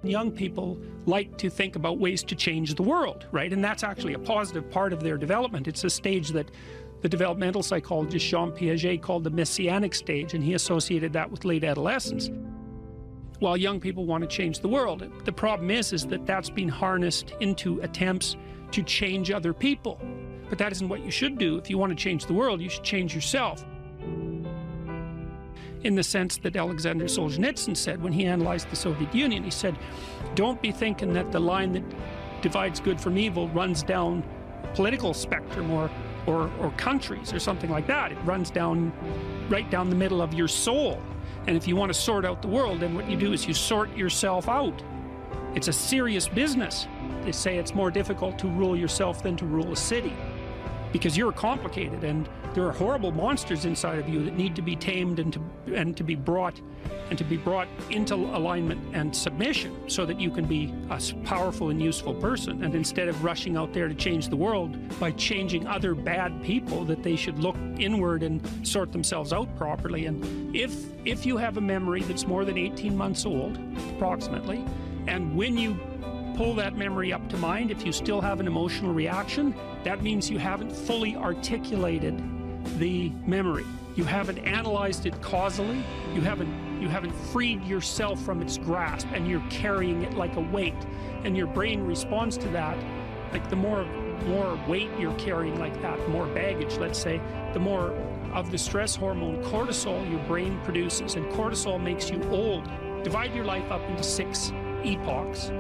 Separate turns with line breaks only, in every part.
Young people like to think about ways to change the world, right? And that's actually a positive part of their development. It's a stage that the developmental psychologist Jean Piaget called the messianic stage, and he associated that with late adolescence. While young people want to change the world, the problem is that that's been harnessed into attempts to change other people. But that isn't what you should do. If you want to change the world, you should change yourself. In the sense that Alexander Solzhenitsyn said when he analyzed the Soviet Union, he said, don't be thinking that the line that divides good from evil runs down political spectrum or countries or something like that. It runs down, right down the middle of your soul. And if you want to sort out the world, then what you do is you sort yourself out. It's a serious business. They say it's more difficult to rule yourself than to rule a city, because you're complicated and there are horrible monsters inside of you that need to be tamed and to be brought into alignment and submission so that you can be a powerful and useful person. And instead of rushing out there to change the world by changing other bad people, that they should look inward and sort themselves out properly. And if you have a memory that's more than 18 months old, approximately, and when you pull that memory up to mind, if you still have an emotional reaction, that means you haven't fully articulated the memory. You haven't analyzed it causally. You haven't freed yourself from its grasp, and you're carrying it like a weight. And your brain responds to that. Like the more weight you're carrying like that, more baggage, let's say, the more of the stress hormone cortisol your brain produces. And cortisol makes you old. Divide your life up into 6 epochs.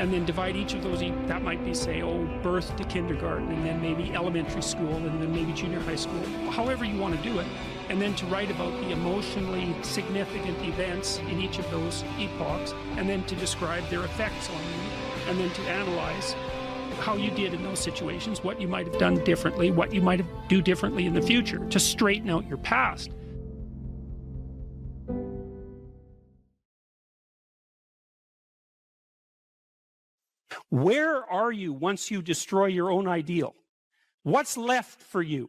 And then divide each of those, that might be, say, birth to kindergarten, and then maybe elementary school, and then maybe junior high school, however you want to do it. And then to write about the emotionally significant events in each of those epochs, and then to describe their effects on you, and then to analyze how you did in those situations, what you might have done differently, what you might do differently in the future, to straighten out your past. Where are you once you destroy your own ideal? What's left for you?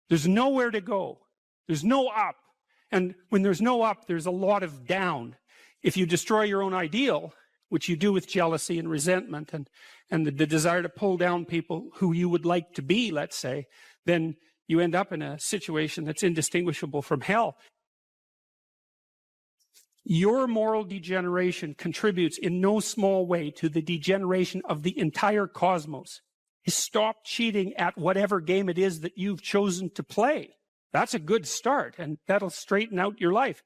There's nowhere to go. There's no up. And when there's no up, there's a lot of down. If you destroy your own ideal, which you do with jealousy and resentment and the desire to pull down people who you would like to be, let's say, then you end up in a situation that's indistinguishable from hell. Your moral degeneration contributes in no small way to the degeneration of the entire cosmos. Stop cheating at whatever game it is that you've chosen to play. That's a good start, and that'll straighten out your life.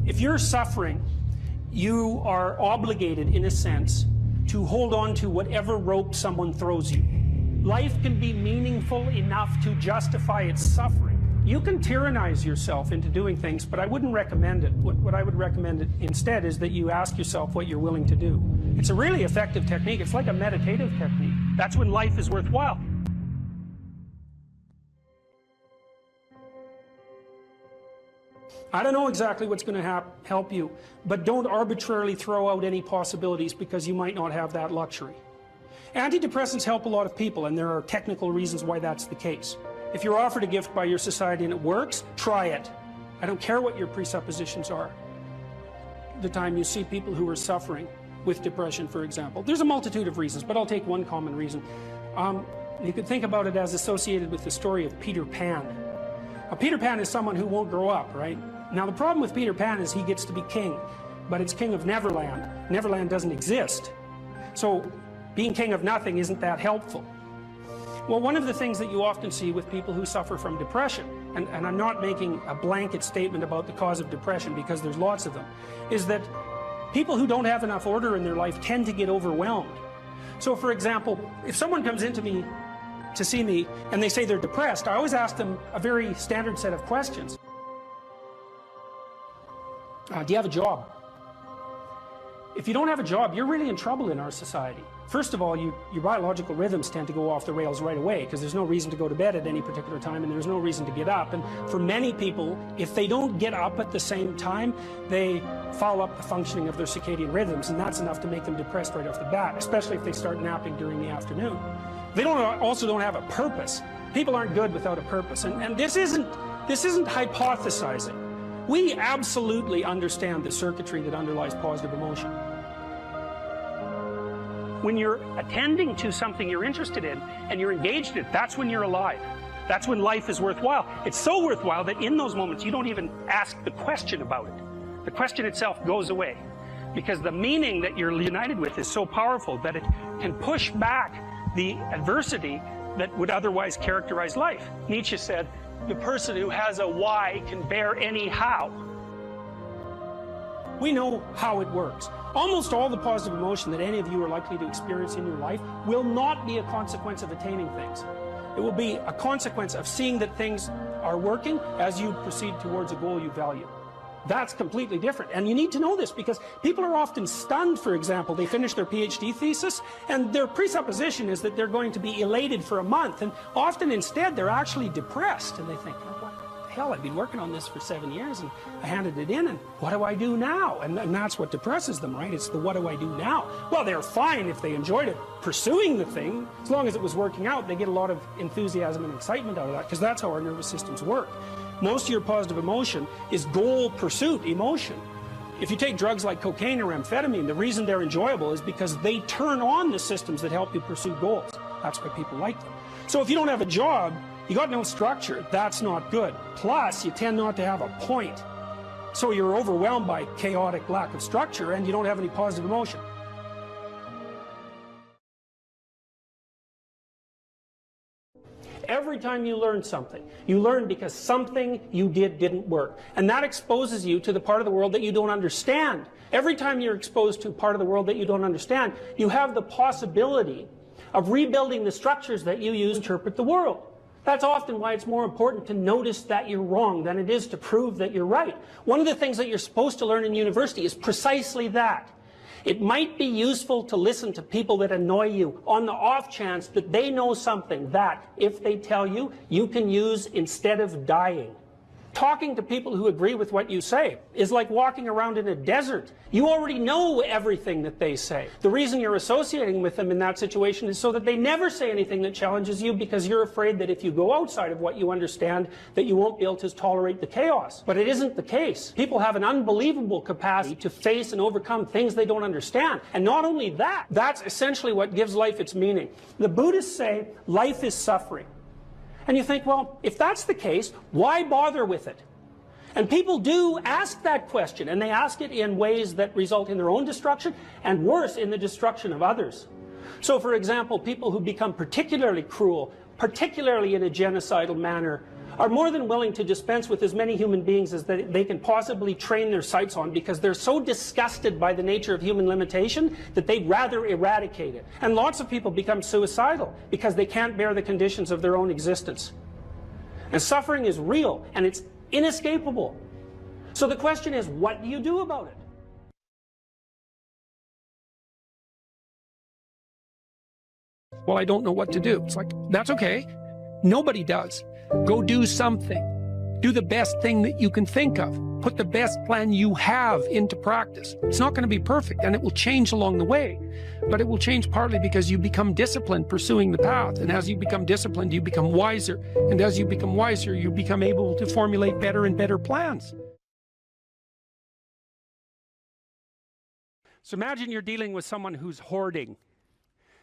If you're suffering, you are obligated, in a sense, to hold on to whatever rope someone throws you. Life can be meaningful enough to justify its suffering. You can tyrannize yourself into doing things, but I wouldn't recommend it. What I would recommend instead is that you ask yourself what you're willing to do. It's a really effective technique. It's like a meditative technique. That's when life is worthwhile. I don't know exactly what's going to help you, but don't arbitrarily throw out any possibilities because you might not have that luxury. Antidepressants help a lot of people, and there are technical reasons why that's the case. If you're offered a gift by your society and it works, try it. I don't care what your presuppositions are. The time you see people who are suffering with depression, for example, there's a multitude of reasons, but I'll take one common reason. You could think about it as associated with the story of Peter Pan. Peter Pan is someone who won't grow up, right? Now, the problem with Peter Pan is he gets to be king, but it's king of Neverland. Neverland doesn't exist. So being king of nothing isn't that helpful. Well, one of the things that you often see with people who suffer from depression, and I'm not making a blanket statement about the cause of depression because there's lots of them, is that people who don't have enough order in their life tend to get overwhelmed. So, for example, if someone comes into me to see me and they say they're depressed, I always ask them a very standard set of questions. Do you have a job? If you don't have a job, you're really in trouble in our society. First of all, your biological rhythms tend to go off the rails right away because there's no reason to go to bed at any particular time and there's no reason to get up. And for many people, if they don't get up at the same time, they foul up the functioning of their circadian rhythms, and that's enough to make them depressed right off the bat, especially if they start napping during the afternoon. They also don't have a purpose. People aren't good without a purpose. And this isn't This isn't hypothesizing. We absolutely understand the circuitry that underlies positive emotion. When you're attending to something you're interested in and you're engaged in it, that's when you're alive. That's when life is worthwhile. It's so worthwhile that in those moments you don't even ask the question about it. The question itself goes away, because the meaning that you're united with is so powerful that it can push back the adversity that would otherwise characterize life. Nietzsche said, the person who has a why can bear any how. We know how it works. Almost all the positive emotion that any of you are likely to experience in your life will not be a consequence of attaining things. It will be a consequence of seeing that things are working as you proceed towards a goal you value. That's completely different, and you need to know this because people are often stunned. For example, they finish their PhD thesis and their presupposition is that they're going to be elated for a month, and often instead they're actually depressed, and they think, oh, what the hell, I've been working on this for 7 years and I handed it in, and what do I do now? And that's what depresses them, right? It's the what do I do now? Well, they're fine if they enjoyed it pursuing the thing. As long as it was working out, they get a lot of enthusiasm and excitement out of that, because that's how our nervous systems work. Most of your positive emotion is goal pursuit emotion. If you take drugs like cocaine or amphetamine, the reason they're enjoyable is because they turn on the systems that help you pursue goals. That's why people like them. So if you don't have a job, you got no structure, that's not good. Plus, you tend not to have a point. So you're overwhelmed by chaotic lack of structure and you don't have any positive emotion. Every time you learn something, you learn because something you did didn't work. And that exposes you to the part of the world that you don't understand. Every time you're exposed to a part of the world that you don't understand, you have the possibility of rebuilding the structures that you use to interpret the world. That's often why it's more important to notice that you're wrong than it is to prove that you're right. One of the things that you're supposed to learn in university is precisely that. It might be useful to listen to people that annoy you on the off chance that they know something that, if they tell you, you can use instead of dying. Talking to people who agree with what you say is like walking around in a desert. You already know everything that they say. The reason you're associating with them in that situation is so that they never say anything that challenges you, because you're afraid that if you go outside of what you understand, that you won't be able to tolerate the chaos. But it isn't the case. People have an unbelievable capacity to face and overcome things they don't understand. And not only that, that's essentially what gives life its meaning. The Buddhists say life is suffering. And you think, well, if that's the case, why bother with it? And people do ask that question, and they ask it in ways that result in their own destruction, and worse, in the destruction of others. So, for example, people who become particularly cruel, particularly in a genocidal manner, are more than willing to dispense with as many human beings as they can possibly train their sights on, because they're so disgusted by the nature of human limitation that they'd rather eradicate it. And lots of people become suicidal because they can't bear the conditions of their own existence. And suffering is real, and it's inescapable. So the question is, what do you do about it? Well, I don't know what to do. It's like, that's okay. Nobody does. Go do something. Do the best thing that you can think of. Put the best plan you have into practice. It's not going to be perfect, and it will change along the way. But it will change partly because you become disciplined pursuing the path. And as you become disciplined, you become wiser. And as you become wiser, you become able to formulate better and better plans. So imagine you're dealing with someone who's hoarding.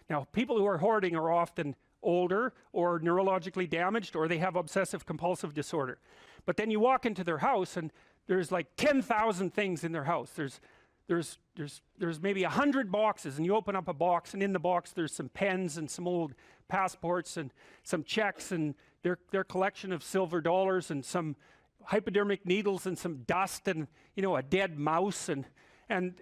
Now, people who are hoarding are often older or neurologically damaged, or they have obsessive compulsive disorder. But then you walk into their house and there's like 10,000 things in their house. There's maybe 100 boxes, and you open up a box, and in the box there's some pens and some old passports and some checks and their collection of silver dollars and some hypodermic needles and some dust and, you know, a dead mouse, and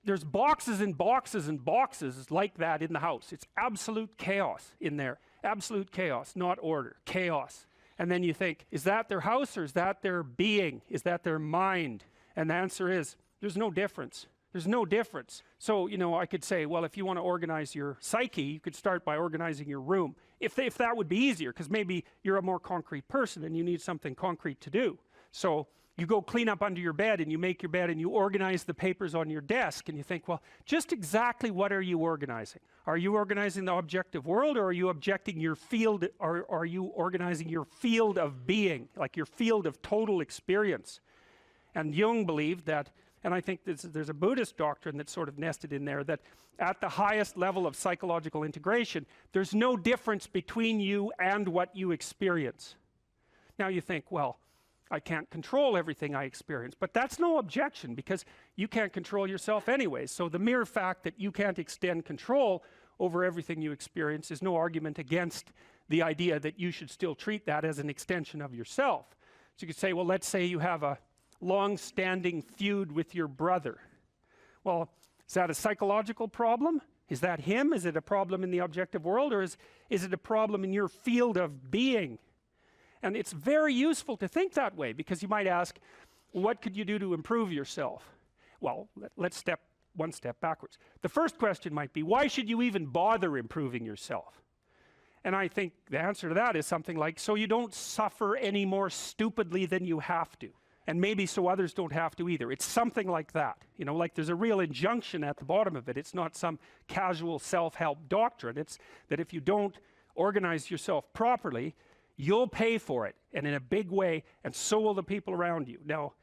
there's boxes and boxes and boxes like that in the house. It's absolute chaos in there. Absolute chaos, not order, chaos. And then you think, is that their house, or is that their being? Is that their mind? And the answer is, there's no difference. There's no difference. So, you know, I could say, well, if you want to organize your psyche, you could start by organizing your room. If that would be easier, because maybe you're a more concrete person and you need something concrete to do. So you go clean up under your bed and you make your bed and you organize the papers on your desk, and you think, well, just exactly what are you organizing? Are you organizing the objective world, or are you objecting your field, or are you organizing your field of being, like your field of total experience? And Jung believed that, and I think there's a Buddhist doctrine that's sort of nested in there, that at the highest level of psychological integration, there's no difference between you and what you experience. Now you think, well, I can't control everything I experience, but that's no objection, because you can't control yourself anyway. So the mere fact that you can't extend control over everything you experience is no argument against the idea that you should still treat that as an extension of yourself. So you could say, well, let's say you have a long-standing feud with your brother. Well, is that a psychological problem? Is that him? Is it a problem in the objective world, or is it a problem in your field of being? And it's very useful to think that way, because you might ask, what could you do to improve yourself? Well, let's step one step backwards. The first question might be, why should you even bother improving yourself? And I think the answer to that is something like, so you don't suffer any more stupidly than you have to. And maybe so others don't have to either. It's something like that. You know, like there's a real injunction at the bottom of it. It's not some casual self-help doctrine. It's that if you don't organize yourself properly, you'll pay for it, and in a big way, and so will the people around you. Now,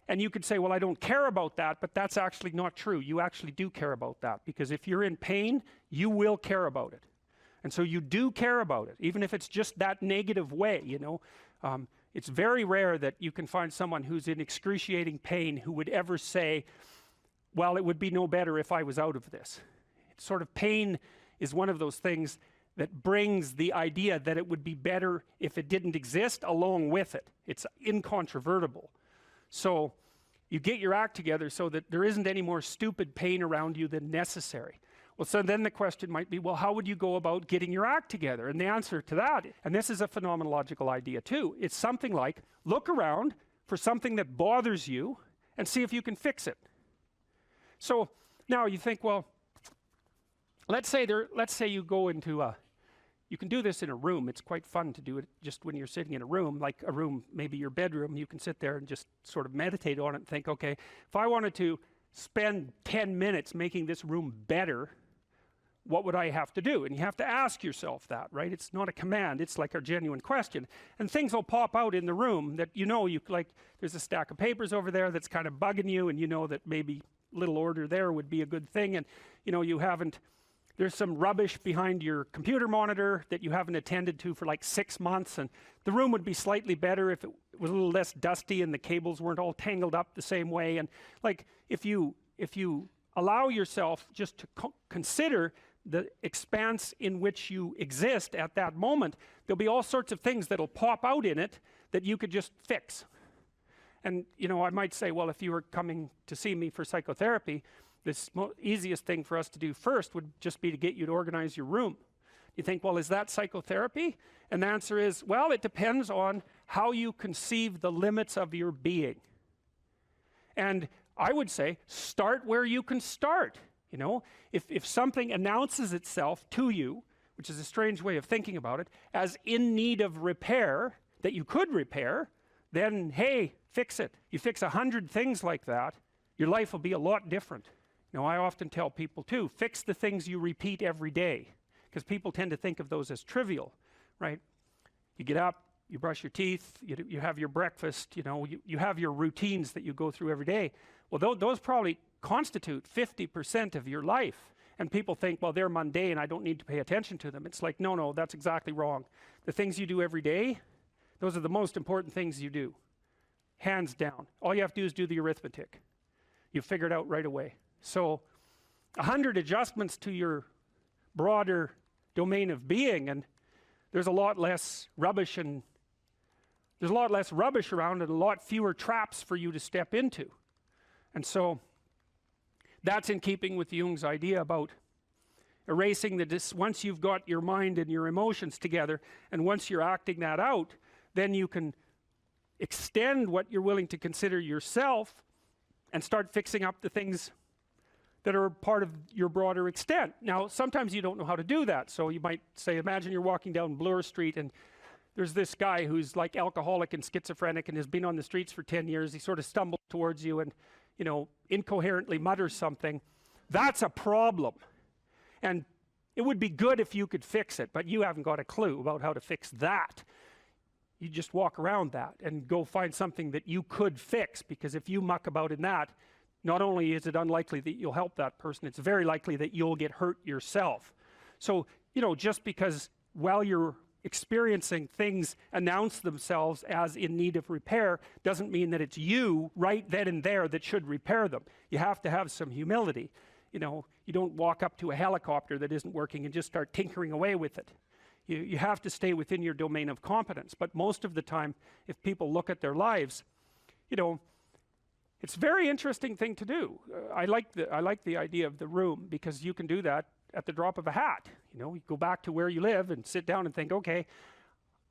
and you could say, well, I don't care about that, but that's actually not true. You actually do care about that, because if you're in pain, you will care about it. And so you do care about it, even if it's just that negative way, you know. It's very rare that you can find someone who's in excruciating pain who would ever say, well, it would be no better if I was out of this. It's sort of, pain is one of those things that brings the idea that it would be better if it didn't exist along with it. It's incontrovertible. So you get your act together so that there isn't any more stupid pain around you than necessary. Well, so then the question might be, well, how would you go about getting your act together? And the answer to that, and this is a phenomenological idea too, it's something like, look around for something that bothers you and see if you can fix it. So now you think, well, let's say you go into you can do this in a room. It's quite fun to do it just when you're sitting in a room, like a room, maybe your bedroom. You can sit there and just sort of meditate on it and think, okay, if I wanted to spend 10 minutes making this room better, what would I have to do? And you have to ask yourself that, right? It's not a command, it's like a genuine question. And things will pop out in the room that you know, like there's a stack of papers over there that's kind of bugging you, and you know that maybe little order there would be a good thing, and you know, there's some rubbish behind your computer monitor that you haven't attended to for like 6 months, and the room would be slightly better if it was a little less dusty and the cables weren't all tangled up the same way. And like if you allow yourself just to consider the expanse in which you exist at that moment, there'll be all sorts of things that'll pop out in it that you could just fix. And you know, I might say, well, if you were coming to see me for psychotherapy, this easiest thing for us to do first would just be to get you to organize your room. You think, well, is that psychotherapy? And the answer is, well, it depends on how you conceive the limits of your being. And I would say, start where you can start. You know, if something announces itself to you, which is a strange way of thinking about it, as in need of repair, that you could repair, then hey, fix it. You fix 100 things like that, your life will be a lot different. You know, I often tell people too, fix the things you repeat every day, because people tend to think of those as trivial, right? You get up, you brush your teeth, you have your breakfast, you know, you have your routines that you go through every day. Well, those probably constitute 50% of your life. And people think, well, they're mundane, I don't need to pay attention to them. It's like, no, that's exactly wrong. The things you do every day, those are the most important things you do. Hands down. All you have to do is do the arithmetic. You figure it out right away. So 100 adjustments to your broader domain of being, and there's a lot less rubbish, and there's a lot less rubbish around, and a lot fewer traps for you to step into. And so that's in keeping with Jung's idea about erasing once you've got your mind and your emotions together, and once you're acting that out, then you can extend what you're willing to consider yourself and start fixing up the things that are part of your broader extent. Now, sometimes you don't know how to do that. So you might say, imagine you're walking down Bloor Street and there's this guy who's like alcoholic and schizophrenic and has been on the streets for 10 years. He sort of stumbles towards you and, you know, incoherently mutters something. That's a problem. And it would be good if you could fix it, but you haven't got a clue about how to fix that. You just walk around that and go find something that you could fix, because if you muck about in that, not only is it unlikely that you'll help that person, it's very likely that you'll get hurt yourself. So, you know, just because while you're experiencing things announce themselves as in need of repair doesn't mean that it's you right then and there that should repair them. You have to have some humility. You know, you don't walk up to a helicopter that isn't working and just start tinkering away with it. You have to stay within your domain of competence. But most of the time, if people look at their lives, you know, it's a very interesting thing to do. I like the idea of the room, because you can do that at the drop of a hat. You know, you go back to where you live and sit down and think, okay,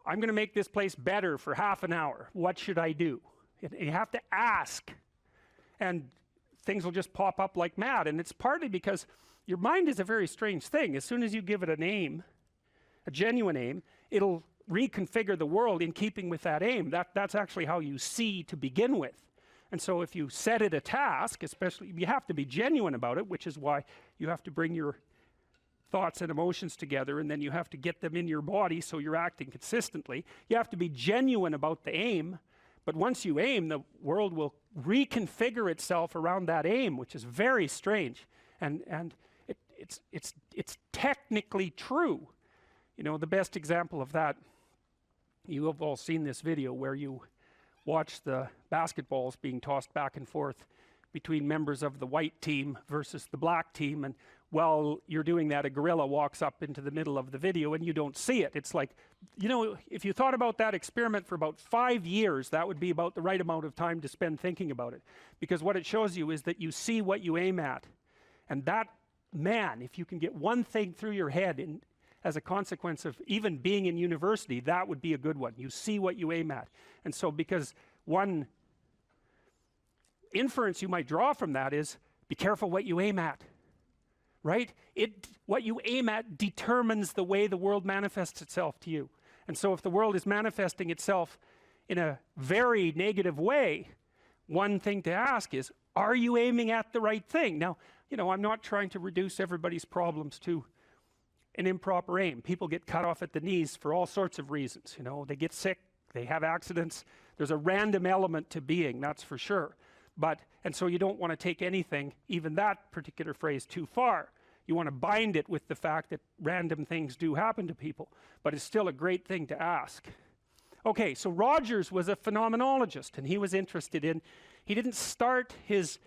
I'm going to make this place better for half an hour. What should I do? And you have to ask, and things will just pop up like mad. And it's partly because your mind is a very strange thing. As soon as you give it a name, a genuine aim, it'll reconfigure the world in keeping with that aim. That's actually how you see to begin with. And so if you set it a task, especially, you have to be genuine about it, which is why you have to bring your thoughts and emotions together, and then you have to get them in your body so you're acting consistently. You have to be genuine about the aim, but once you aim, the world will reconfigure itself around that aim, which is very strange. And it's technically true. You know, the best example of that, you have all seen this video where you watch the basketballs being tossed back and forth between members of the white team versus the black team, and while you're doing that, a gorilla walks up into the middle of the video and you don't see it. It's like, you know, if you thought about that experiment for about 5 years, that would be about the right amount of time to spend thinking about it, because what it shows you is that you see what you aim at. And that, man, if you can get one thing through your head as a consequence of even being in university, that would be a good one. You see what you aim at. And so, because one inference you might draw from that is, be careful what you aim at, right? What you aim at determines the way the world manifests itself to you. And so if the world is manifesting itself in a very negative way, one thing to ask is, are you aiming at the right thing? Now, you know, I'm not trying to reduce everybody's problems to an improper aim. People get cut off at the knees for all sorts of reasons. You know, they get sick, they have accidents. There's a random element to being, that's for sure. And so you don't want to take anything, even that particular phrase, too far. You want to bind it with the fact that random things do happen to people, but it's still a great thing to ask. Okay, so Rogers was a phenomenologist, and he was interested in, he didn't start his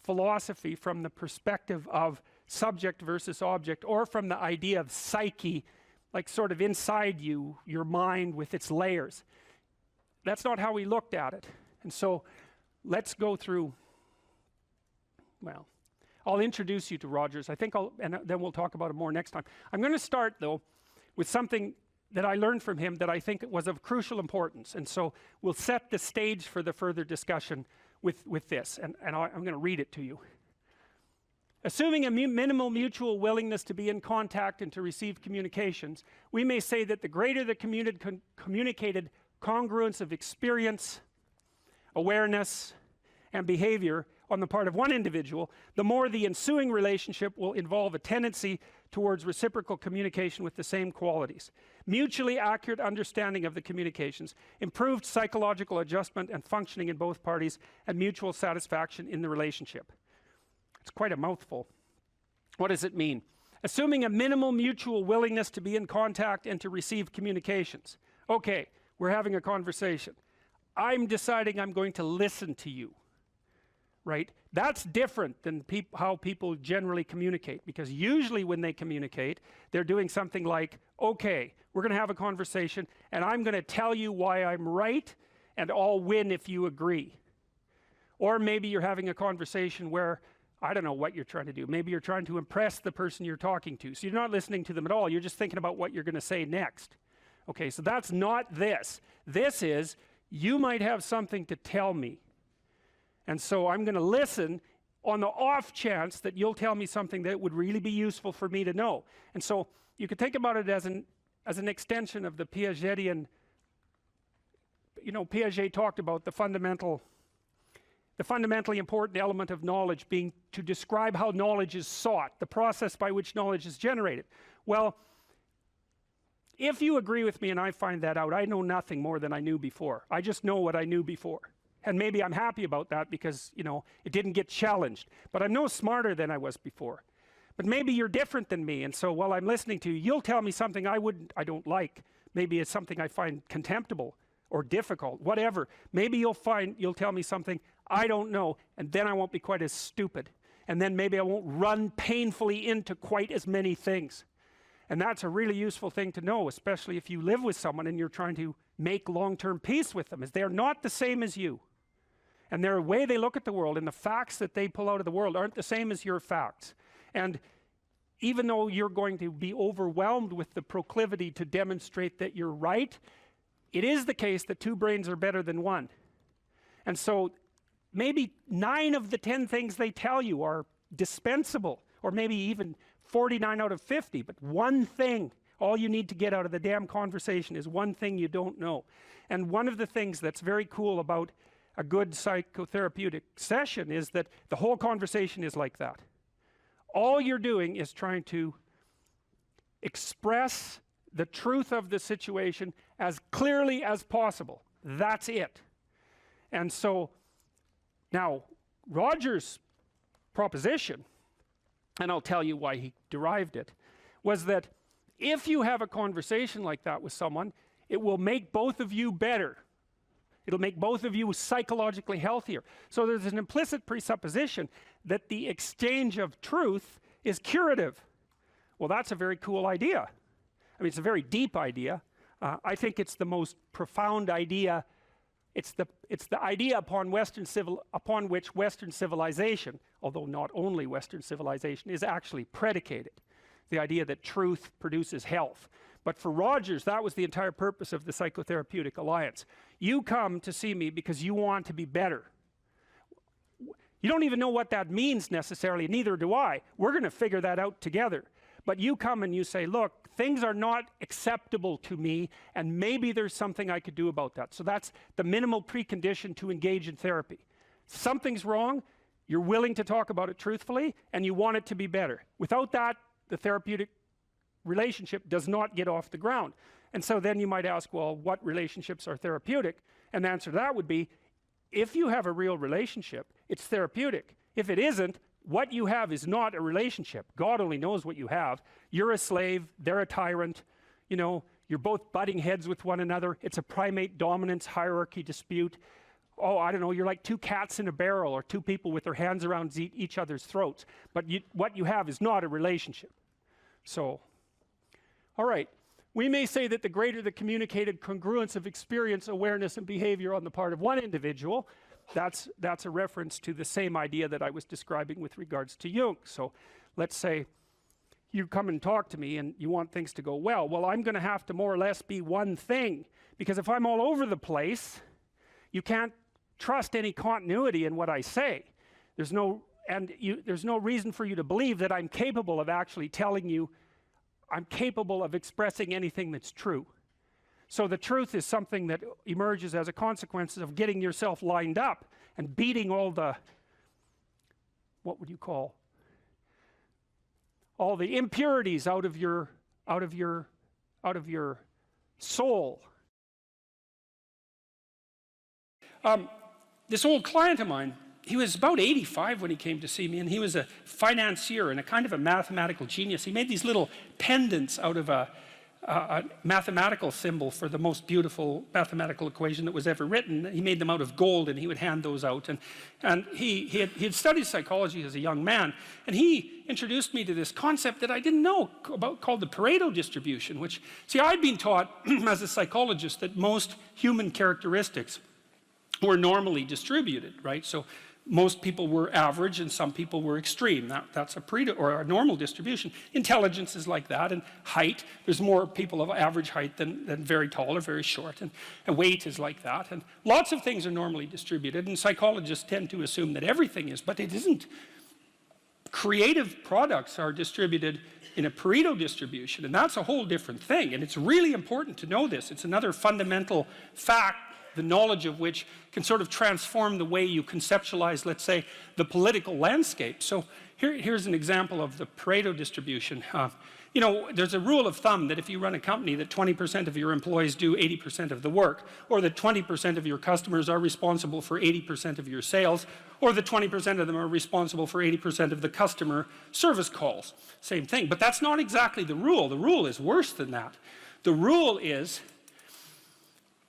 philosophy from the perspective of subject versus object, or from the idea of psyche, like sort of inside you, your mind with its layers. That's not how he looked at it. And so let's go through, well, I'll introduce you to Rogers. I think and then we'll talk about it more next time. I'm going to start, though, with something that I learned from him that I think was of crucial importance. And so we'll set the stage for the further discussion with this. And I'm going to read it to you. Assuming a minimal mutual willingness to be in contact and to receive communications, we may say that the greater the communicated congruence of experience, awareness, and behavior on the part of one individual, the more the ensuing relationship will involve a tendency towards reciprocal communication with the same qualities, mutually accurate understanding of the communications, improved psychological adjustment and functioning in both parties, and mutual satisfaction in the relationship. It's quite a mouthful. What does it mean? Assuming a minimal mutual willingness to be in contact and to receive communications. Okay, we're having a conversation. I'm deciding I'm going to listen to you, right? That's different than how people generally communicate, because usually when they communicate, they're doing something like, okay, we're going to have a conversation and I'm going to tell you why I'm right and I'll win if you agree. Or maybe you're having a conversation where, I don't know what you're trying to do. Maybe you're trying to impress the person you're talking to. So you're not listening to them at all. You're just thinking about what you're going to say next. Okay, so that's not this. This is, you might have something to tell me. And so I'm going to listen on the off chance that you'll tell me something that would really be useful for me to know. And so you could think about it as an extension of the Piagetian Piaget talked about the fundamentally important element of knowledge being to describe how knowledge is sought, the process by which knowledge is generated. Well, if you agree with me and I find that out, I know nothing more than I knew before. I just know what I knew before. And maybe I'm happy about that because, it didn't get challenged. But I'm no smarter than I was before. But maybe you're different than me, and so while I'm listening to you, you'll tell me something I don't like. Maybe it's something I find contemptible or difficult, whatever. Maybe you'll tell me something I don't know, and then I won't be quite as stupid. And then maybe I won't run painfully into quite as many things. And that's a really useful thing to know, especially if you live with someone and you're trying to make long-term peace with them, is they're not the same as you. And their way they look at the world and the facts that they pull out of the world aren't the same as your facts. And even though you're going to be overwhelmed with the proclivity to demonstrate that you're right, it is the case that 2 brains are better than 1. And so maybe 9 of the 10 things they tell you are dispensable, or maybe even 49 out of 50, but one thing, all you need to get out of the damn conversation is one thing you don't know. And one of the things that's very cool about a good psychotherapeutic session is that the whole conversation is like that. All you're doing is trying to express the truth of the situation as clearly as possible. That's it. And so now Roger's proposition, and I'll tell you why he derived it, was that if you have a conversation like that with someone, it will make both of you better. It'll make both of you psychologically healthier. So there's an implicit presupposition that the exchange of truth is curative. Well, that's a very cool idea. I mean, it's a very deep idea. I think it's the most profound idea. It's the idea upon which Western civilization, although not only Western civilization, is actually predicated. The idea that truth produces health. But for Rogers, that was the entire purpose of the Psychotherapeutic Alliance. You come to see me because you want to be better. You don't even know what that means necessarily, neither do I. We're going to figure that out together. But you come and you say, look, things are not acceptable to me, and maybe there's something I could do about that. So that's the minimal precondition to engage in therapy. Something's wrong, you're willing to talk about it truthfully, and you want it to be better. Without that, the therapeutic relationship does not get off the ground. And so then you might ask, well, what relationships are therapeutic? And the answer to that would be, if you have a real relationship, it's therapeutic. If it isn't, what you have is not a relationship. God only knows what you have. You're a slave, they're a tyrant, you're both butting heads with one another. It's a primate dominance hierarchy dispute. Oh, I don't know, you're like 2 cats in a barrel, or 2 people with their hands around each other's throats. But what you have is not a relationship. So, all right. We may say that the greater the communicated congruence of experience, awareness, and behavior on the part of one individual, that's a reference to the same idea that I was describing with regards to Jung. So let's say you come and talk to me and you want things to go well. Well, I'm going to have to more or less be one thing, because if I'm all over the place, you can't trust any continuity in what I say. There's no reason for you to believe that I'm capable of actually telling you, I'm capable of expressing anything that's true. So the truth is something that emerges as a consequence of getting yourself lined up and beating all the, what would you call, all the impurities out of your soul. This old client of mine, he was about 85 when he came to see me, and he was a financier and a kind of a mathematical genius. He made these little pendants out of a mathematical symbol for the most beautiful mathematical equation that was ever written. He made them out of gold, and he would hand those out. And he had studied psychology as a young man, and he introduced me to this concept that I didn't know about, called the Pareto distribution, which, see, I'd been taught as a psychologist that most human characteristics were normally distributed, right? So most people were average and some people were extreme. That's a Pareto, or a normal distribution. Intelligence is like that, and height, there's more people of average height than very tall or very short, and weight is like that, and lots of things are normally distributed, and psychologists tend to assume that everything is, but it isn't. Creative products are distributed in a Pareto distribution, and that's a whole different thing, and it's really important to know this. It's another fundamental fact the knowledge of which can sort of transform the way you conceptualize, let's say, the political landscape. So here's an example of the Pareto distribution. You know, there's a rule of thumb that if you run a company that 20% of your employees do 80% of the work, or that 20% of your customers are responsible for 80% of your sales, or that 20% of them are responsible for 80% of the customer service calls. Same thing. But that's not exactly the rule. The rule is worse than that. The rule is,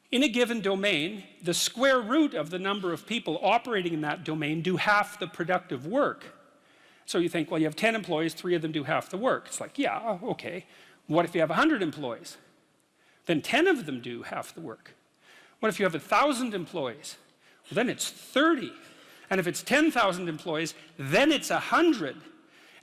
in a given domain, the square root of the number of people operating in that domain do half the productive work. So you think, well, you have 10 employees, 3 of them do half the work. It's like, yeah, okay. What if you have 100 employees? Then 10 of them do half the work. What if you have 1,000 employees? Well, then it's 30. And if it's 10,000 employees, then it's 100.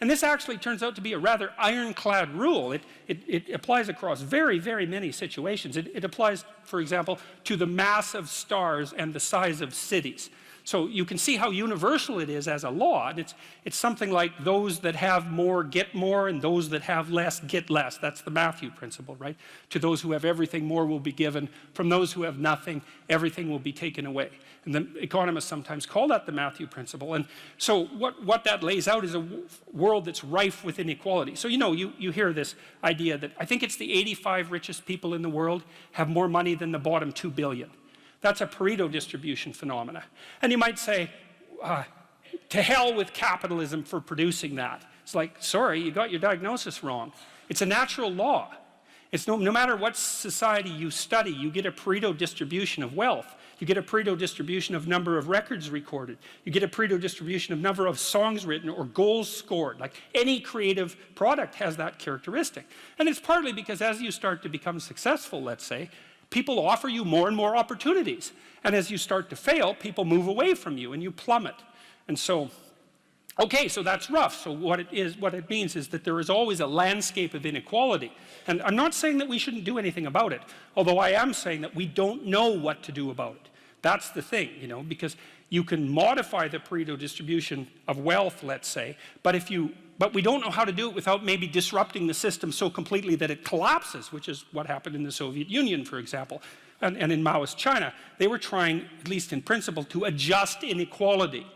And this actually turns out to be a rather ironclad rule. It applies across very, very many situations. It applies, for example, to the mass of stars and the size of cities. So you can see how universal it is as a law. And it's something like those that have more get more, and those that have less get less. That's the Matthew principle, right? To those who have everything, more will be given. From those who have nothing, everything will be taken away. And the economists sometimes call that the Matthew principle. And so what that lays out is a world that's rife with inequality. So, you know, you hear this idea that I think it's the 85 richest people in the world have more money than the bottom 2 billion. That's a Pareto distribution phenomena. And you might say, to hell with capitalism for producing that. It's like, sorry, you got your diagnosis wrong. It's a natural law. It's no matter what society you study, you get a Pareto distribution of wealth. You get a Pareto distribution of number of records recorded. You get a Pareto distribution of number of songs written or goals scored. Like any creative product has that characteristic. And it's partly because as you start to become successful, let's say, people offer you more and more opportunities. And as you start to fail, people move away from you and you plummet. And so, okay, so that's rough. So what it means is that there is always a landscape of inequality. And I'm not saying that we shouldn't do anything about it, although I am saying that we don't know what to do about it. That's the thing, you know, because you can modify the Pareto distribution of wealth, let's say, but we don't know how to do it without maybe disrupting the system so completely that it collapses, which is what happened in the Soviet Union, for example, and in Maoist China. They were trying, at least in principle, to adjust inequality.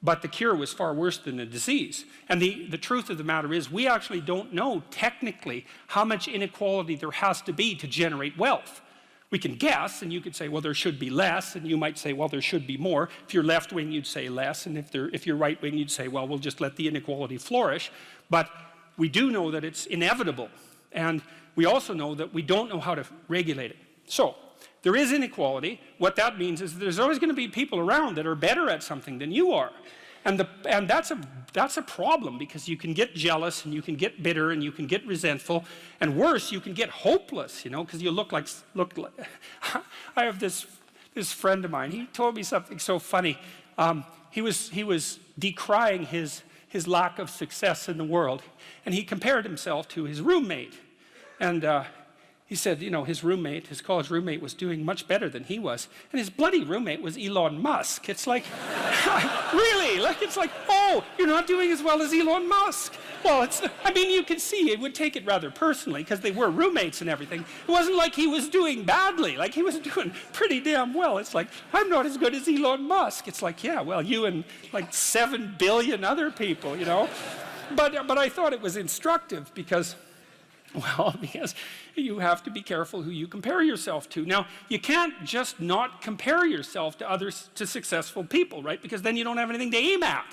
But the cure was far worse than the disease. And the truth of the matter is, we actually don't know technically how much inequality there has to be to generate wealth. We can guess, and you could say, well, there should be less, and you might say, well, there should be more. If you're left-wing, you'd say less, and if you're right-wing, you'd say, well, we'll just let the inequality flourish. But we do know that it's inevitable, and we also know that we don't know how to regulate it. So, there is inequality. What that means is there's always going to be people around that are better at something than you are. And that's a problem, because you can get jealous and you can get bitter and you can get resentful, and worse, you can get hopeless, you know, because you look like I have this friend of mine. He told me something so funny. He was decrying his lack of success in the world, and he compared himself to his roommate. And he said, you know, his college roommate was doing much better than he was. And his bloody roommate was Elon Musk. It's like, really? Like, it's like, oh, you're not doing as well as Elon Musk. Well, I mean, you can see it would take it rather personally because they were roommates and everything. It wasn't like he was doing badly. Like, he was doing pretty damn well. It's like, I'm not as good as Elon Musk. It's like, yeah, well, you and like 7 billion other people, you know. But I thought it was instructive because you have to be careful who you compare yourself to. Now, you can't just not compare yourself to successful people, right? Because then you don't have anything to aim at.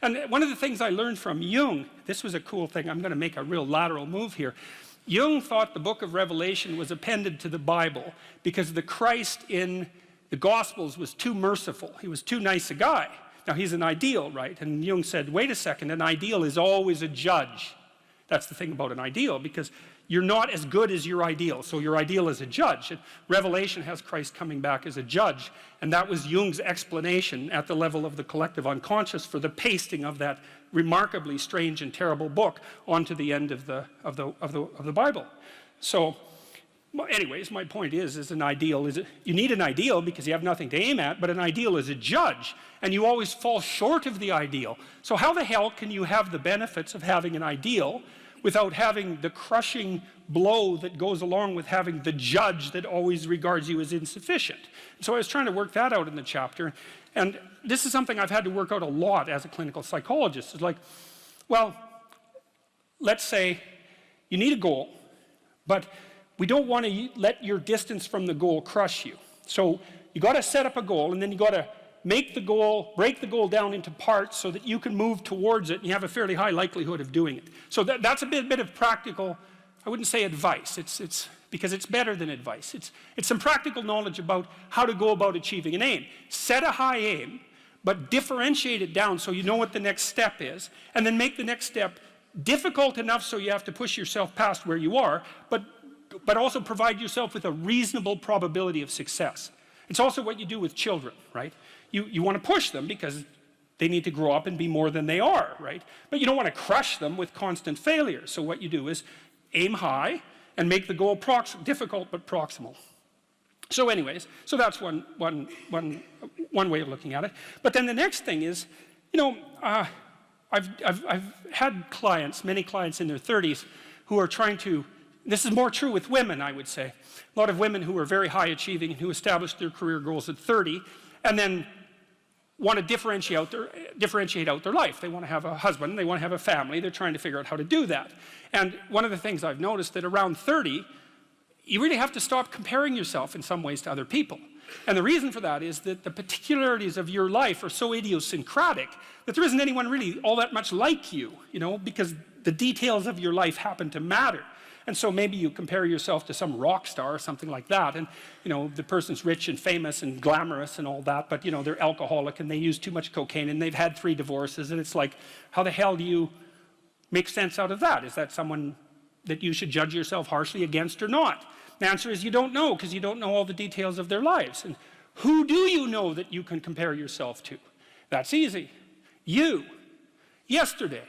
And one of the things I learned from Jung, this was a cool thing, I'm going to make a real lateral move here. Jung thought the book of Revelation was appended to the Bible because the Christ in the Gospels was too merciful. He was too nice a guy. Now, he's an ideal, right? And Jung said, wait a second, an ideal is always a judge. That's the thing about an ideal, because you're not as good as your ideal, so your ideal is a judge. And Revelation has Christ coming back as a judge, and that was Jung's explanation at the level of the collective unconscious for the pasting of that remarkably strange and terrible book onto the end of the Bible. So, anyways, my point is an ideal you need an ideal because you have nothing to aim at, but an ideal is a judge, and you always fall short of the ideal. So how the hell can you have the benefits of having an ideal without having the crushing blow that goes along with having the judge that always regards you as insufficient. So I was trying to work that out in the chapter, and this is something I've had to work out a lot as a clinical psychologist. It's like, well, let's say you need a goal, but we don't want to let your distance from the goal crush you. So you got to set up a goal, and then you got to make the goal, break the goal down into parts so that you can move towards it and you have a fairly high likelihood of doing it. So that's a bit of practical, I wouldn't say advice, it's because it's better than advice. It's some practical knowledge about how to go about achieving an aim. Set a high aim, but differentiate it down so you know what the next step is, and then make the next step difficult enough so you have to push yourself past where you are, but also provide yourself with a reasonable probability of success. It's also what you do with children, right? You want to push them because they need to grow up and be more than they are, right? But you don't want to crush them with constant failure. So what you do is aim high and make the goal difficult but proximal. So anyways, so that's one way of looking at it. But then the next thing is, you know, I've had clients, many clients in their 30s, who are trying to, this is more true with women, I would say. A lot of women who are very high achieving and who established their career goals at 30 and then want to differentiate out their life. They want to have a husband, they want to have a family, they're trying to figure out how to do that. And one of the things I've noticed that around 30, you really have to stop comparing yourself in some ways to other people. And the reason for that is that the particularities of your life are so idiosyncratic that there isn't anyone really all that much like you, you know, because the details of your life happen to matter. And so maybe you compare yourself to some rock star or something like that, and you know, the person's rich and famous and glamorous and all that, but you know, they're alcoholic and they use too much cocaine and they've had 3 divorces, and it's like, how the hell do you make sense out of that? Is that someone that you should judge yourself harshly against or not? The answer is you don't know, because you don't know all the details of their lives. And who do you know that you can compare yourself to? That's easy. You. Yesterday.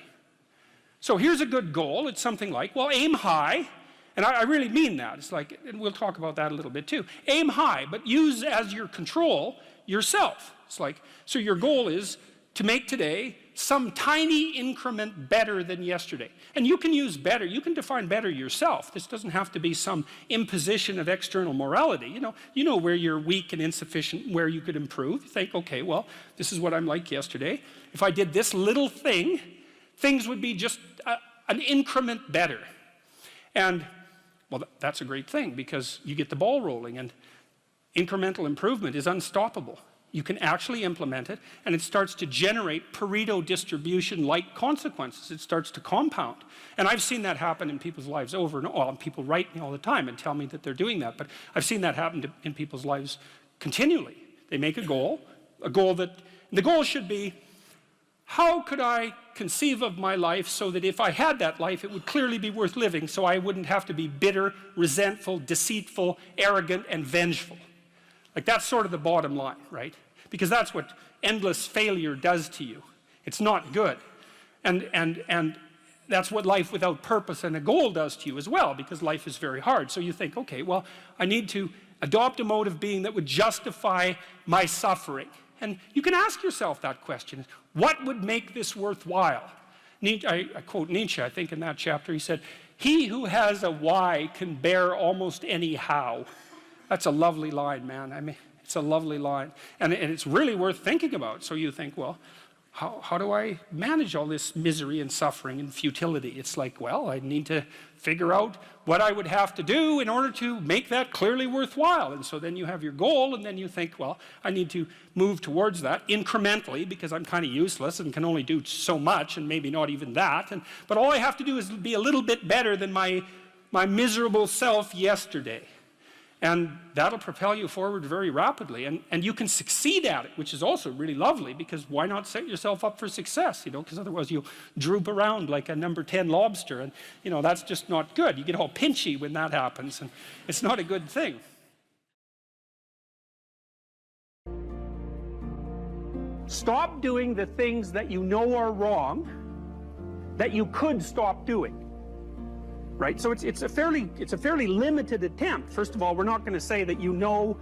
So here's a good goal. It's something like, well, aim high. And I really mean that. It's like, and we'll talk about that a little bit too. Aim high, but use as your control yourself. It's like, so your goal is to make today some tiny increment better than yesterday. And you can use better, you can define better yourself. This doesn't have to be some imposition of external morality. You know where you're weak and insufficient, where you could improve. You think, okay, well, this is what I'm like yesterday. If I did this little thing, things would be just an increment better. And, well, that's a great thing, because you get the ball rolling, and incremental improvement is unstoppable. You can actually implement it, and it starts to generate Pareto distribution-like consequences. It starts to compound. And I've seen that happen in people's lives over and over. Well, people write me all the time and tell me that they're doing that, but I've seen that happen in people's lives continually. They make a goal that, the goal should be, how could I conceive of my life so that if I had that life, it would clearly be worth living, so I wouldn't have to be bitter, resentful, deceitful, arrogant, and vengeful. Like, that's sort of the bottom line, right? Because that's what endless failure does to you. It's not good. And that's what life without purpose and a goal does to you as well, because life is very hard. So you think, okay, well, I need to adopt a mode of being that would justify my suffering. And you can ask yourself that question. What would make this worthwhile? I quote Nietzsche, I think, in that chapter. He said, "He who has a why can bear almost any how." That's a lovely line, man. I mean, it's a lovely line. And it's really worth thinking about. So you think, well, how do I manage all this misery and suffering and futility? It's like, well, I need to figure out what I would have to do in order to make that clearly worthwhile. And so then you have your goal, and then you think, well, I need to move towards that incrementally, because I'm kind of useless and can only do so much, and maybe not even that. But all I have to do is be a little bit better than my miserable self yesterday. And that'll propel you forward very rapidly. And you can succeed at it, which is also really lovely, because why not set yourself up for success, you know, because otherwise you'll droop around like a number 10 lobster, and, you know, that's just not good. You get all pinchy when that happens, and it's not a good thing. Stop doing the things that you know are wrong that you could stop doing. Right? So it's a fairly limited attempt. First of all, we're not going to say that you know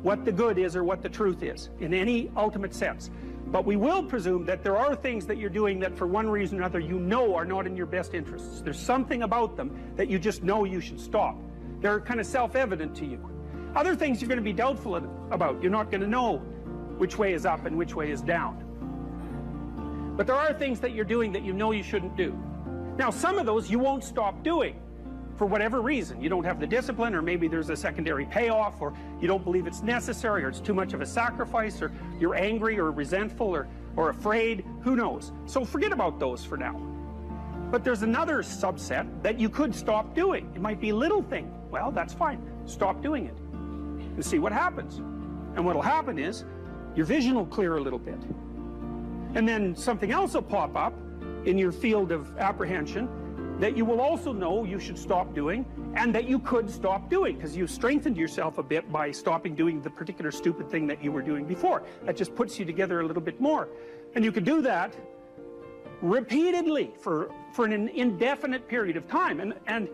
what the good is or what the truth is in any ultimate sense. But we will presume that there are things that you're doing that for one reason or another you know are not in your best interests. There's something about them that you just know you should stop. They're kind of self-evident to you. Other things you're going to be doubtful about. You're not going to know which way is up and which way is down. But there are things that you're doing that you know you shouldn't do. Now, some of those you won't stop doing for whatever reason. You don't have the discipline, or maybe there's a secondary payoff, or you don't believe it's necessary, or it's too much of a sacrifice, or you're angry or resentful or afraid. Who knows? So forget about those for now. But there's another subset that you could stop doing. It might be a little thing. Well, that's fine. Stop doing it and see what happens. And what'll happen is your vision will clear a little bit. And then something else will pop up in your field of apprehension that you will also know you should stop doing, and that you could stop doing, because you strengthened yourself a bit by stopping doing the particular stupid thing that you were doing before. That just puts you together a little bit more. And you can do that repeatedly for an indefinite period of time. And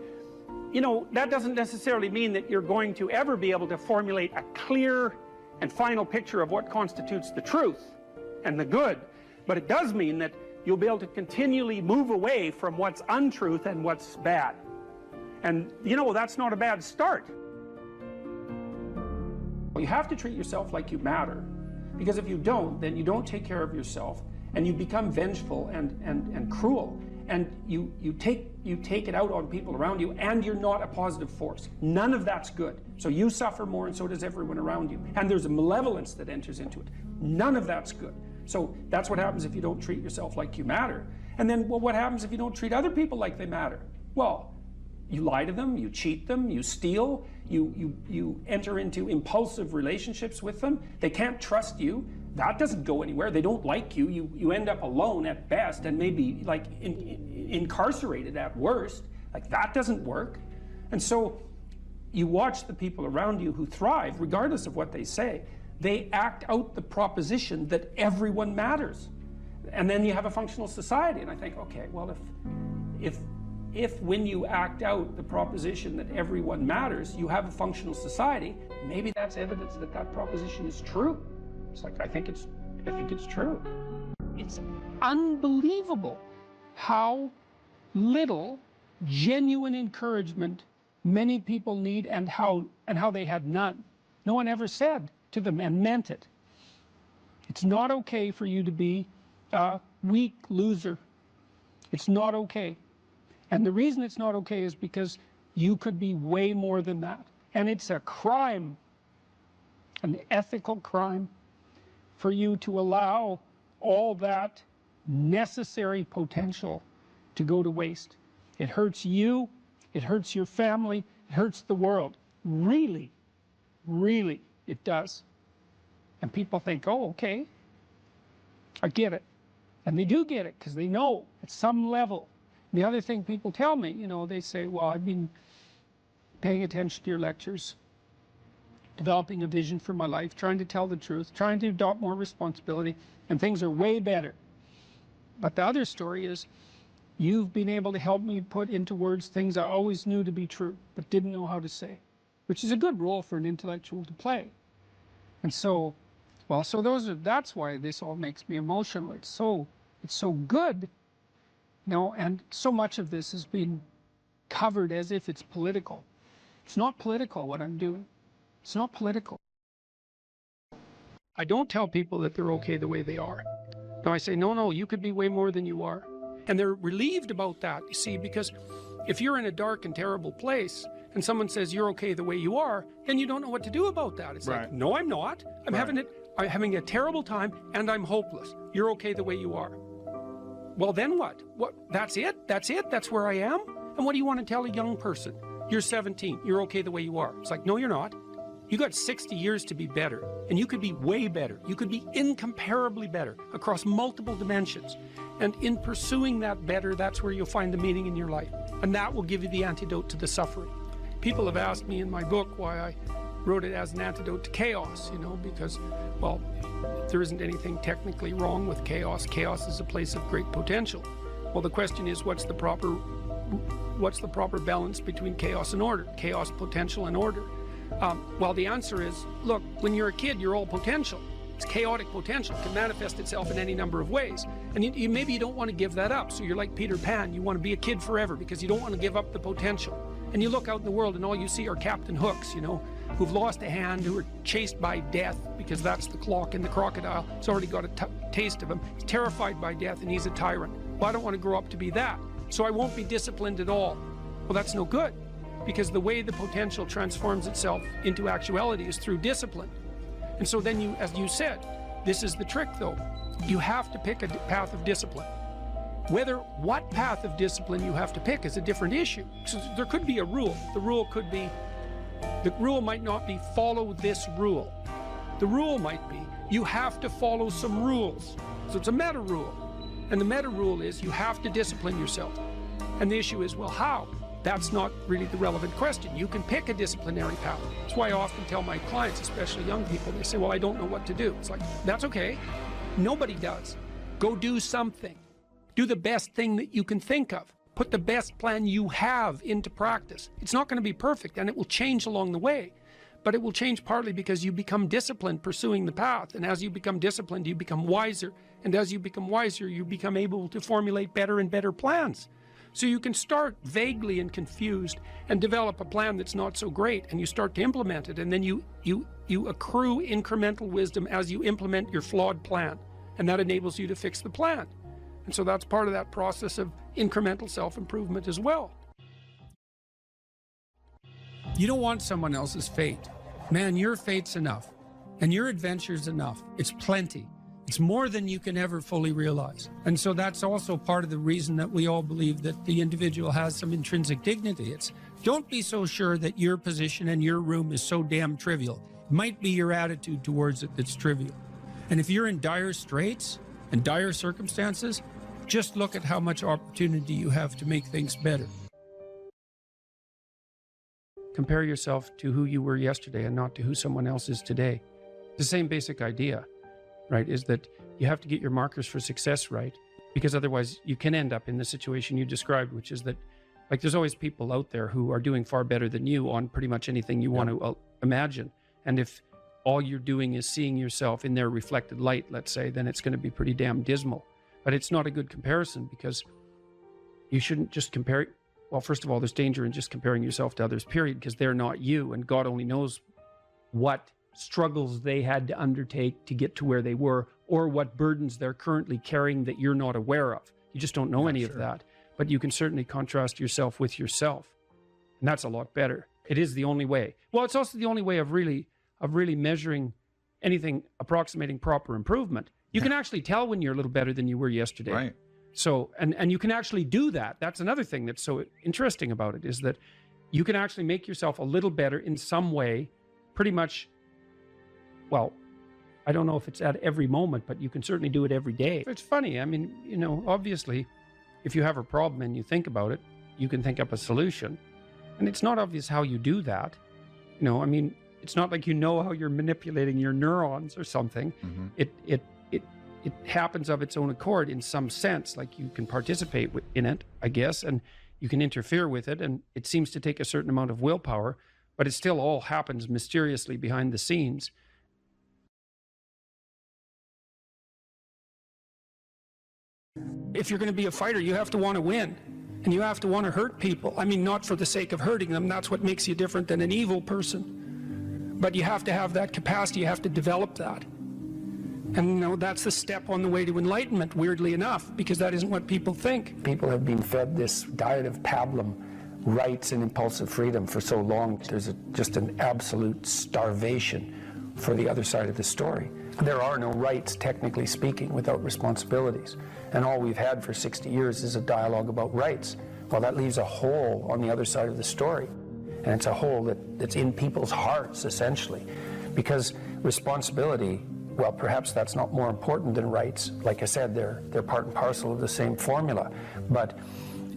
you know, that doesn't necessarily mean that you're going to ever be able to formulate a clear and final picture of what constitutes the truth and the good. But it does mean that you'll be able to continually move away from what's untruth and what's bad. And, you know, that's not a bad start. You have to treat yourself like you matter. Because if you don't, then you don't take care of yourself, and you become vengeful and cruel. And you take it out on people around you, and you're not a positive force. None of that's good. So you suffer more, and so does everyone around you. And there's a malevolence that enters into it. None of that's good. So that's what happens if you don't treat yourself like you matter. And then, well, what happens if you don't treat other people like they matter? Well, you lie to them, you cheat them, you steal, you enter into impulsive relationships with them. They can't trust you. That doesn't go anywhere. They don't like you. You end up alone at best, and maybe like incarcerated at worst. Like, that doesn't work. And so you watch the people around you who thrive, regardless of what they say. They act out the proposition that everyone matters. And then you have a functional society. And I think, okay, well, if when you act out the proposition that everyone matters, you have a functional society, maybe that's evidence that that proposition is true. It's like, I think it's true. It's unbelievable how little genuine encouragement many people need, and how they had none. No one ever said to them, and meant it, it's not okay for you to be a weak loser. It's not okay. And the reason it's not okay is because you could be way more than that. And it's a crime, an ethical crime, for you to allow all that necessary potential to go to waste. It hurts you, it hurts your family, it hurts the world. Really, really, it does. And people think, oh, okay, I get it. And they do get it, because they know at some level. The other thing people tell me, you know, they say, well, I've been paying attention to your lectures, developing a vision for my life, trying to tell the truth, trying to adopt more responsibility, and things are way better. But the other story is, you've been able to help me put into words things I always knew to be true, but didn't know how to say, which is a good role for an intellectual to play. And so, well, so that's why this all makes me emotional. It's so good, you know, and so much of this has been covered as if it's political. It's not political, what I'm doing. It's not political. I don't tell people that they're okay the way they are. No, I say, no, you could be way more than you are. And they're relieved about that, you see, because if you're in a dark and terrible place and someone says you're okay the way you are, then you don't know what to do about that. It's like, no, I'm not. I'm having a terrible time, and I'm hopeless. You're okay the way you are. Well, then what? That's it? That's where I am? And what do you want to tell a young person? You're 17. You're okay the way you are. It's like, no, you're not. You got 60 years to be better, and you could be way better. You could be incomparably better across multiple dimensions. And in pursuing that better, that's where you'll find the meaning in your life. And that will give you the antidote to the suffering. People have asked me in my book why I wrote it as an antidote to chaos, you know, because, well, there isn't anything technically wrong with chaos. Chaos is a place of great potential. Well, the question is, what's the proper balance between chaos and order? Chaos, potential, and order. Well, the answer is, look, when you're a kid, you're all potential. It's chaotic potential. It can manifest itself in any number of ways. And maybe you don't want to give that up. So you're like Peter Pan. You want to be a kid forever because you don't want to give up the potential. And you look out in the world and all you see are Captain Hooks, you know, who've lost a hand, who are chased by death because that's the clock in the crocodile. It's already got a taste of him. He's terrified by death and he's a tyrant. Well, I don't want to grow up to be that. So I won't be disciplined at all. Well, that's no good because the way the potential transforms itself into actuality is through discipline. And so then you, as you said, this is the trick though. You have to pick a path of discipline. What path of discipline you have to pick is a different issue. So there could be a rule. The rule might not be follow this rule. The rule might be you have to follow some rules. So it's a meta rule. And the meta rule is you have to discipline yourself. And the issue is, well, how? That's not really the relevant question. You can pick a disciplinary path. That's why I often tell my clients, especially young people, they say, well, I don't know what to do. It's like, that's okay. Nobody does. Go do something. Do the best thing that you can think of. Put the best plan you have into practice. It's not going to be perfect and it will change along the way, but it will change partly because you become disciplined pursuing the path. And as you become disciplined, you become wiser. And as you become wiser, you become able to formulate better and better plans. So you can start vaguely and confused and develop a plan that's not so great, and you start to implement it, and then you accrue incremental wisdom as you implement your flawed plan, and that enables you to fix the plan. And so that's part of that process of incremental self-improvement as well. You don't want someone else's fate. Man, your fate's enough, and your adventure's enough. It's plenty. It's more than you can ever fully realize. And so that's also part of the reason that we all believe that the individual has some intrinsic dignity. It's don't be so sure that your position and your room is so damn trivial. It might be your attitude towards it that's trivial. And if you're in dire straits and dire circumstances, just look at how much opportunity you have to make things better. Compare yourself to who you were yesterday and not to who someone else is today. The same basic idea, right, is that you have to get your markers for success right, because otherwise you can end up in the situation you described, which is that, like, there's always people out there who are doing far better than you on pretty much anything you want to imagine. And if all you're doing is seeing yourself in their reflected light, let's say, then it's going to be pretty damn dismal. But it's not a good comparison, because you shouldn't just compare. Well, first of all, there's danger in just comparing yourself to others, period, because they're not you, and God only knows what struggles they had to undertake to get to where they were, or what burdens they're currently carrying that you're not aware of. You just don't know any of that. But you can certainly contrast yourself with yourself, and that's a lot better. It is the only way. Well, it's also the only way of really measuring anything approximating proper improvement. You can actually tell when you're a little better than you were yesterday.
Right.
So, and you can actually do that. That's another thing that's so interesting about it, is that you can actually make yourself a little better in some way, pretty much. Well, I don't know if it's at every moment, but you can certainly do it every day. It's funny. I mean, you know, obviously, if you have a problem and you think about it, you can think up a solution. And it's not obvious how you do that. You know, I mean, it's not like you know how you're manipulating your neurons or something. Mm-hmm. It happens of its own accord in some sense, like you can participate in it, I guess, and you can interfere with it, and it seems to take a certain amount of willpower, but it still all happens mysteriously behind the scenes. If you're going to be a fighter, you have to want to win, and you have to want to hurt people. I mean, not for the sake of hurting them. That's what makes you different than an evil person. But you have to have that capacity. You have to develop that. And, you know, that's the step on the way to enlightenment, weirdly enough, because that isn't what people think. People have been fed this diet of pablum, rights and impulsive freedom, for so long. There's just an absolute starvation for the other side of the story. There are no rights, technically speaking, without responsibilities. And all we've had for 60 years is a dialogue about rights. Well, that leaves a hole on the other side of the story. And it's a hole that's in people's hearts, essentially. Because responsibility, well, perhaps that's not more important than rights. Like I said, they're part and parcel of the same formula. But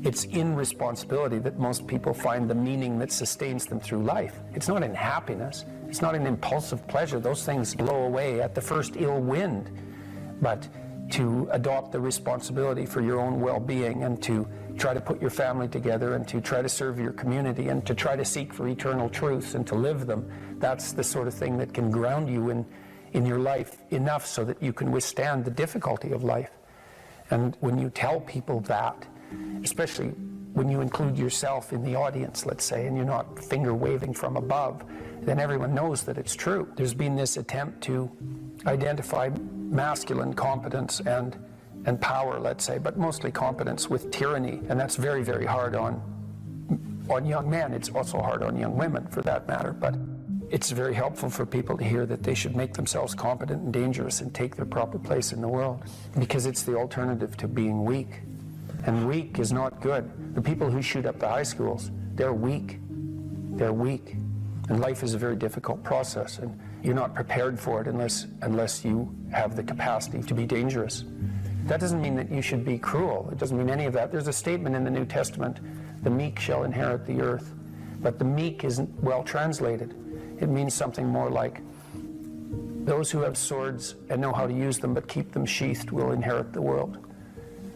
it's in responsibility that most people find the meaning that sustains them through life. It's not in happiness. It's not in impulsive pleasure. Those things blow away at the first ill wind. But
to adopt the responsibility for your own well-being and to try to put your family together and to try to serve your community and to try to seek for eternal truths and to live them. That's the sort of thing that can ground you in your life enough so that you can withstand the difficulty of life. And when you tell people that, especially when you include yourself in the audience, let's say, and you're not finger waving from above, then everyone knows that it's true. There's been this attempt to identify masculine competence and power, let's say, but mostly competence with tyranny, and that's very, very hard on young men. It's also hard on young women, for that matter, but it's very helpful for people to hear that they should make themselves competent and dangerous and take their proper place in the world, because it's the alternative to being weak. And weak is not good. The people who shoot up the high schools, they're weak. They're weak. And life is a very difficult process, and you're not prepared for it unless you have the capacity to be dangerous. That doesn't mean that you should be cruel. It doesn't mean any of that. There's a statement in the New Testament, the meek shall inherit the earth. But the meek isn't well translated. It means something more like, those who have swords and know how to use them but keep them sheathed will inherit the world.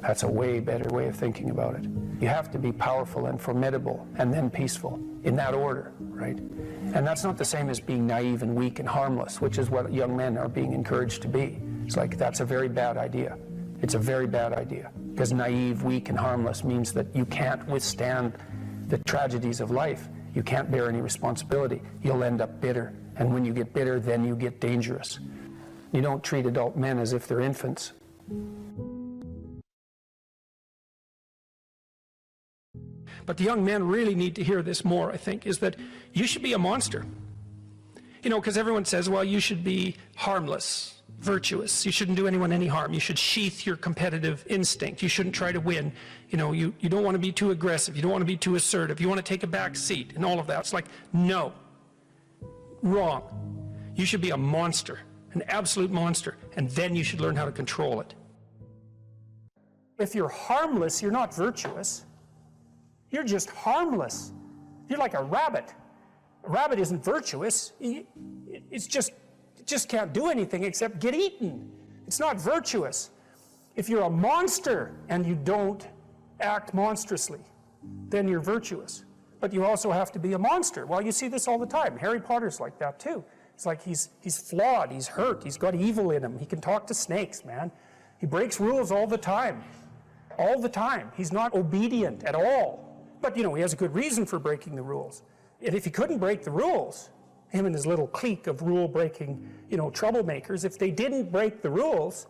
That's a way better way of thinking about it. You have to be powerful and formidable and then peaceful, in that order, right? And that's not the same as being naive and weak and harmless, which is what young men are being encouraged to be. It's like, that's a very bad idea. It's a very bad idea, because naive, weak, and harmless means that you can't withstand the tragedies of life. You can't bear any responsibility. You'll end up bitter. And when you get bitter, then you get dangerous. You don't treat adult men as if they're infants.
But the young men really need to hear this more, I think, is that you should be a monster. You know, because everyone says, well, you should be harmless, virtuous. You shouldn't do anyone any harm. You should sheath your competitive instinct. You shouldn't try to win. You know, you don't want to be too aggressive. You don't want to be too assertive. You want to take a back seat and all of that. It's like, no. Wrong. You should be a monster, an absolute monster, and then you should learn how to control it.
If you're harmless, you're not virtuous. You're just harmless. You're like a rabbit. A rabbit isn't virtuous. It just can't do anything except get eaten. It's not virtuous. If you're a monster and you don't act monstrously, then you're virtuous. But you also have to be a monster. Well, you see this all the time. Harry Potter's like that too. It's like he's flawed, he's hurt, he's got evil in him. He can talk to snakes, man. He breaks rules all the time. All the time. He's not obedient at all. But, you know, he has a good reason for breaking the rules. And if he couldn't break the rules, him and his little clique of rule-breaking, you know, troublemakers, if they didn't break the rules,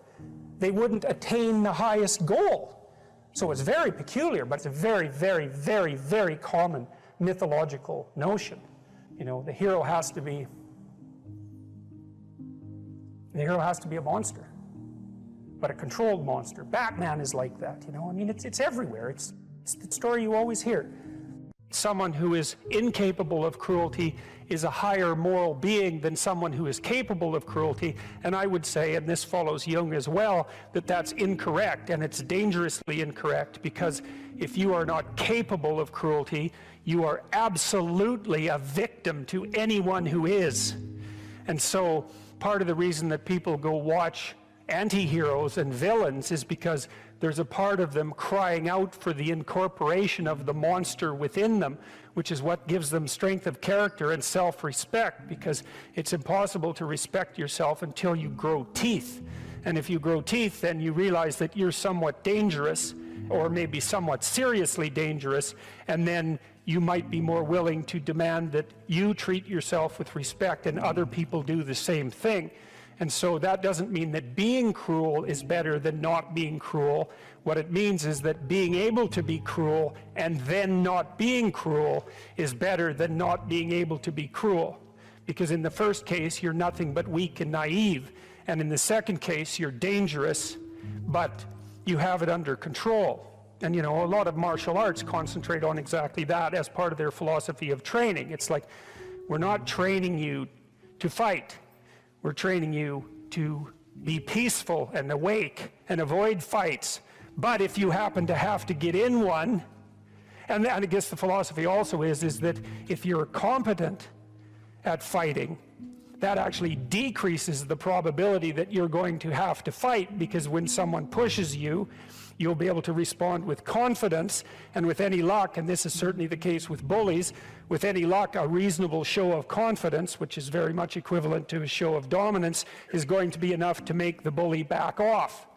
they wouldn't attain the highest goal. So it's very peculiar, but it's a very, very, very, very common mythological notion. You know, the hero has to be a monster, but a controlled monster. Batman is like that, you know. I mean, it's everywhere. It's the story you always hear.
Someone who is incapable of cruelty is a higher moral being than someone who is capable of cruelty. And I would say, and this follows Jung as well, that that's incorrect, and it's dangerously incorrect, because if you are not capable of cruelty, you are absolutely a victim to anyone who is. And so part of the reason that people go watch anti-heroes and villains is because there's a part of them crying out for the incorporation of the monster within them, which is what gives them strength of character and self-respect, because it's impossible to respect yourself until you grow teeth. And if you grow teeth, then you realize that you're somewhat dangerous, or maybe somewhat seriously dangerous, and then you might be more willing to demand that you treat yourself with respect and other people do the same thing. And so that doesn't mean that being cruel is better than not being cruel. What it means is that being able to be cruel and then not being cruel is better than not being able to be cruel. Because in the first case, you're nothing but weak and naive. And in the second case, you're dangerous, but you have it under control. And you know, a lot of martial arts concentrate on exactly that as part of their philosophy of training. It's like, we're not training you to fight. We're training you to be peaceful and awake and avoid fights. But if you happen to have to get in one, and I guess the philosophy also is that if you're competent at fighting,
that actually decreases the probability that you're going to have to fight, because when someone pushes you, you'll be able to respond with confidence, and with any luck, and this is certainly the case with bullies, with any luck, a reasonable show of confidence, which is very much equivalent to a show of dominance, is going to be enough to make the bully back off.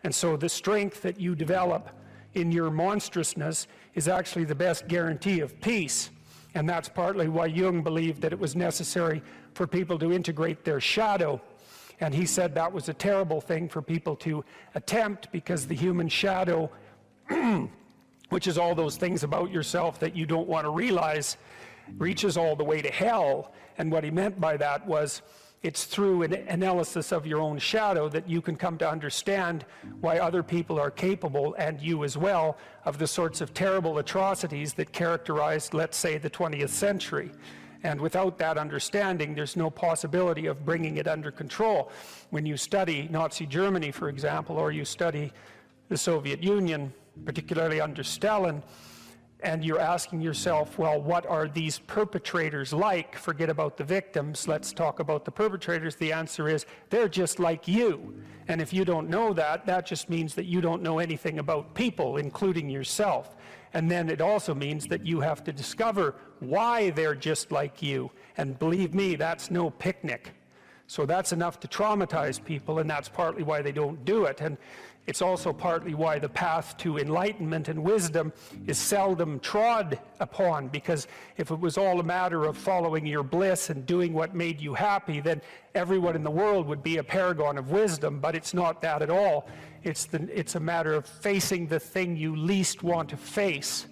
And so the strength that you develop in your monstrousness is actually the best guarantee of peace. And that's partly why Jung believed that it was necessary for people to integrate their shadow. And he said that was a terrible thing for people to attempt, because the human shadow, which is all those things about yourself that you don't want to realize, reaches all the way to hell. And what he meant by that was, it's through an analysis of your own shadow that you can come to understand why other people are capable, and you as well, of the sorts of terrible atrocities that characterized, let's say, the 20th century. And without that understanding, there's no possibility of bringing it under control. When you study Nazi Germany, for example, or you study the Soviet Union, particularly under Stalin, and you're asking yourself, well, what are these perpetrators like? Forget about the victims, let's talk about the perpetrators. The answer is, they're just like you. And if you don't know that, that just means that you don't know anything about people, including yourself. And then it also means that you have to discover why they're just like you. And believe me, that's no picnic. So that's enough to traumatize people, and that's partly why they don't do it. And it's also partly why the path to enlightenment and wisdom is seldom trod upon, because if it was all a matter of following your bliss and doing what made you happy, then everyone in the world would be a paragon of wisdom. But it's not that at all. It's a matter of facing the thing you least want to face.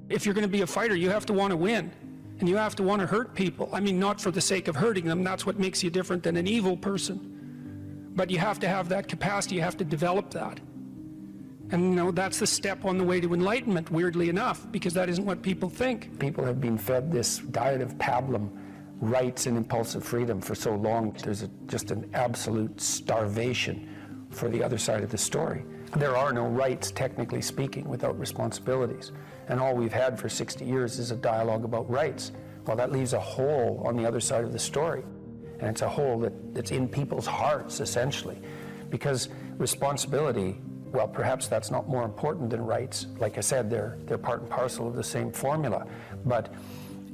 If you're going to be a fighter, you have to want to win. And you have to want to hurt people. I mean, not for the sake of hurting them. That's what makes you different than an evil person. But you have to have that capacity. You have to develop that. And, you know, that's the step on the way to enlightenment, weirdly enough, because that isn't what people think.
People have been fed this diet of pablum, rights and impulsive freedom, for so long. There's just an absolute starvation for the other side of the story. There are no rights, technically speaking, without responsibilities. And all we've had for 60 years is a dialogue about rights. Well, that leaves a hole on the other side of the story. And it's a hole that's in people's hearts, essentially. Because responsibility, well, perhaps that's not more important than rights. Like I said, they're part and parcel of the same formula. But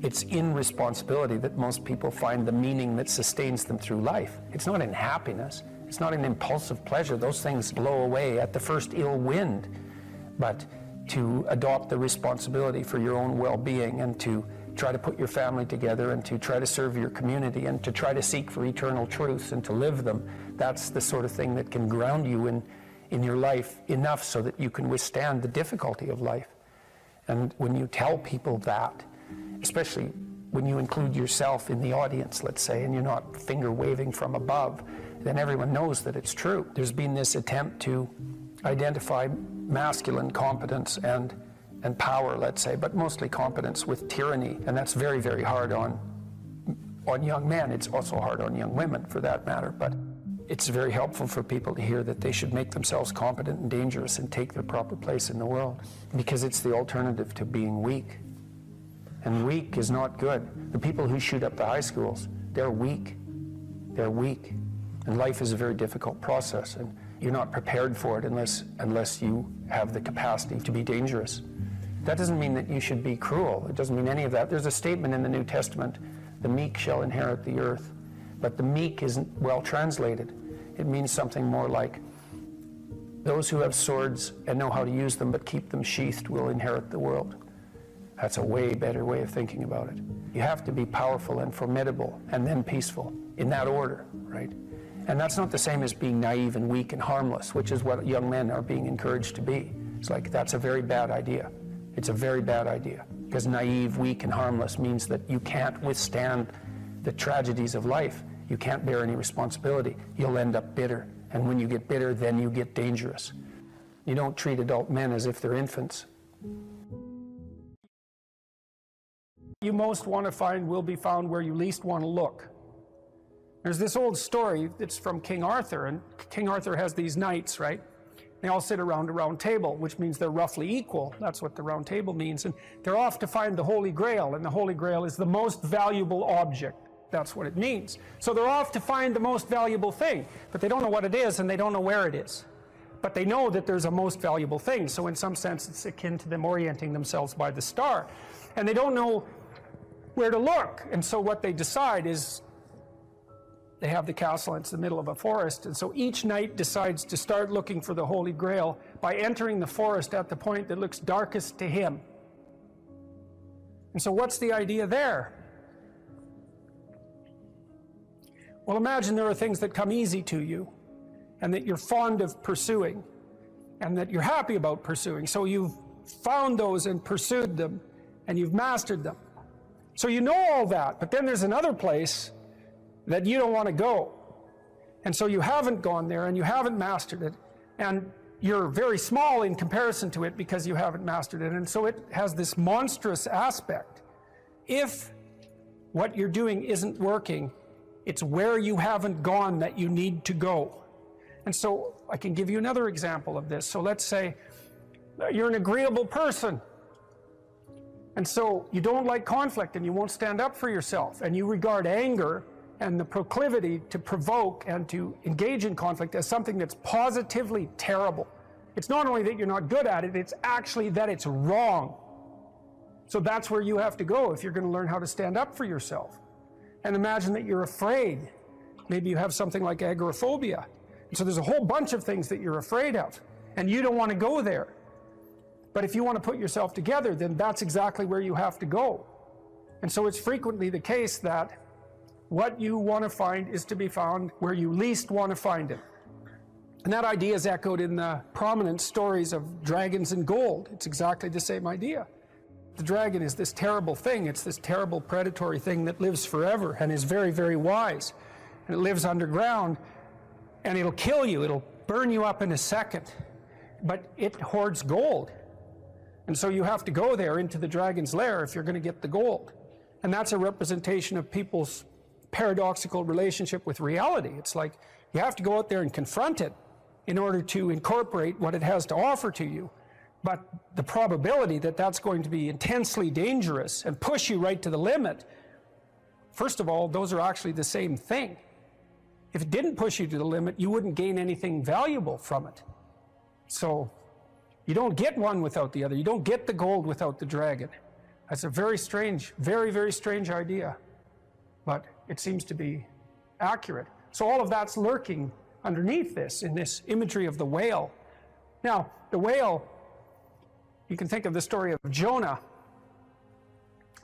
it's in responsibility that most people find the meaning that sustains them through life. It's not in happiness. It's not in impulsive pleasure. Those things blow away at the first ill wind. But to adopt the responsibility for your own well-being, and to try to put your family together, and to try to serve your community, and to try to seek for eternal truths and to live them, that's the sort of thing that can ground you in your life enough so that you can withstand the difficulty of life. And when you tell people that, especially when you include yourself in the audience, let's say, and you're not finger waving from above, then everyone knows that it's true. There's been this attempt to identify masculine competence and power, let's say, but mostly competence with tyranny, and that's very, very hard on young men. It's also hard on young women, for that matter, but it's very helpful for people to hear that they should make themselves competent and dangerous and take their proper place in the world, because it's the alternative to being weak. And weak is not good. The people who shoot up the high schools, they're weak. They're weak. And life is a very difficult process, and you're not prepared for it unless you have the capacity to be dangerous. That doesn't mean that you should be cruel. It doesn't mean any of that. There's a statement in the New Testament, the meek shall inherit the earth. But the meek isn't well translated. It means something more like, those who have swords and know how to use them but keep them sheathed will inherit the world. That's a way better way of thinking about it. You have to be powerful and formidable and then peaceful, in that order, right? And that's not the same as being naive and weak and harmless, which is what young men are being encouraged to be. It's like, that's a very bad idea. It's a very bad idea, because naive, weak, and harmless means that you can't withstand the tragedies of life. You can't bear any responsibility. You'll end up bitter. And when you get bitter, then you get dangerous. You don't treat adult men as if they're infants.
You most want to find will be found where you least want to look. There's this old story that's from King Arthur, and King Arthur has these knights, right? They all sit around a round table, which means they're roughly equal. That's what the round table means. And they're off to find the Holy Grail, and the Holy Grail is the most valuable object That's what it means. So they're off to find the most valuable thing, but they don't know what it is and they don't know where it is. But they know that there's a most valuable thing, so in some sense it's akin to them orienting themselves by the star. And they don't know where to look, and so what they decide is they have the castle and it's the middle of a forest, and so each knight decides to start looking for the Holy Grail by entering the forest at the point that looks darkest to him. And so what's the idea there? Well, imagine there are things that come easy to you and that you're fond of pursuing and that you're happy about pursuing. So you've found those and pursued them and you've mastered them. So you know all that, but then there's another place that you don't want to go. And so you haven't gone there and you haven't mastered it, and you're very small in comparison to it because you haven't mastered it. And so it has this monstrous aspect. If what you're doing isn't working, it's where you haven't gone that you need to go. And so I can give you another example of this. So let's say you're an agreeable person. And so you don't like conflict and you won't stand up for yourself. And you regard anger and the proclivity to provoke and to engage in conflict as something that's positively terrible. It's not only that you're not good at it, it's actually that it's wrong. So that's where you have to go if you're going to learn how to stand up for yourself. And imagine that you're afraid. Maybe you have something like agoraphobia. And so there's a whole bunch of things that you're afraid of, and you don't want to go there. But if you want to put yourself together, then that's exactly where you have to go. And so it's frequently the case that what you want to find is to be found where you least want to find it. And that idea is echoed in the prominent stories of dragons and gold. It's exactly the same idea. The dragon is this terrible thing. It's this terrible predatory thing that lives forever and is very, very wise. And it lives underground, and it'll kill you. It'll burn you up in a second. But it hoards gold. And so you have to go there into the dragon's lair if you're going to get the gold. And that's a representation of people's paradoxical relationship with reality. It's like you have to go out there and confront it in order to incorporate what it has to offer to you. But the probability that that's going to be intensely dangerous and push you right to the limit, first of all, those are actually the same thing. If it didn't push you to the limit, you wouldn't gain anything valuable from it. So you don't get one without the other. You don't get the gold without the dragon. That's a very strange, very, very strange idea. But it seems to be accurate. So all of that's lurking underneath this, in this imagery of the whale. Now, the whale, you can think of the story of Jonah.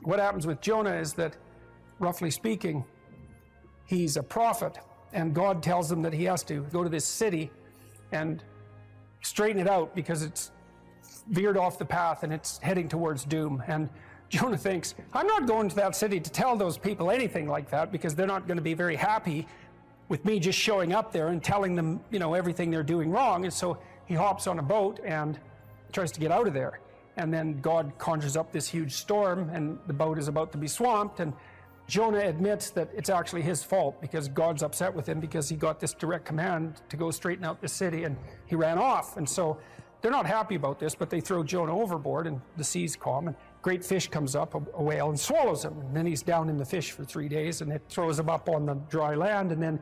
What happens with Jonah is that, roughly speaking, he's a prophet, and God tells him that he has to go to this city and straighten it out because it's veered off the path and it's heading towards doom. And Jonah thinks, I'm not going to that city to tell those people anything like that because they're not going to be very happy with me just showing up there and telling them, you know, everything they're doing wrong. And so he hops on a boat and tries to get out of there. And then God conjures up this huge storm and the boat is about to be swamped, and Jonah admits that it's actually his fault because God's upset with him because he got this direct command to go straighten out the city and he ran off. And so they're not happy about this, but they throw Jonah overboard and the sea's calm and great fish comes up, a whale, and swallows him. And then he's down in the fish for 3 days and it throws him up on the dry land, and then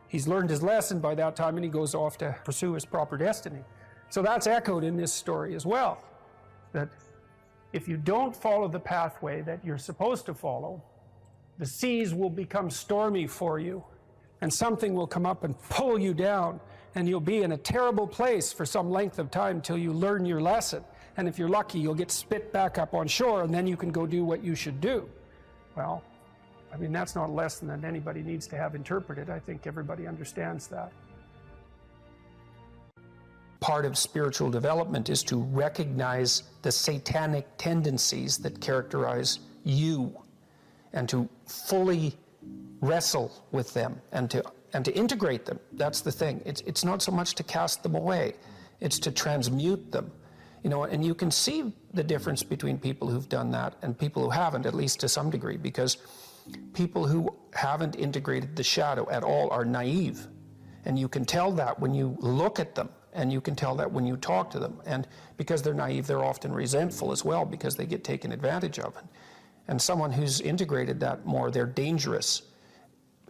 he's learned his lesson by that time and he goes off to pursue his proper destiny. So that's echoed in this story as well, that if you don't follow the pathway that you're supposed to follow, the seas will become stormy for you and something will come up and pull you down, and you'll be in a terrible place for some length of time till you learn your lesson. And if you're lucky, you'll get spit back up on shore and then you can go do what you should do. Well, I mean, that's not a lesson that anybody needs to have interpreted. I think everybody understands that.
Part of spiritual development is to recognize the satanic tendencies that characterize you and to fully wrestle with them and to integrate them. That's the thing. It's not so much to cast them away, it's to transmute them. You know, and you can see the difference between people who've done that and people who haven't, at least to some degree, because people who haven't integrated the shadow at all are naive. And you can tell that when you look at them, and you can tell that when you talk to them. And because they're naive, they're often resentful as well because they get taken advantage of. And someone who's integrated that more, they're dangerous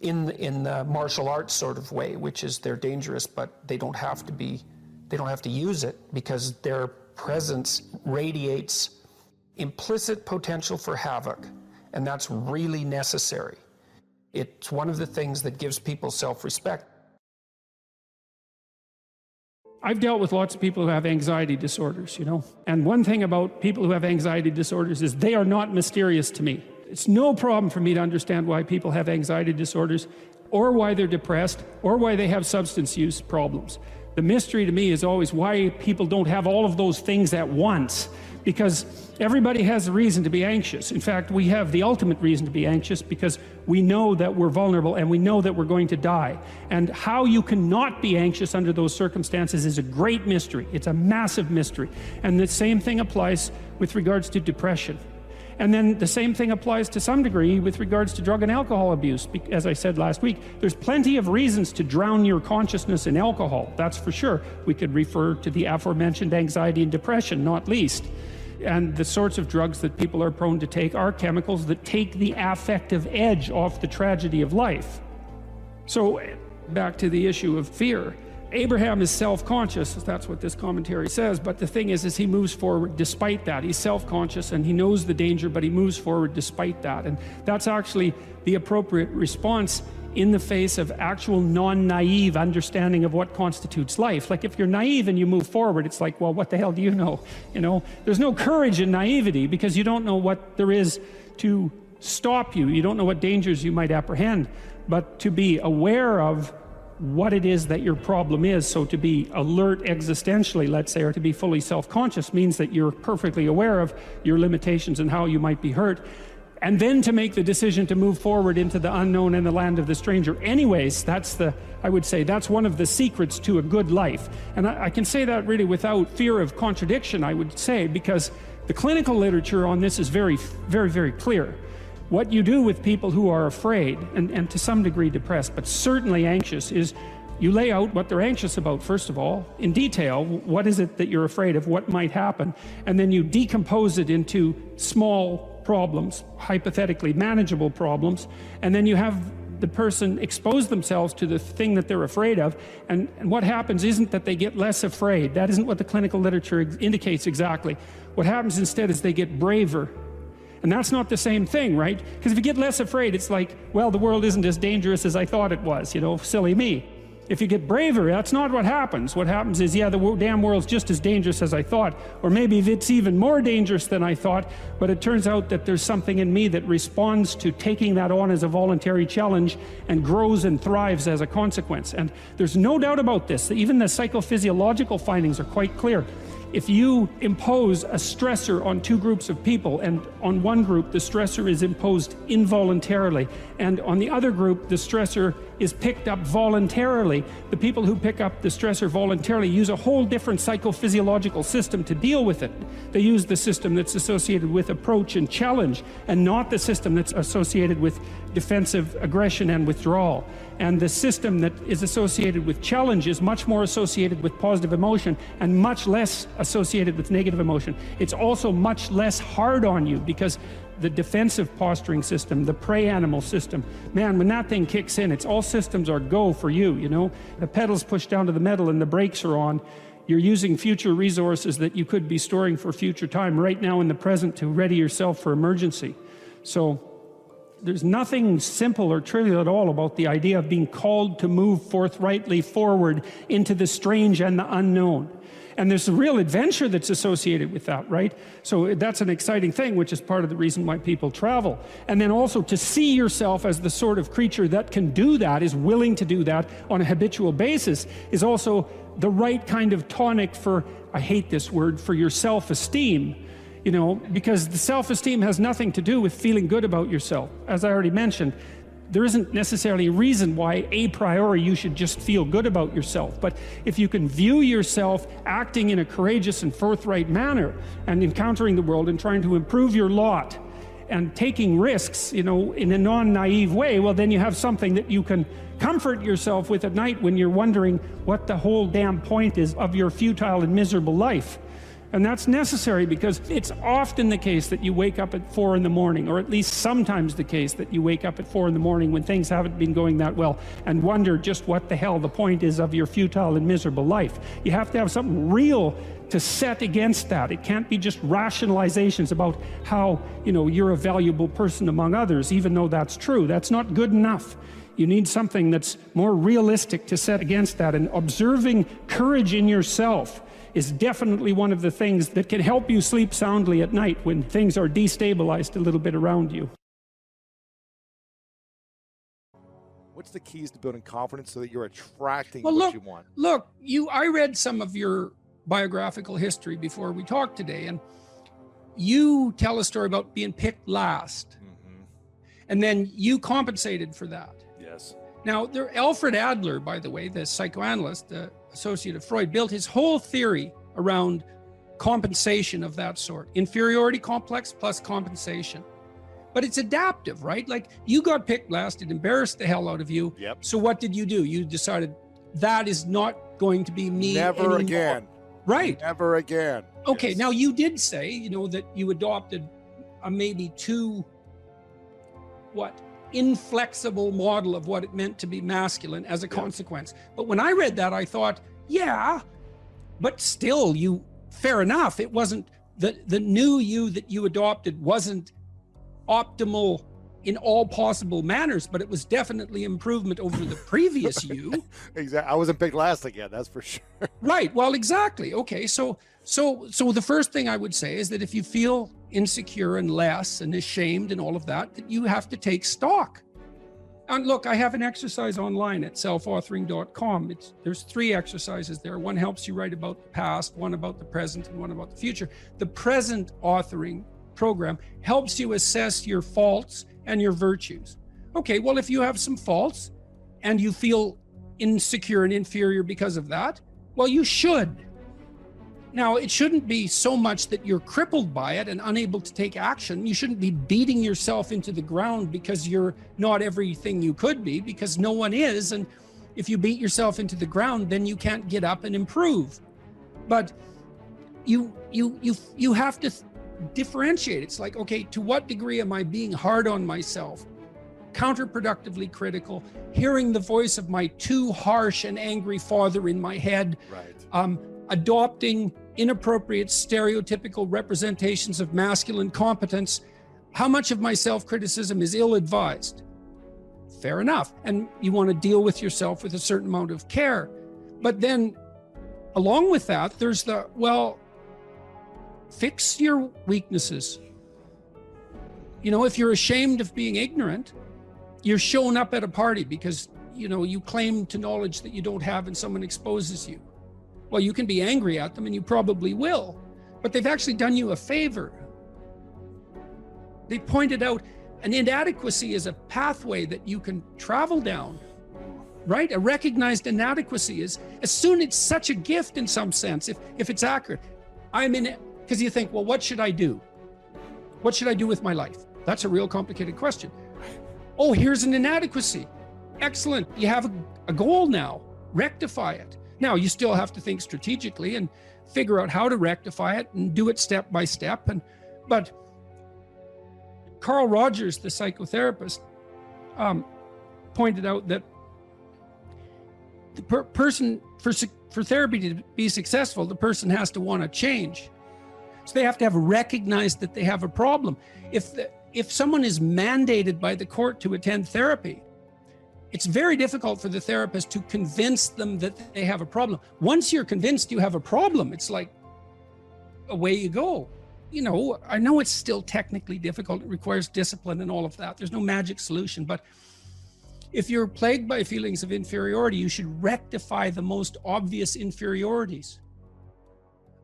in the martial arts sort of way, which is they're dangerous, but they don't have to use it because their presence radiates implicit potential for havoc, and that's really necessary. It's one of the things that gives people self-respect.
I've dealt with lots of people who have anxiety disorders, and one thing about people who have anxiety disorders is they are not mysterious to me. It's no problem for me to understand why people have anxiety disorders, or why they're depressed, or why they have substance use problems. The mystery to me is always why people don't have all of those things at once, because everybody has a reason to be anxious. In fact, we have the ultimate reason to be anxious because we know that we're vulnerable and we know that we're going to die. And how you cannot be anxious under those circumstances is a great mystery. It's a massive mystery. And the same thing applies with regards to depression. And then the same thing applies to some degree with regards to drug and alcohol abuse. As I said last week, there's plenty of reasons to drown your consciousness in alcohol, that's for sure. We could refer to the aforementioned anxiety and depression, not least. And the sorts of drugs that people are prone to take are chemicals that take the affective edge off the tragedy of life. So back to the issue of fear. Abraham is self-conscious, that's what this commentary says, but the thing is he moves forward despite that. He's self-conscious and he knows the danger, but he moves forward despite that. And that's actually the appropriate response in the face of actual non-naive understanding of what constitutes life. Like if you're naive and you move forward, it's like, well, what the hell do you know? There's no courage in naivety because you don't know what there is to stop you. You don't know what dangers you might apprehend, but to be aware of what it is that your problem is. So to be alert existentially, let's say, or to be fully self-conscious means that you're perfectly aware of your limitations and how you might be hurt. And then to make the decision to move forward into the unknown and the land of the stranger. Anyways, I would say that's one of the secrets to a good life. And I can say that really without fear of contradiction, I would say, because the clinical literature on this is very, very, very clear. What you do with people who are afraid and to some degree depressed, but certainly anxious, is you lay out what they're anxious about, first of all, in detail. What is it that you're afraid of? What might happen? And then you decompose it into small problems, hypothetically manageable problems, and then you have the person expose themselves to the thing that they're afraid of, and what happens isn't that they get less afraid. That isn't what the clinical literature indicates exactly. What happens instead is they get braver. And that's not the same thing, right? Because if you get less afraid, it's like, well, the world isn't as dangerous as I thought it was, silly me. If you get braver, that's not what happens. What happens is, yeah, the damn world's just as dangerous as I thought, or maybe it's even more dangerous than I thought, but it turns out that there's something in me that responds to taking that on as a voluntary challenge and grows and thrives as a consequence. And there's no doubt about this. Even the psychophysiological findings are quite clear. If you impose a stressor on two groups of people, and on one group the stressor is imposed involuntarily, and on the other group the stressor is picked up voluntarily, the people who pick up the stressor voluntarily use a whole different psychophysiological system to deal with it. They use the system that's associated with approach and challenge, and not the system that's associated with defensive aggression and withdrawal. And the system that is associated with challenge is much more associated with positive emotion and much less associated with negative emotion. It's also much less hard on you, because the defensive posturing system, the prey animal system, man, when that thing kicks in, it's all systems are go for you, The pedal's pushed down to the metal and the brakes are on. You're using future resources that you could be storing for future time right now in the present to ready yourself for emergency. So there's nothing simple or trivial at all about the idea of being called to move forthrightly forward into the strange and the unknown. And there's a real adventure that's associated with that, right? So that's an exciting thing, which is part of the reason why people travel. And then also to see yourself as the sort of creature that can do that, is willing to do that on a habitual basis, is also the right kind of tonic for, I hate this word, for your self-esteem. Because the self-esteem has nothing to do with feeling good about yourself. As I already mentioned, there isn't necessarily a reason why a priori you should just feel good about yourself. But if you can view yourself acting in a courageous and forthright manner and encountering the world and trying to improve your lot and taking risks, in a non-naive way, well, then you have something that you can comfort yourself with at night when you're wondering what the whole damn point is of your futile and miserable life. And that's necessary because it's often the case that you wake up at 4 in the morning, or at least sometimes the case that you wake up at 4 in the morning when things haven't been going that well, and wonder just what the hell the point is of your futile and miserable life. You have to have something real to set against that. It can't be just rationalizations about how, you know, you're a valuable person among others, even though that's true. That's not good enough. You need something that's more realistic to set against that. And observing courage in yourself is definitely one of the things that can help you sleep soundly at night when things are destabilized a little bit around you.
What's the keys to building confidence so that you're attracting
Well,
what you want?
Look, I read some of your biographical history before we talked today, and you tell a story about being picked last. And then you compensated for that.
Yes.
Now, Alfred Adler, by the way, the psychoanalyst, the associate of Freud, built his whole theory around compensation of that sort. Inferiority complex plus compensation. But it's adaptive, right? Like, you got picked last, it embarrassed the hell out of you.
Yep.
So what did? You decided that is not going to be me
Never
anymore.
again.
Right.
Never again.
Okay,
Yes.
now you did say, you know, that you adopted a maybe too, inflexible model of what it meant to be masculine as a consequence. But when I read that, I thought, yeah, but still, fair enough. It wasn't, the new you that you adopted wasn't optimal in all possible manners, but it was definitely improvement over the previous you.
Exactly. I wasn't picked last again, that's for sure.
Right. Well, exactly. Okay. So the first thing I would say is that if you feel insecure and less and ashamed and all of that, that you have to take stock. And look, I have an exercise online at selfauthoring.com. There's 3 exercises there. One helps you write about the past, one about the present, and one about the future. The present authoring program helps you assess your faults and your virtues. Okay, well, if you have some faults and you feel insecure and inferior because of that, well, you should. Now, it shouldn't be so much that you're crippled by it and unable to take action. You shouldn't be beating yourself into the ground because you're not everything you could be, because no one is. And if you beat yourself into the ground, then you can't get up and improve. But you have to differentiate. It's like, okay, to what degree am I being hard on myself, counterproductively critical, hearing the voice of my too harsh and angry father in my head,
Right.
Adopting inappropriate stereotypical representations of masculine competence? How much of my self-criticism is ill-advised? Fair enough. And you want to deal with yourself with a certain amount of care. But then along with that, there's fix your weaknesses. You know, if you're ashamed of being ignorant, you're showing up at a party because, you know, you claim to knowledge that you don't have and someone exposes you. Well, you can be angry at them, and you probably will, but they've actually done you a favor. They pointed out an inadequacy is a pathway that you can travel down, right? A recognized inadequacy is, it's such a gift in some sense, if it's accurate. I'm in it, because you think, well, what should I do? What should I do with my life? That's a real complicated question. Oh, here's an inadequacy. Excellent. You have a goal now. Rectify it. Now, you still have to think strategically and figure out how to rectify it and do it step by step. But Carl Rogers, the psychotherapist, pointed out that the person, for therapy to be successful, the person has to want to change. So they have to have recognized that they have a problem. If someone is mandated by the court to attend therapy, it's very difficult for the therapist to convince them that they have a problem. Once you're convinced you have a problem, it's like, away you go. You know, I know it's still technically difficult. It requires discipline and all of that. There's no magic solution. But if you're plagued by feelings of inferiority, you should rectify the most obvious inferiorities.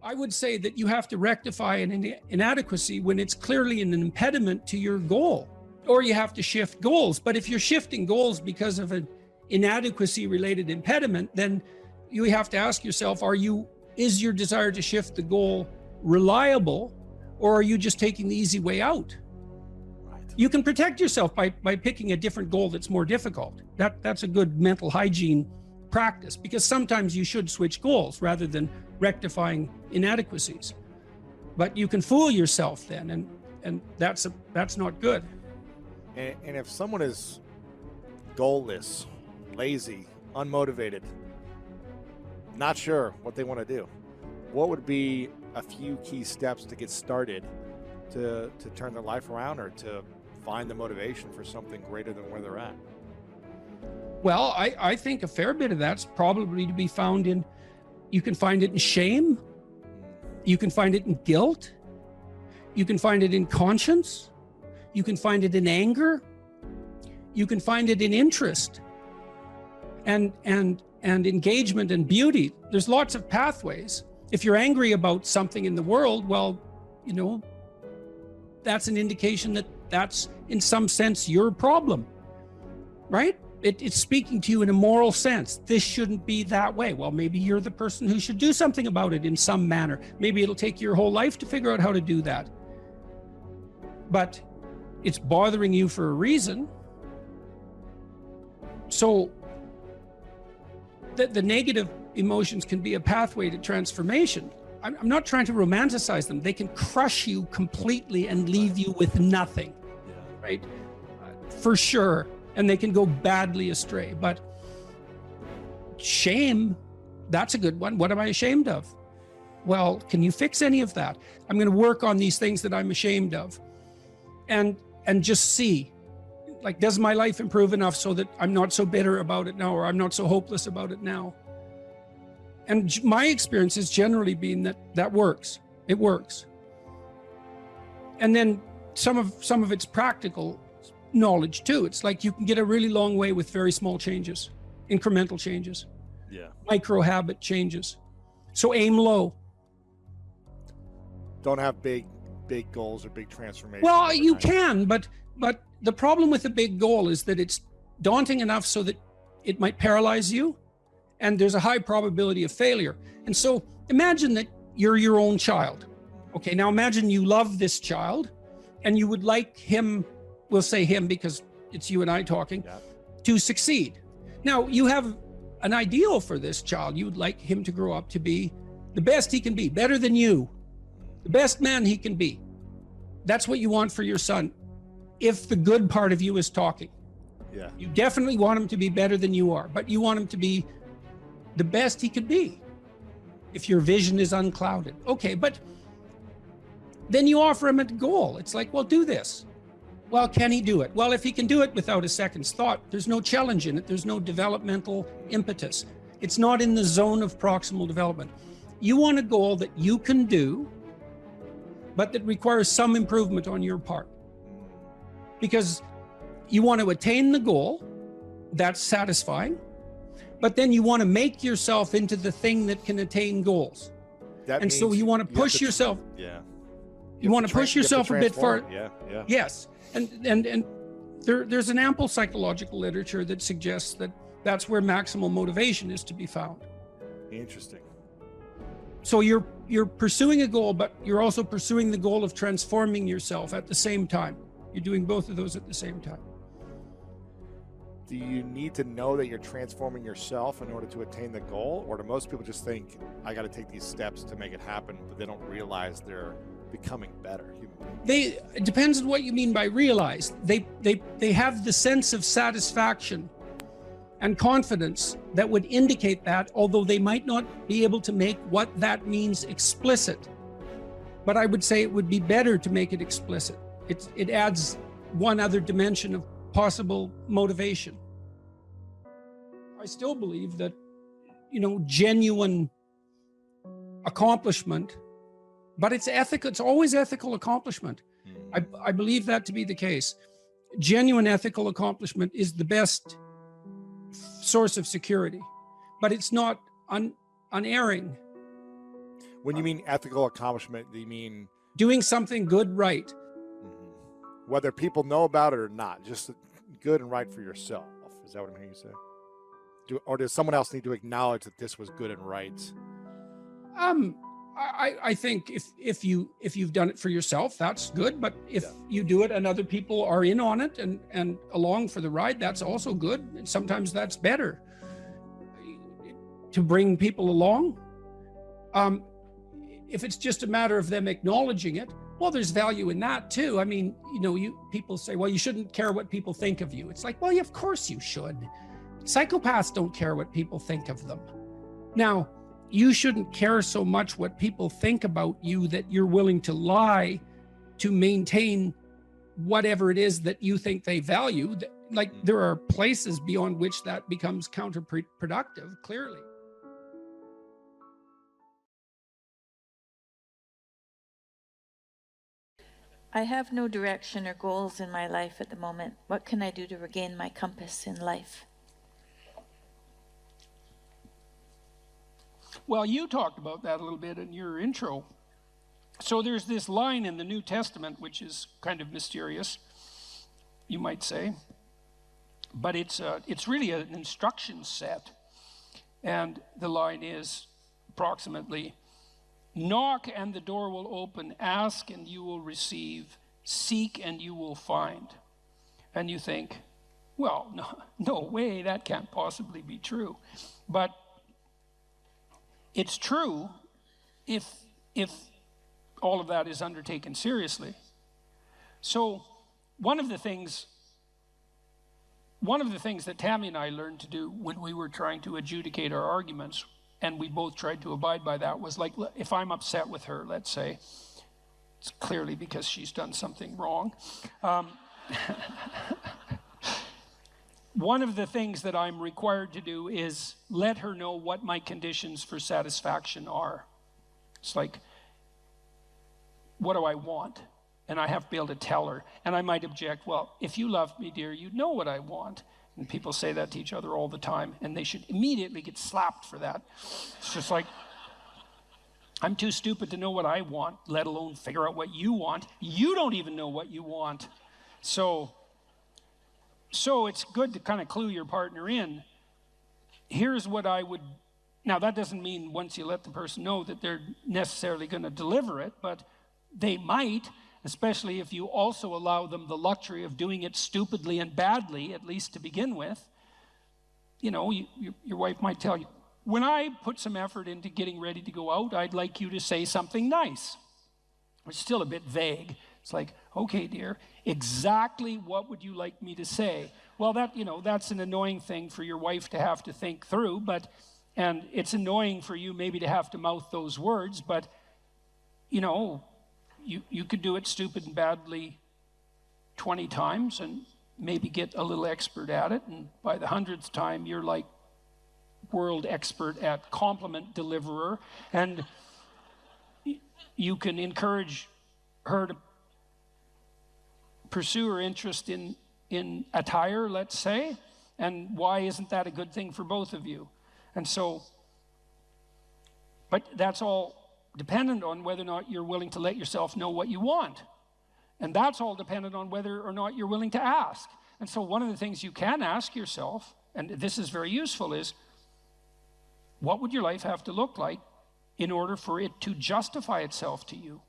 I would say that you have to rectify an inadequacy when it's clearly an impediment to your goal. Or you have to shift goals. But if you're shifting goals because of an inadequacy related impediment, then you have to ask yourself, is your desire to shift the goal reliable, or are you just taking the easy way out?
Right.
You can protect yourself by picking a different goal that's more difficult. That's a good mental hygiene practice, because sometimes you should switch goals rather than rectifying inadequacies. But you can fool yourself then, and that's not good.
And if someone is goalless, lazy, unmotivated, not sure what they want to do, what would be a few key steps to get started to turn their life around or to find the motivation for something greater than where they're at?
Well, I think a fair bit of that's probably to be found in, you can find it in shame, you can find it in guilt, you can find it in conscience, you can find it in anger, you can find it in interest and engagement and beauty. There's lots of pathways. If you're angry about something in the world, well, you know, that's an indication that that's in some sense your problem, right? It's speaking to you in a moral sense. This shouldn't be that way. Well, maybe you're the person who should do something about it in some manner. Maybe it'll take your whole life to figure out how to do that. But it's bothering you for a reason. So the negative emotions can be a pathway to transformation. I'm not trying to romanticize them. They can crush you completely and leave you with nothing, right? For sure. And they can go badly astray. But shame, that's a good one. What am I ashamed of? Well, can you fix any of that? I'm going to work on these things that I'm ashamed of. And just see, like, does my life improve enough so that I'm not so bitter about it now, or I'm not so hopeless about it now? And my experience has generally been that works. It works. And then some of it's practical knowledge too. It's like you can get a really long way with very small changes, incremental changes, micro habit changes. So aim low.
Don't have big goals or big transformations.
Well, you can, but the problem with a big goal is that it's daunting enough so that it might paralyze you, and there's a high probability of failure. And so imagine that you're your own child. Okay, now imagine you love this child and you would like him, we'll say him because it's you and I talking, to succeed. Now you have an ideal for this child. You would like him to grow up to be the best he can be, better than you, the best man he can be. That's what you want for your son. If the good part of you is talking, you definitely want him to be better than you are, but you want him to be the best he could be if your vision is unclouded. Okay, but then you offer him a goal. It's like, well, do this. Well, can he do it? Well, if he can do it without a second's thought, there's no challenge in it. There's no developmental impetus. It's not in the zone of proximal development. You want a goal that you can do, but that requires some improvement on your part. Because you want to attain the goal, that's satisfying, but then you want to make yourself into the thing that can attain goals. And so you want to push yourself. You want to push yourself a bit far. Yes. And there's an ample psychological literature that suggests that that's where maximal motivation is to be found.
Interesting.
So you're pursuing a goal, but you're also pursuing the goal of transforming yourself at the same time. You're doing both of those at the same time.
Do you need to know that you're transforming yourself in order to attain the goal? Or do most people just think, I got to take these steps to make it happen, but they don't realize they're becoming better human beings?
It depends on what you mean by realize. They have the sense of satisfaction and confidence that would indicate that, although they might not be able to make what that means explicit. But I would say it would be better to make it explicit. It adds one other dimension of possible motivation. I still believe that, genuine accomplishment, but it's ethical. It's always ethical accomplishment. I believe that to be the case. Genuine ethical accomplishment is the best source of security, but it's not unerring.
When you mean ethical accomplishment, do you mean
doing something good, right?
Whether people know about it or not, just good and right for yourself. Is that what I'm hearing you say? Or does someone else need to acknowledge that this was good and right?
I think if you've done it for yourself, that's good. But if you do it and other people are in on it and along for the ride, that's also good. And sometimes that's better to bring people along. if it's just a matter of them acknowledging it, well, there's value in that too. I mean, people say, well, you shouldn't care what people think of you. It's like, well, yeah, of course you should. Psychopaths don't care what people think of them. Now, you shouldn't care so much what people think about you that you're willing to lie to maintain whatever it is that you think they value. Like, there are places beyond which that becomes counterproductive, clearly.
I have no direction or goals in my life at the moment. What can I do to regain my compass in life?
Well, you talked about that a little bit in your intro. So there's this line in the New Testament, which is kind of mysterious, you might say, but it's really an instruction set. And the line is approximately, knock and the door will open, ask and you will receive, seek and you will find. And you think, well, no way, that can't possibly be true. But it's true if all of that is undertaken seriously. So one of the things that Tammy and I learned to do when we were trying to adjudicate our arguments, and we both tried to abide by that, was like, if I'm upset with her, let's say, it's clearly because she's done something wrong. One of the things that I'm required to do is let her know what my conditions for satisfaction are. It's like, what do I want? And I have to be able to tell her. And I might object, well, if you loved me, dear, you'd know what I want. And people say that to each other all the time, and they should immediately get slapped for that. It's just like, I'm too stupid to know what I want, let alone figure out what you want. You don't even know what you want. So it's good to kind of clue your partner in. Here's what I would, now that doesn't mean once you let the person know that they're necessarily going to deliver it, but they might, especially if you also allow them the luxury of doing it stupidly and badly, at least to begin with. Your wife might tell you, when I put some effort into getting ready to go out, I'd like you to say something nice. It's still a bit vague. It's like, okay, dear, exactly what would you like me to say? Well, that's an annoying thing for your wife to have to think through, and it's annoying for you maybe to have to mouth those words, but, you could do it stupid and badly 20 times and maybe get a little expert at it, and by the 100th time, you're like world expert at compliment deliverer, and you can encourage her to pursue her interest in attire, let's say, and why isn't that a good thing for both of you? And so, but that's all dependent on whether or not you're willing to let yourself know what you want. And that's all dependent on whether or not you're willing to ask. And so one of the things you can ask yourself, and this is very useful, is what would your life have to look like in order for it to justify itself to you?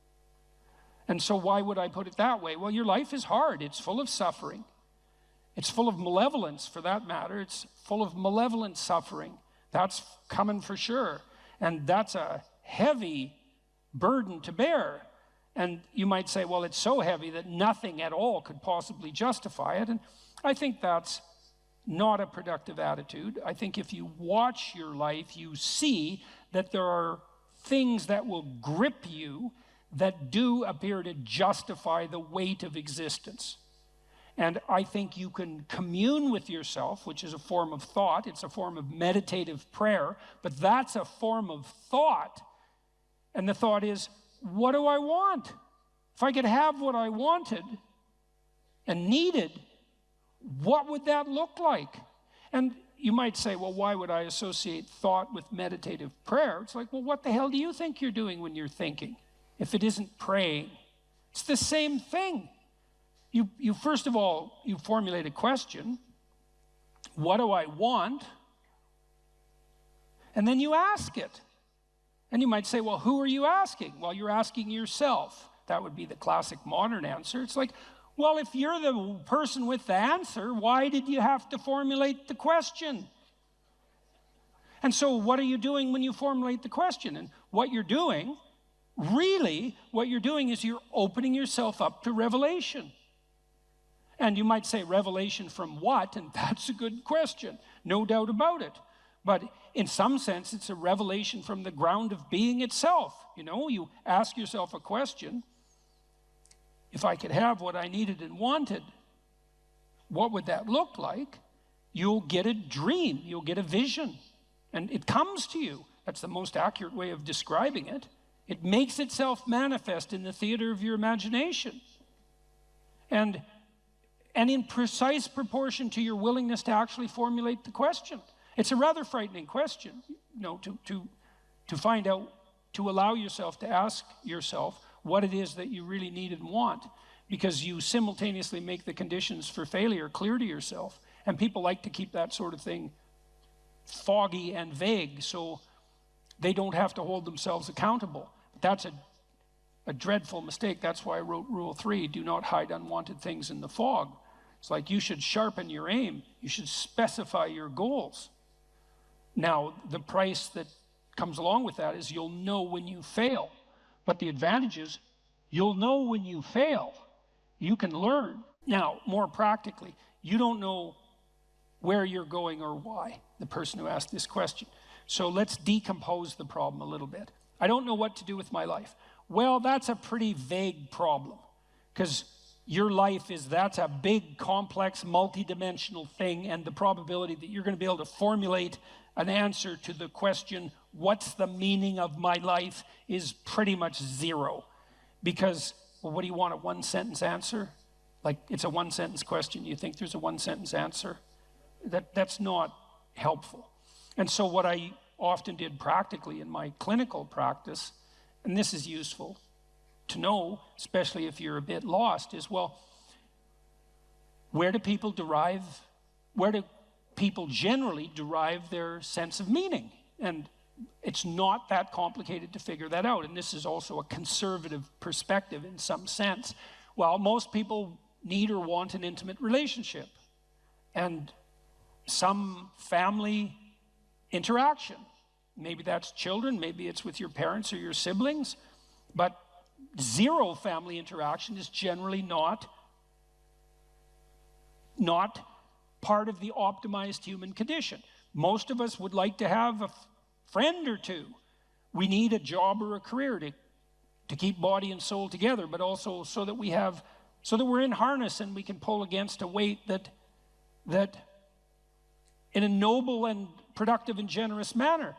And so why would I put it that way? Well, your life is hard. It's full of suffering. It's full of malevolence, for that matter. It's full of malevolent suffering. That's coming for sure. And that's a heavy burden to bear. And you might say, well, it's so heavy that nothing at all could possibly justify it. And I think that's not a productive attitude. I think if you watch your life, you see that there are things that will grip you that do appear to justify the weight of existence. And I think you can commune with yourself, which is a form of thought. It's a form of meditative prayer, but that's a form of thought. And the thought is, what do I want? If I could have what I wanted and needed, what would that look like? And you might say, well, why would I associate thought with meditative prayer? It's like, well, what the hell do you think you're doing when you're thinking, if it isn't praying? It's the same thing. You first of all, you formulate a question, what do I want? And then you ask it. And you might say, well, who are you asking? Well, you're asking yourself. That would be the classic modern answer. It's like, well, if you're the person with the answer, why did you have to formulate the question? And so what are you doing when you formulate the question? And what you're doing, really what you're doing is you're opening yourself up to revelation. And you might say, revelation from what? And that's a good question, no doubt about it. But in some sense, it's a revelation from the ground of being itself. You know, you ask yourself a question: if I could have what I needed and wanted, what would that look like? You'll get a dream, you'll get a vision, and it comes to you. That's the most accurate way of describing it. It makes itself manifest in the theater of your imagination. And in precise proportion to your willingness to actually formulate the question. It's a rather frightening question, you know, to find out, to allow yourself to ask yourself what it is that you really need and want, because you simultaneously make the conditions for failure clear to yourself. And people like to keep that sort of thing foggy and vague so they don't have to hold themselves accountable. But that's a dreadful mistake. That's why I wrote Rule 3, do not hide unwanted things in the fog. It's like you should sharpen your aim. You should specify your goals. Now, the price that comes along with that is you'll know when you fail. But the advantage is you'll know when you fail. You can learn. Now, more practically, you don't know where you're going or why, the person who asked this question. So let's decompose the problem a little bit. I don't know what to do with my life. Well, that's a pretty vague problem, because your life that's a big, complex, multidimensional thing, and the probability that you're going to be able to formulate an answer to the question, what's the meaning of my life, is pretty much zero. Because, well, what do you want, a one-sentence answer? Like, it's a one-sentence question. You think there's a one-sentence answer? That's not helpful. And so what I often did practically in my clinical practice, and this is useful to know, especially if you're a bit lost, is, well, where do people generally derive their sense of meaning? And it's not that complicated to figure that out. And this is also a conservative perspective in some sense. Well, most people need or want an intimate relationship and some family interaction. Maybe that's children, maybe it's with your parents or your siblings, but zero family interaction is generally not part of the optimized human condition. Most of us would like to have a friend or two. We need a job or a career to keep body and soul together, but also so that we're in harness and we can pull against a weight that in a noble and productive and generous manner.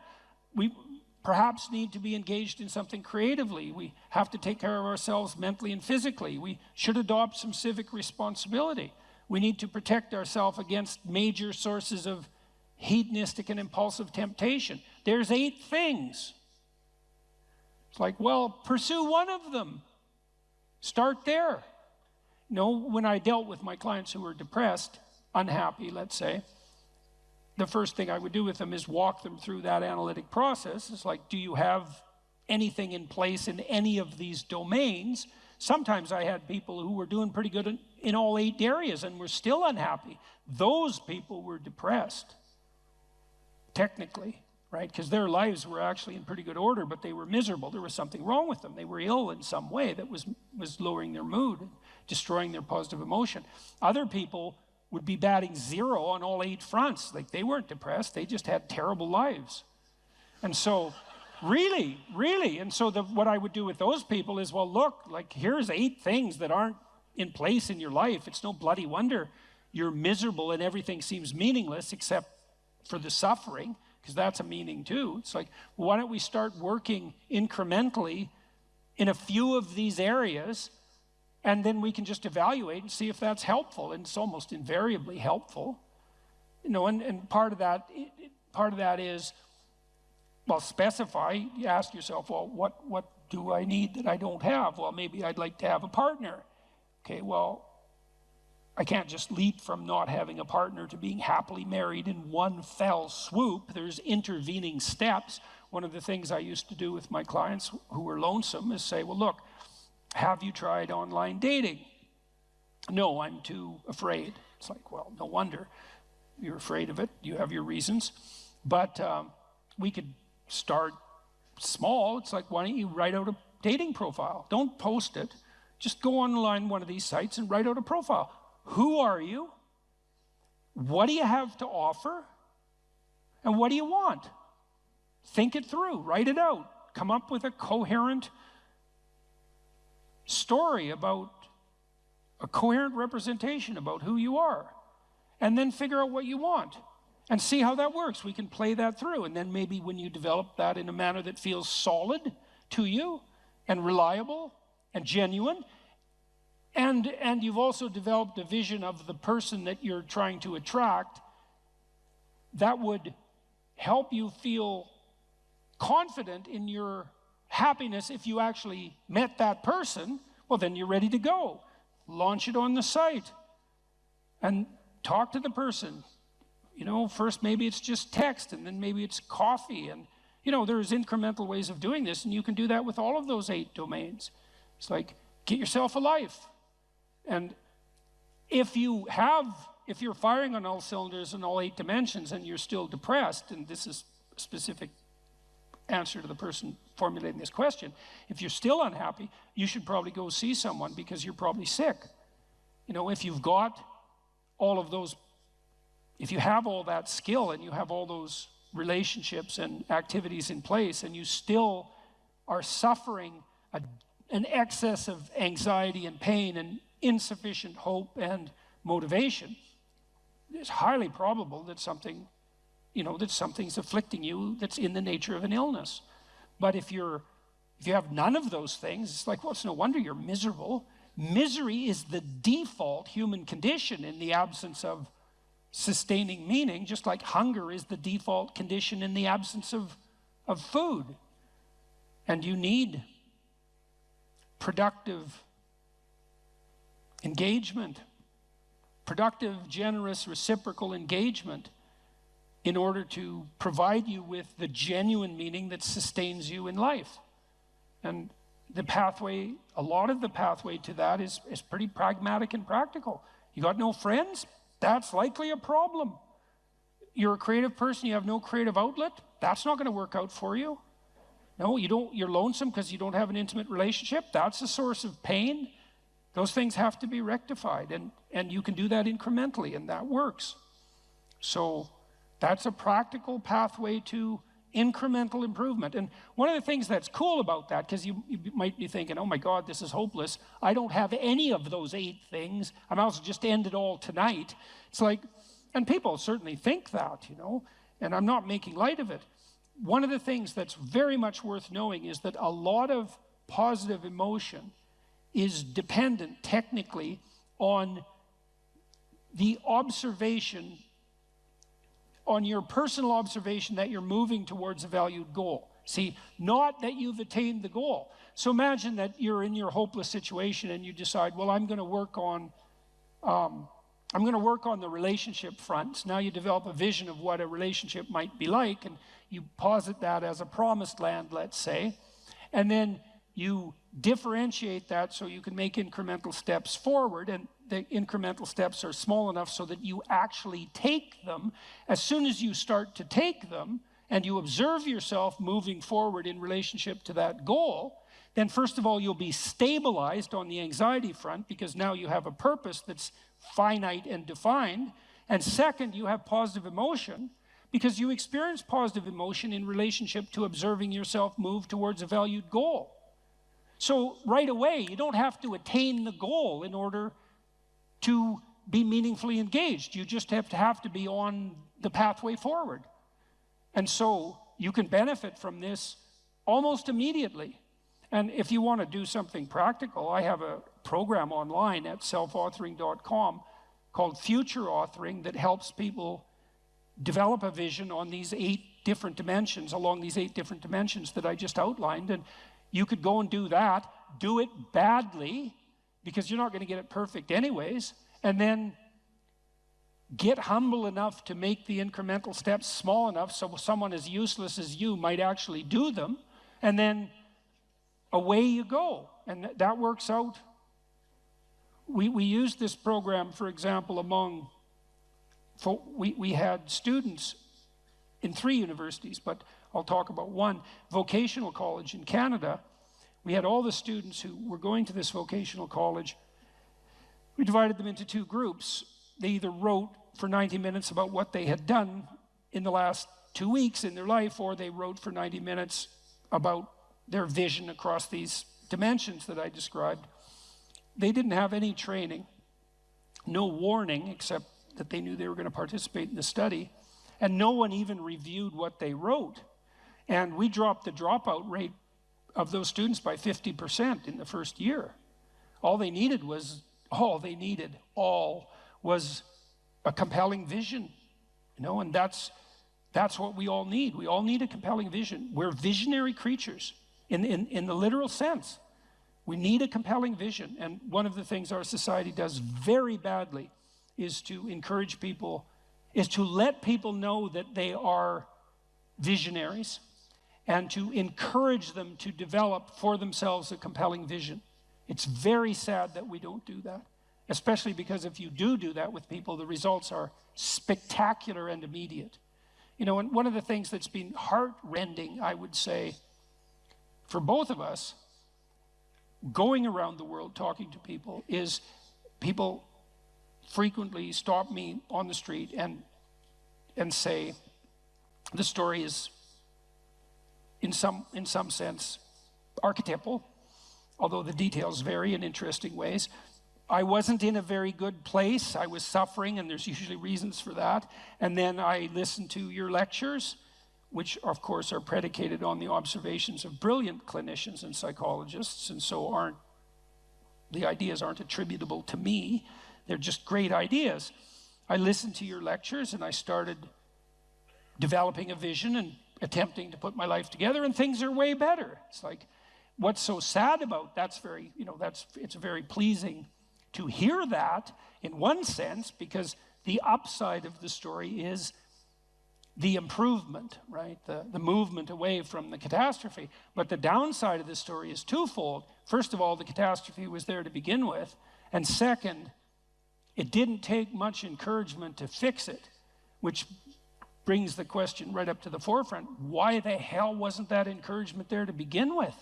We perhaps need to be engaged in something creatively. We have to take care of ourselves mentally and physically. We should adopt some civic responsibility. We need to protect ourselves against major sources of hedonistic and impulsive temptation. There's 8 things. It's like, well, pursue one of them. Start there. You know, when I dealt with my clients who were depressed, unhappy, let's say, the first thing I would do with them is walk them through that analytic process. It's like, do you have anything in place in any of these domains? Sometimes I had people who were doing pretty good in all 8 areas and were still unhappy. Those people were depressed, technically, right? Because their lives were actually in pretty good order, but they were miserable. There was something wrong with them. They were ill in some way that was lowering their mood, destroying their positive emotion. Other people would be batting 0 on all 8 fronts. Like, they weren't depressed, they just had terrible lives. And so, really, and so what I would do with those people is, well, look, like, here's 8 things that aren't in place in your life. It's no bloody wonder you're miserable and everything seems meaningless except for the suffering, because that's a meaning too. It's like, well, why don't we start working incrementally in a few of these areas, and then we can just evaluate and see if that's helpful. And it's almost invariably helpful. You know, and part of that is, well, specify. You ask yourself, well, what do I need that I don't have? Well, maybe I'd like to have a partner. Okay, well, I can't just leap from not having a partner to being happily married in one fell swoop. There's intervening steps. One of the things I used to do with my clients who were lonesome is say, well, look, have you tried online dating? No, I'm too afraid. It's like, well, no wonder you're afraid of it. You have your reasons. But we could start small. It's like, why don't you write out a dating profile. Don't post it. Just go online one of these sites and write out a profile. Who are you? What do you have to offer? And what do you want? Think it through. Write it out. Come up with a coherent story about, a coherent representation about who you are. And then figure out what you want. And see how that works. We can play that through. And then maybe when you develop that in a manner that feels solid to you and reliable and genuine, and you've also developed a vision of the person that you're trying to attract, that would help you feel confident in your happiness if you actually met that person. Well, then you're ready to go. Launch it on the site and talk to the person. You know, first maybe it's just text, and then maybe it's coffee. And, you know, there's incremental ways of doing this, and you can do that with all of those 8 domains. It's like, get yourself a life. And if you're firing on all cylinders in all 8 dimensions and you're still depressed, and this is a specific answer to the person formulating this question, if you're still unhappy, you should probably go see someone because you're probably sick. You know, if you've got all of those, if you have all that skill and you have all those relationships and activities in place and you still are suffering an excess of anxiety and pain and insufficient hope and motivation, it's highly probable that something, you know, that something's afflicting you that's in the nature of an illness. But if you have none of those things, it's like, well, it's no wonder you're miserable. Misery is the default human condition in the absence of sustaining meaning, just like hunger is the default condition in the absence of food. And you need productive engagement, productive, generous, reciprocal engagement in order to provide you with the genuine meaning that sustains you in life. And the pathway, a lot of the pathway to that is pretty pragmatic and practical. You got no friends? That's likely a problem. You're a creative person, you have no creative outlet? That's not going to work out for you. No, you're lonesome because you don't have an intimate relationship? That's a source of pain. Those things have to be rectified, and you can do that incrementally, and that works. So that's a practical pathway to incremental improvement. And one of the things that's cool about that, because you might be thinking, oh my God, this is hopeless. I don't have any of those 8 things. I might as well just end it all tonight. It's like, and people certainly think that, you know, and I'm not making light of it. One of the things that's very much worth knowing is that a lot of positive emotion is dependent technically on the observation, on your personal observation that you're moving towards a valued goal. See, not that you've attained the goal. So imagine that you're in your hopeless situation and you decide, well, I'm going to work on the relationship front. So now you develop a vision of what a relationship might be like, and you posit that as a promised land, let's say, and then you differentiate that so you can make incremental steps forward, and the incremental steps are small enough so that you actually take them. As soon as you start to take them and you observe yourself moving forward in relationship to that goal, then first of all, you'll be stabilized on the anxiety front because now you have a purpose that's finite and defined. And second, you have positive emotion because you experience positive emotion in relationship to observing yourself move towards a valued goal. So right away, you don't have to attain the goal in order to be meaningfully engaged. You just have to be on the pathway forward. And so you can benefit from this almost immediately. And if you want to do something practical, I have a program online at selfauthoring.com called Future Authoring that helps people develop a vision on these 8 different dimensions, along these 8 different dimensions that I just outlined. And you could go and do that, do it badly, because you're not going to get it perfect anyways, and then get humble enough to make the incremental steps small enough so someone as useless as you might actually do them, and then away you go. And that works out. We used this program, for example, we had students in 3 universities, but I'll talk about one, vocational college in Canada, we had all the students who were going to this vocational college. We divided them into two groups. They either wrote for 90 minutes about what they had done in the last 2 weeks in their life, or they wrote for 90 minutes about their vision across these dimensions that I described. They didn't have any training, no warning, except that they knew they were going to participate in the study, and no one even reviewed what they wrote. And we dropped the dropout rate of those students by 50% in the first year. All they needed was a compelling vision, you know, and that's what we all need. We all need a compelling vision. We're visionary creatures in the literal sense. We need a compelling vision, and one of the things our society does very badly is to encourage people, is to let people know that they are visionaries and to encourage them to develop for themselves a compelling vision. It's very sad that we don't do that, especially because if you do that with people, the results are spectacular and immediate. You know, and one of the things that's been heart-rending, I would say, for both of us, going around the world talking to people, is people frequently stop me on the street and say, the story is in some sense archetypal, although the details vary in interesting ways. I wasn't in a very good place. I was suffering, and there's usually reasons for that. And then I listened to your lectures, which of course are predicated on the observations of brilliant clinicians and psychologists, and so the ideas aren't attributable to me. They're just great ideas. I listened to your lectures and I started developing a vision and attempting to put my life together, and things are way better. It's like, what's so sad about it's very pleasing to hear that in one sense, because the upside of the story is the improvement, right? The movement away from the catastrophe. But the downside of the story is twofold. First of all, the catastrophe was there to begin with. And second, it didn't take much encouragement to fix it, which brings the question right up to the forefront. Why the hell wasn't that encouragement there to begin with?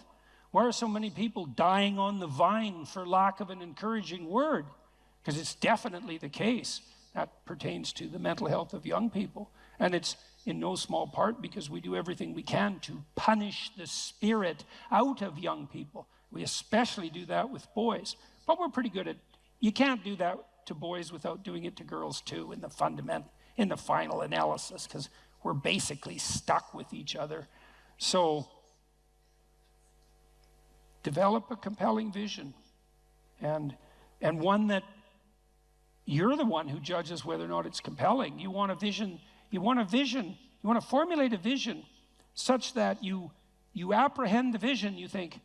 Why are so many people dying on the vine for lack of an encouraging word? Because it's definitely the case. That pertains to the mental health of young people. And it's in no small part because we do everything we can to punish the spirit out of young people. We especially do that with boys. But we're pretty good at, you can't do that to boys without doing it to girls too in the final analysis, because we're basically stuck with each other. So develop a compelling vision, and one that you're the one who judges whether or not it's compelling. You want to formulate a vision such that you apprehend the vision, you think,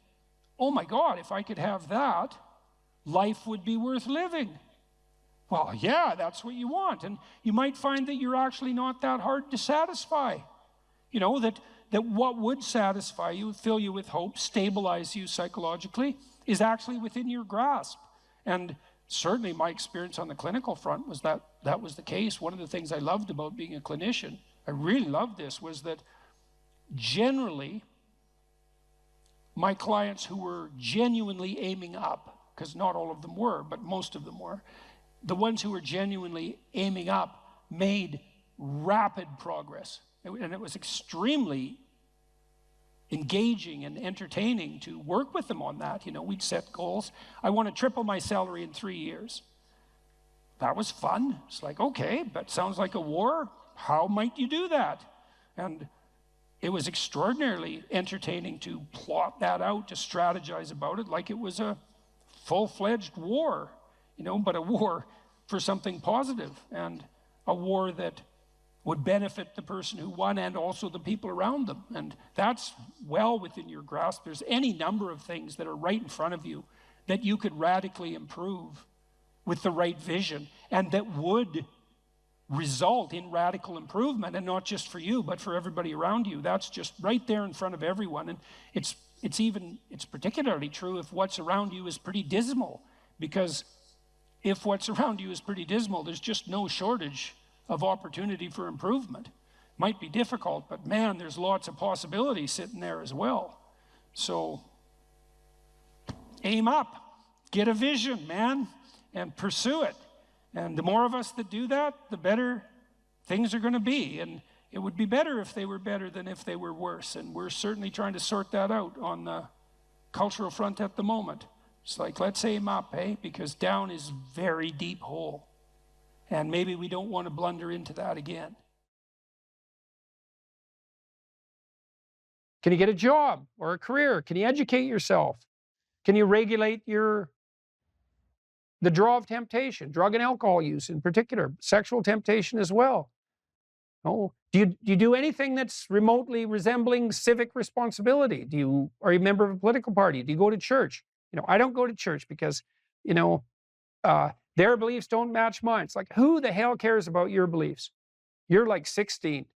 oh my God, if I could have that, life would be worth living. Well, yeah, that's what you want. And you might find that you're actually not that hard to satisfy. You know, that what would satisfy you, fill you with hope, stabilize you psychologically, is actually within your grasp. And certainly my experience on the clinical front was that was the case. One of the things I loved about being a clinician, I really loved this, was that generally my clients who were genuinely aiming up, because not all of them were, but most of them were, the ones who were genuinely aiming up made rapid progress. And it was extremely engaging and entertaining to work with them on that. You know, we'd set goals. I want to triple my salary in 3 years. That was fun. It's like, okay, that sounds like a war. How might you do that? And it was extraordinarily entertaining to plot that out, to strategize about it like it was a full-fledged war, you know, but a war for something positive, and a war that would benefit the person who won and also the people around them. And that's well within your grasp. There's any number of things that are right in front of you that you could radically improve with the right vision, and that would result in radical improvement, and not just for you, but for everybody around you. That's just right there in front of everyone. And it's particularly true if what's around you is pretty dismal, because if what's around you is pretty dismal, there's just no shortage of opportunity for improvement. Might be difficult, but man, there's lots of possibilities sitting there as well. So
aim up, get a vision, man, and pursue it. And the more of us that do that, the better things are going to be. And it would be better if they were better than if they were worse. And we're certainly trying to sort that out on the cultural front at the moment. It's like, let's aim up, because down is very deep hole. And maybe we don't want to blunder into that again. Can you get a job or a career? Can you educate yourself? Can you regulate the draw of temptation, drug and alcohol use in particular, sexual temptation as well? Oh, do you do anything that's remotely resembling civic responsibility? Are you a member of a political party? Do you go to church? I don't go to church because, their beliefs don't match mine. It's like, who the hell cares about your beliefs? You're like 16.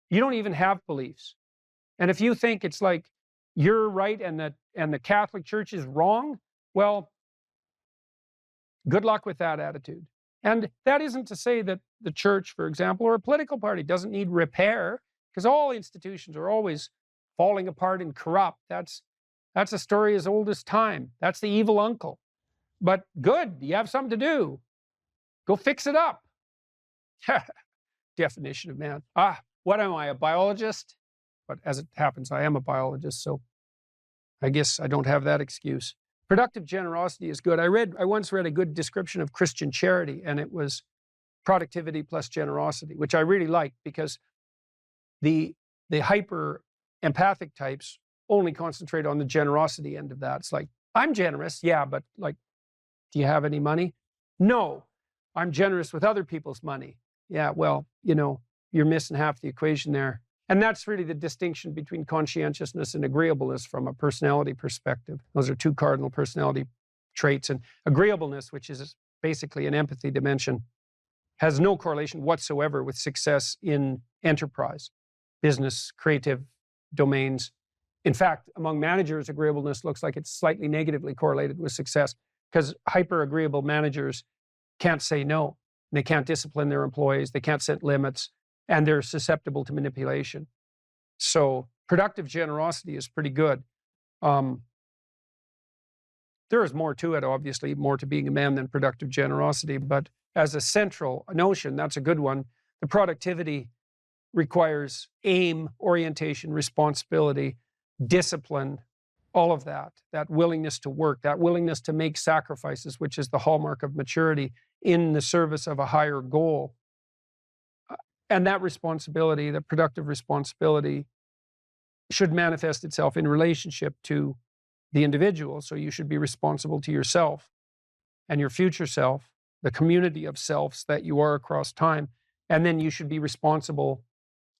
You don't even have beliefs. And if you think it's like you're right and the Catholic Church is wrong, well, good luck with that attitude. And that isn't to say that the church, for example, or a political party doesn't need repair, because all institutions are always falling apart and corrupt. That's a story as old as time. That's the evil uncle. But good, you have something to do. Go fix it up. Definition of man. What am I, a biologist? But as it happens, I am a biologist, so I guess I don't have that excuse. Productive generosity is good. I once read a good description of Christian charity, and it was productivity plus generosity, which I really liked, because the hyper empathic types only concentrate on the generosity end of that. It's like, I'm generous, yeah, but like, do you have any money? No, I'm generous with other people's money. Yeah, well, you're missing half the equation there. And that's really the distinction between conscientiousness and agreeableness from a personality perspective. Those are two cardinal personality traits. And agreeableness, which is basically an empathy dimension, has no correlation whatsoever with success in enterprise, business, creative domains. In fact, among managers, agreeableness looks like it's slightly negatively correlated with success, because hyper-agreeable managers can't say no. They can't discipline their employees. They can't set limits. And they're susceptible to manipulation. So productive generosity is pretty good. There is more to it, obviously, more to being a man than productive generosity. But as a central notion, that's a good one. The productivity requires aim, orientation, responsibility, discipline, all of that willingness to work, that willingness to make sacrifices, which is the hallmark of maturity in the service of a higher goal. And that responsibility, the productive responsibility, should manifest itself in relationship to the individual. So you should be responsible to yourself and your future self, the community of selves that you are across time. And then you should be responsible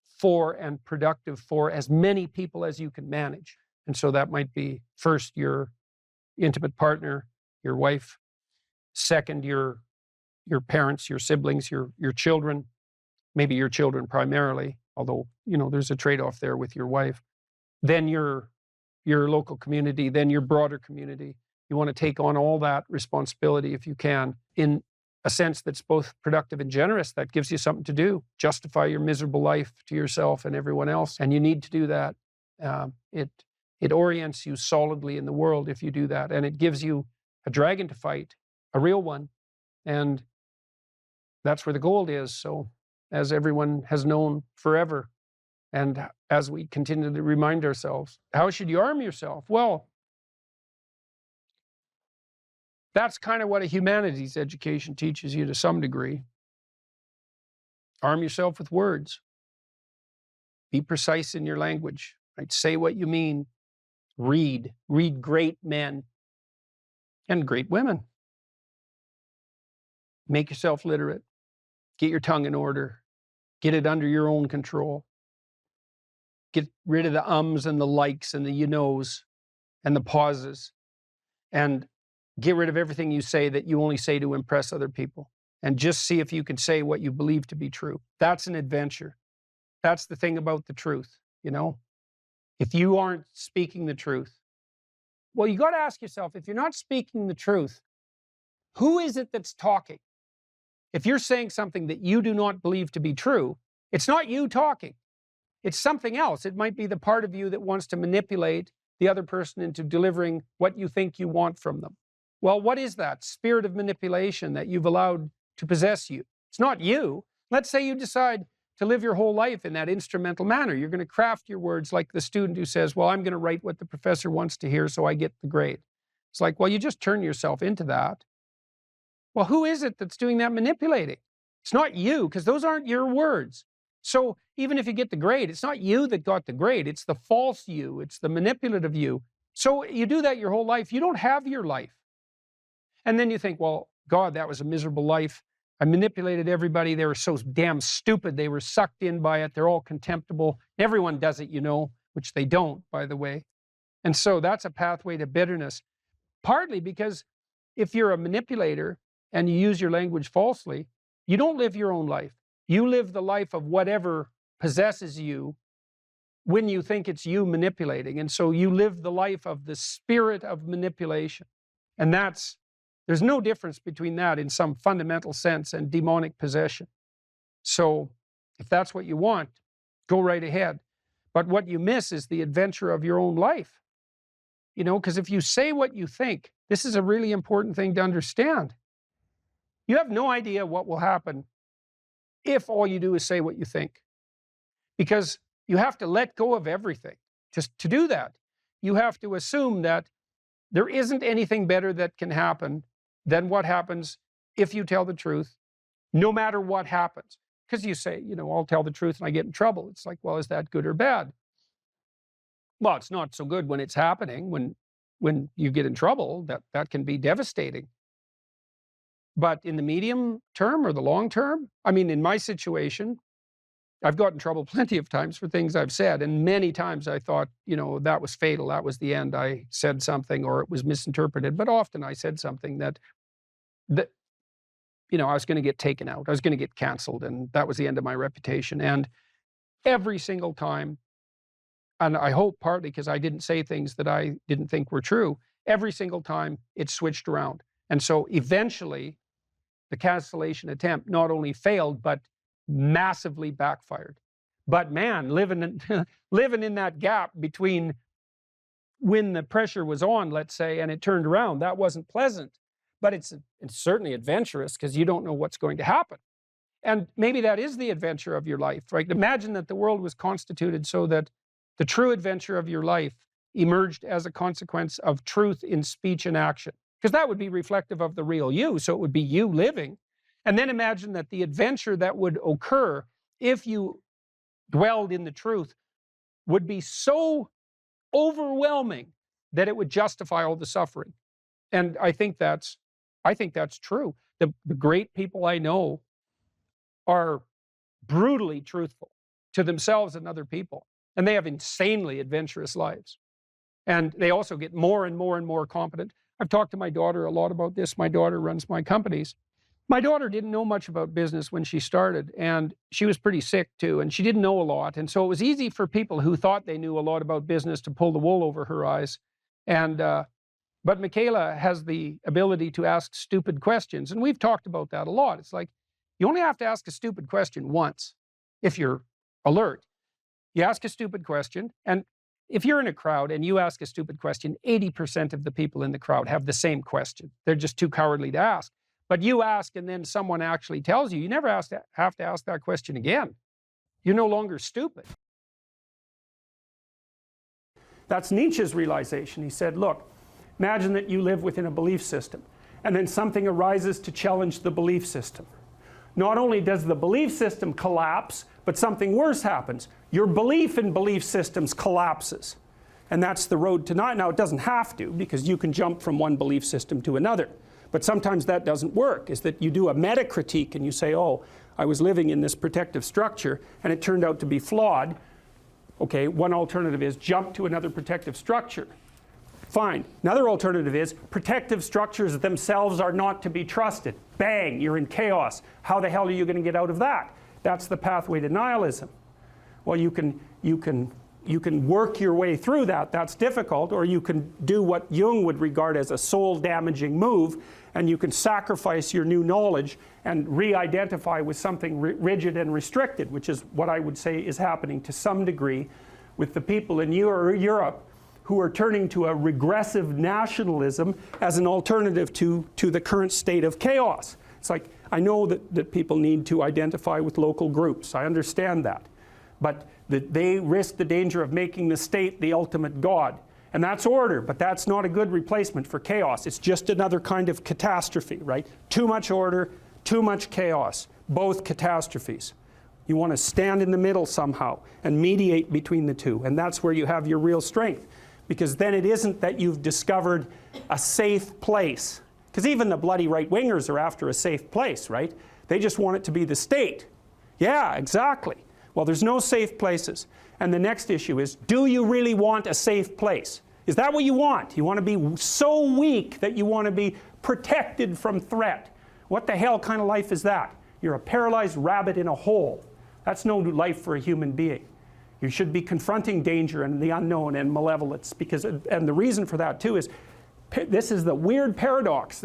for and productive for as many people as you can manage. And so that might be first your intimate partner, your wife, second your parents, your siblings, your children, maybe your children primarily, although, there's a trade-off there with your wife. Then your local community, then your broader community. You want to take on all that responsibility if you can, in a sense that's both productive and generous. That gives you something to do. Justify your miserable life to yourself and everyone else. And you need to do that. It orients you solidly in the world if you do that. And it gives you a dragon to fight, a real one. And that's where the gold is. So, as everyone has known forever, and as we continue to remind ourselves, how should you arm yourself? Well, that's kind of what a humanities education teaches you to some degree. Arm yourself with words. Be precise in your language. Right? Say what you mean. Read great men and great women. Make yourself literate. Get your tongue in order. Get it under your own control. Get rid of the ums and the likes and the you knows and the pauses. And get rid of everything you say that you only say to impress other people. And just see if you can say what you believe to be true. That's an adventure. That's the thing about the truth, If you aren't speaking the truth, well, you got to ask yourself, if you're not speaking the truth, who is it that's talking? If you're saying something that you do not believe to be true, it's not you talking. It's something else. It might be the part of you that wants to manipulate,
the other person into delivering what you think you want from them. Well, what is that spirit of manipulation that you've allowed to possess you? It's not you. Let's say you decide to live your whole life in that instrumental manner. You're going to craft your words like the student who says, well, I'm going to write what the professor wants to hear so I get the grade. It's like, well, you just turn yourself into that. Well, who is it that's doing that manipulating? It's not you, because those aren't your words. So even if you get the grade, it's not you that got the grade. It's the false you. It's the manipulative you. So you do that your whole life. You don't have your life. And then you think, well, God, that was a miserable life. I manipulated everybody. They were so damn stupid. They were sucked in by it. They're all contemptible. Everyone does it, you know, which they don't, by the way. And so that's a pathway to bitterness. Partly because if you're a manipulator and you use your language falsely, you don't live your own life. You live the life of whatever possesses you when you think it's you manipulating. And so you live the life of the spirit of manipulation. And there's no difference between that in some fundamental sense and demonic possession. So if that's what you want, go right ahead. But what you miss is the adventure of your own life. You know, because if you say what you think, this is a really important thing to understand. You have no idea what will happen if all you do is say what you think. Because you have to let go of everything. Just to do that, you have to assume that there isn't anything better that can happen than what happens if you tell the truth, no matter what happens. Because you say, you know, I'll tell the truth and I get in trouble. It's like, well, is that good or bad? Well, it's not so good when it's happening. When you get in trouble, that can be devastating. But in the medium term or the long term, I mean, in my situation, I've gotten in trouble plenty of times for things I've said. And many times I thought, you know, that was fatal. That was the end. I said something or it was misinterpreted. But often I said something that you know, I was going to get taken out. I was going to get canceled. And that was the end of my reputation. And every single time, and I hope partly because I didn't say things that I didn't think were true, every single time it switched around. And so eventually the cancellation attempt not only failed, but massively backfired. But man, living in that gap between when the pressure was on, let's say, and it turned around, that wasn't pleasant. But it's certainly adventurous because you don't know what's going to happen. And maybe that is the adventure of your life, right? Imagine that the world was constituted so that the true adventure of your life emerged as a consequence of truth in speech and action. Because that would be reflective of the real you, so it would be you living. And then imagine that the adventure that would occur if you dwelled in the truth would be so overwhelming that it would justify all the suffering. And I think that's true. The great people I know are brutally truthful to themselves and other people. And they have insanely adventurous lives. And they also get more and more and more competent. I've talked to my daughter a lot about this. My daughter runs my companies. My daughter didn't know much about business when she started, and she was pretty sick too, and she didn't know a lot. And so it was easy for people who thought they knew a lot about business to pull the wool over her eyes. But Michaela has the ability to ask stupid questions, and we've talked about that a lot. It's like, you only have to ask a stupid question once if you're alert. You ask a stupid question, and if you're in a crowd and you ask a stupid question, 80% of the people in the crowd have the same question. They're just too cowardly to ask. But you ask and then someone actually tells you, you never have to ask that question again. You're no longer stupid.
That's Nietzsche's realization. He said, look, imagine that you live within a belief system, and then something arises to challenge the belief system. Not only does the belief system collapse, but something worse happens. Your belief in belief systems collapses. And that's the road to not. Now, it doesn't have to, because you can jump from one belief system to another. But sometimes that doesn't work, is that you do a meta-critique and you say, oh, I was living in this protective structure and it turned out to be flawed. Okay, one alternative is jump to another protective structure. Fine. Another alternative is protective structures themselves are not to be trusted. Bang, you're in chaos. How the hell are you going to get out of that? That's the pathway to nihilism. Well, you can work your way through that. That's difficult. Or you can do what Jung would regard as a soul-damaging move, and you can sacrifice your new knowledge and re-identify with something rigid and restricted, which is what I would say is happening to some degree with the people in Europe who are turning to a regressive nationalism as an alternative to the current state of chaos. It's like, I know that people need to identify with local groups. I understand that. But that they risk the danger of making the state the ultimate God. And that's order, but that's not a good replacement for chaos. It's just another kind of catastrophe, right? Too much order, too much chaos, both catastrophes. You want to stand in the middle somehow and mediate between the two, and that's where you have your real strength. Because then it isn't that you've discovered a safe place. Because even the bloody right-wingers are after a safe place, right? They just want it to be the state. Yeah, exactly. Well, there's no safe places. And the next issue is, do you really want a safe place? Is that what you want? You want to be so weak that you want to be protected from threat? What the hell kind of life is that? You're a paralyzed rabbit in a hole. That's no life for a human being. You should be confronting danger and the unknown and malevolence, because, and the reason for that too is, this is the weird paradox.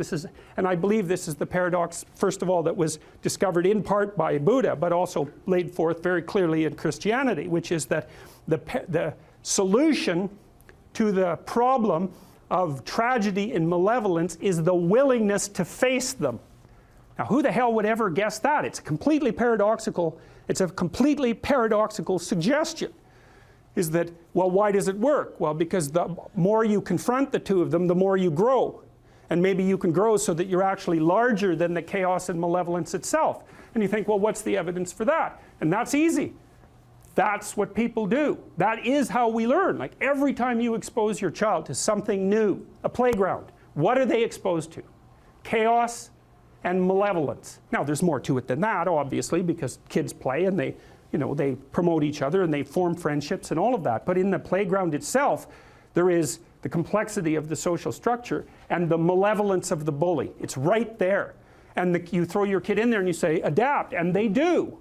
And I believe this is the paradox, first of all, that was discovered in part by Buddha, but also laid forth very clearly in Christianity, which is that the solution to the problem of tragedy and malevolence is the willingness to face them. Now, who the hell would ever guess that? It's a completely paradoxical suggestion. Is that, well, why does it work? Well, because the more you confront the two of them, the more you grow. And maybe you can grow so that you're actually larger than the chaos and malevolence itself. And you think, well, what's the evidence for that? And that's easy. That's what people do. That is how we learn. Like every time you expose your child to something new, a playground, what are they exposed to? Chaos and malevolence. Now, there's more to it than that, obviously, because kids play and they promote each other and they form friendships and all of that. But in the playground itself, there is the complexity of the social structure and the malevolence of the bully. It's right there. And you throw your kid in there and you say, adapt, and they do.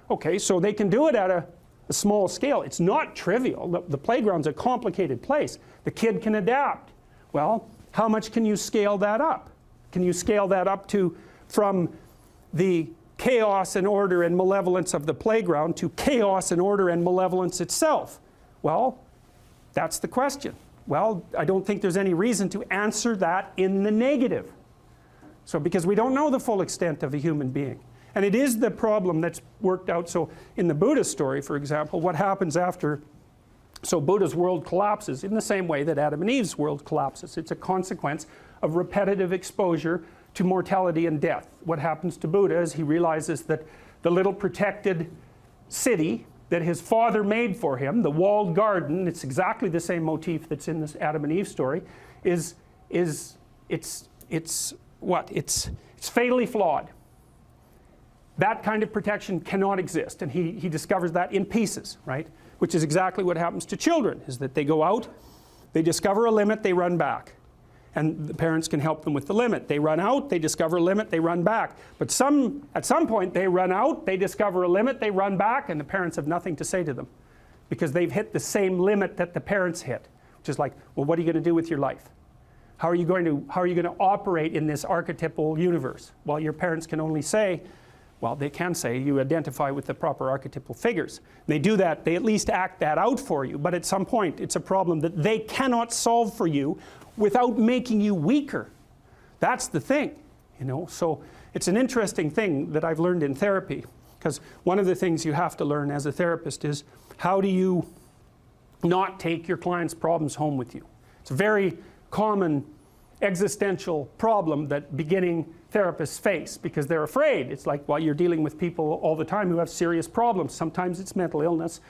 Okay, so they can do it at a small scale. It's not trivial. The playground's a complicated place. The kid can adapt. Well, how much can you scale that up? Can you scale that up to from the chaos and order and malevolence of the playground to chaos and order and malevolence itself? Well, that's the question. Well, I don't think there's any reason to answer that in the negative. So, because we don't know the full extent of a human being. And it is the problem that's worked out. So, in the Buddha story, for example, what happens after, so Buddha's world collapses in the same way that Adam and Eve's world collapses. It's a consequence of repetitive exposure to mortality and death. What happens to Buddha is he realizes that the little protected city that his father made for him, the walled garden, it's exactly the same motif that's in this Adam and Eve story, it's fatally flawed. That kind of protection cannot exist, and he discovers that in pieces, right? Which is exactly what happens to children, is that they go out, they discover a limit, they run back. And the parents can help them with the limit. They run out, they discover a limit, they run back. But at some point they run out, they discover a limit, they run back, and the parents have nothing to say to them. Because they've hit the same limit that the parents hit. Which is like, well, what are you going to do with your life? How are you going to operate in this archetypal universe? Well, your parents can only say, well, they can say you identify with the proper archetypal figures. And they do that, they at least act that out for you. But at some point, it's a problem that they cannot solve for you without making you weaker. That's the thing, So it's an interesting thing that I've learned in therapy, because one of the things you have to learn as a therapist is how do you not take your client's problems home with you. It's a very common existential problem that beginning therapists face because they're afraid. It's like, well, you're dealing with people all the time who have serious problems. Sometimes it's mental illness,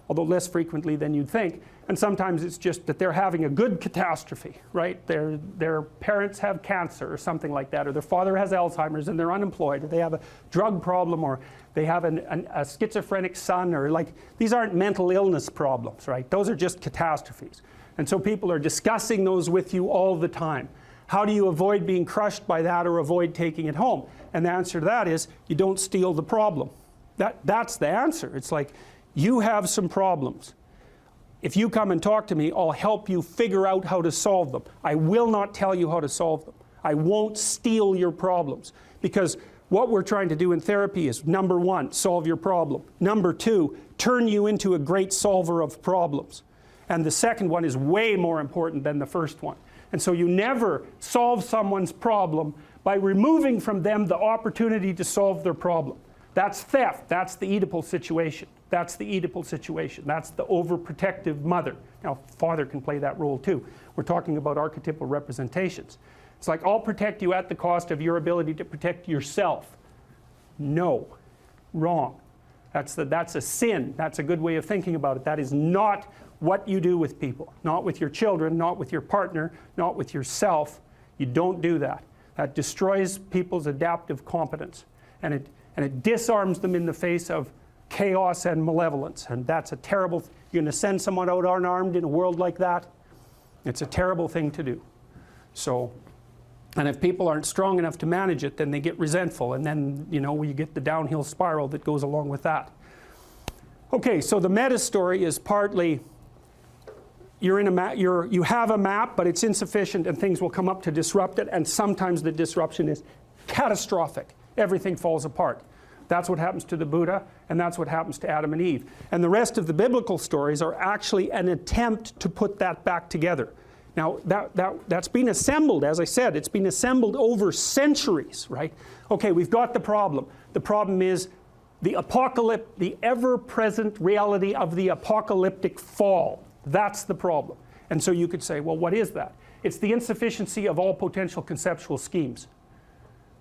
although less frequently than you'd think. And sometimes it's just that they're having a good catastrophe, right? Their parents have cancer or something like that, or their father has Alzheimer's and they're unemployed, or they have a drug problem, or they have a schizophrenic son, or like, these aren't mental illness problems, right? Those are just catastrophes. And so people are discussing those with you all the time. How do you avoid being crushed by that or avoid taking it home? And the answer to that is you don't steal the problem. That's the answer. It's like, you have some problems. If you come and talk to me, I'll help you figure out how to solve them. I will not tell you how to solve them. I won't steal your problems. Because what we're trying to do in therapy is, number one, solve your problem. Number two, turn you into a great solver of problems. And the second one is way more important than the first one. And so you never solve someone's problem by removing from them the opportunity to solve their problem. That's theft. That's the Oedipal situation. That's the Oedipal situation. That's the overprotective mother. Now, father can play that role too. We're talking about archetypal representations. It's like, I'll protect you at the cost of your ability to protect yourself. No. Wrong. That's a sin. That's a good way of thinking about it. That is not what you do with people. Not with your children, not with your partner, not with yourself. You don't do that. That destroys people's adaptive competence. And it disarms them in the face of chaos and malevolence. And that's a terrible, you're going to send someone out unarmed in a world like that? It's a terrible thing to do. So, and if people aren't strong enough to manage it, then they get resentful, and then, you know, you get the downhill spiral that goes along with that. Okay, so the meta story is partly you have a map, but it's insufficient, and things will come up to disrupt it, and sometimes the disruption is catastrophic. Everything falls apart. That's what happens to the Buddha, and that's what happens to Adam and Eve. And the rest of the biblical stories are actually an attempt to put that back together. Now, that's been assembled, as I said, it's been assembled over centuries, right? Okay, we've got the problem. The problem is the ever-present reality of the apocalyptic fall. That's the problem. And so you could say, well, what is that? It's the insufficiency of all potential conceptual schemes.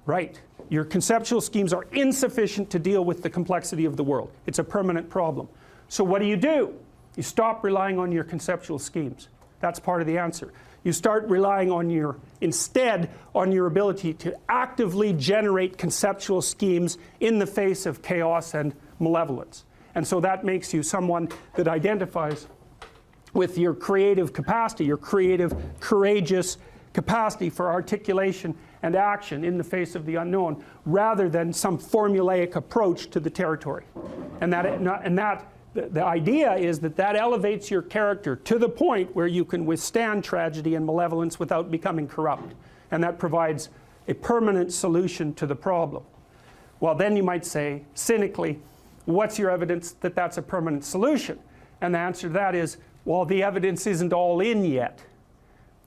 Right. Your conceptual schemes are insufficient to deal with the complexity of the world. It's a permanent problem. So what do? You stop relying on your conceptual schemes. That's part of the answer. You start relying on instead on your ability to actively generate conceptual schemes in the face of chaos and malevolence. And so that makes you someone that identifies with your creative capacity, your creative, courageous capacity for articulation and action in the face of the unknown, rather than some formulaic approach to the territory. And the idea is that elevates your character to the point where you can withstand tragedy and malevolence without becoming corrupt. And that provides a permanent solution to the problem. Well, then you might say, cynically, what's your evidence that that's a permanent solution? And the answer to that is, well, the evidence isn't all in yet.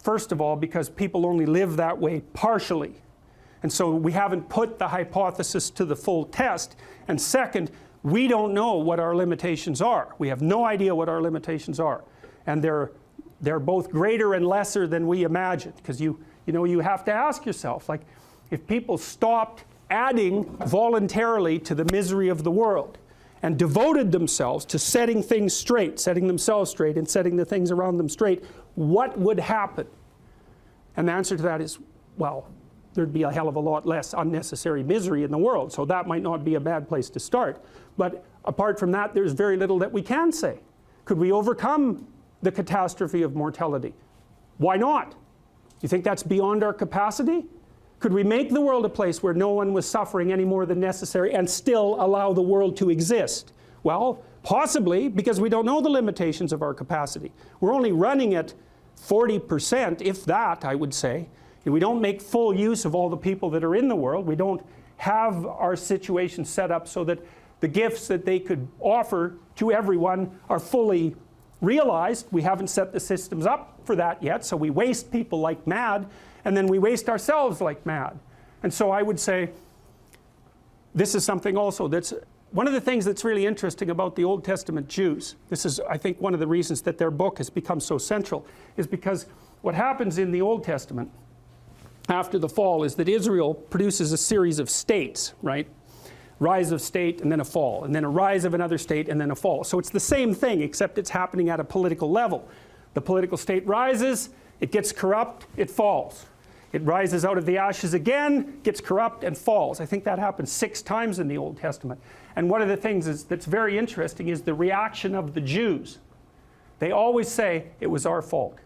First of all, because people only live that way partially. And so we haven't put the hypothesis to the full test. And second, we don't know what our limitations are. We have no idea what our limitations are. And they're both greater and lesser than we imagined. Because you have to ask yourself, like, if people stopped adding voluntarily to the misery of the world and devoted themselves to setting things straight, setting themselves straight and setting the things around them straight, what would happen? And the answer to that is, well, there'd be a hell of a lot less unnecessary misery in the world. So that might not be a bad place to start. But apart from that, there's very little that we can say. Could we overcome the catastrophe of mortality? Why not? You think that's beyond our capacity? Could we make the world a place where no one was suffering any more than necessary and still allow the world to exist? Well, possibly, because we don't know the limitations of our capacity. We're only running at 40%, if that, I would say. And we don't make full use of all the people that are in the world. We don't have our situation set up so that the gifts that they could offer to everyone are fully realized. We haven't set the systems up for that yet, so we waste people like mad, and then we waste ourselves like mad. And so I would say this is something also that's one of the things that's really interesting about the Old Testament Jews. This is, I think, one of the reasons that their book has become so central, is because what happens in the Old Testament after the fall is that Israel produces a series of states, right? Rise of state and then a fall, and then a rise of another state and then a fall. So it's the same thing, except it's happening at a political level. The political state rises, it gets corrupt, it falls. It rises out of the ashes again, gets corrupt, and falls. I think that happens 6 times in the Old Testament. And one of the things that's very interesting is the reaction of the Jews. They always say, it was our fault.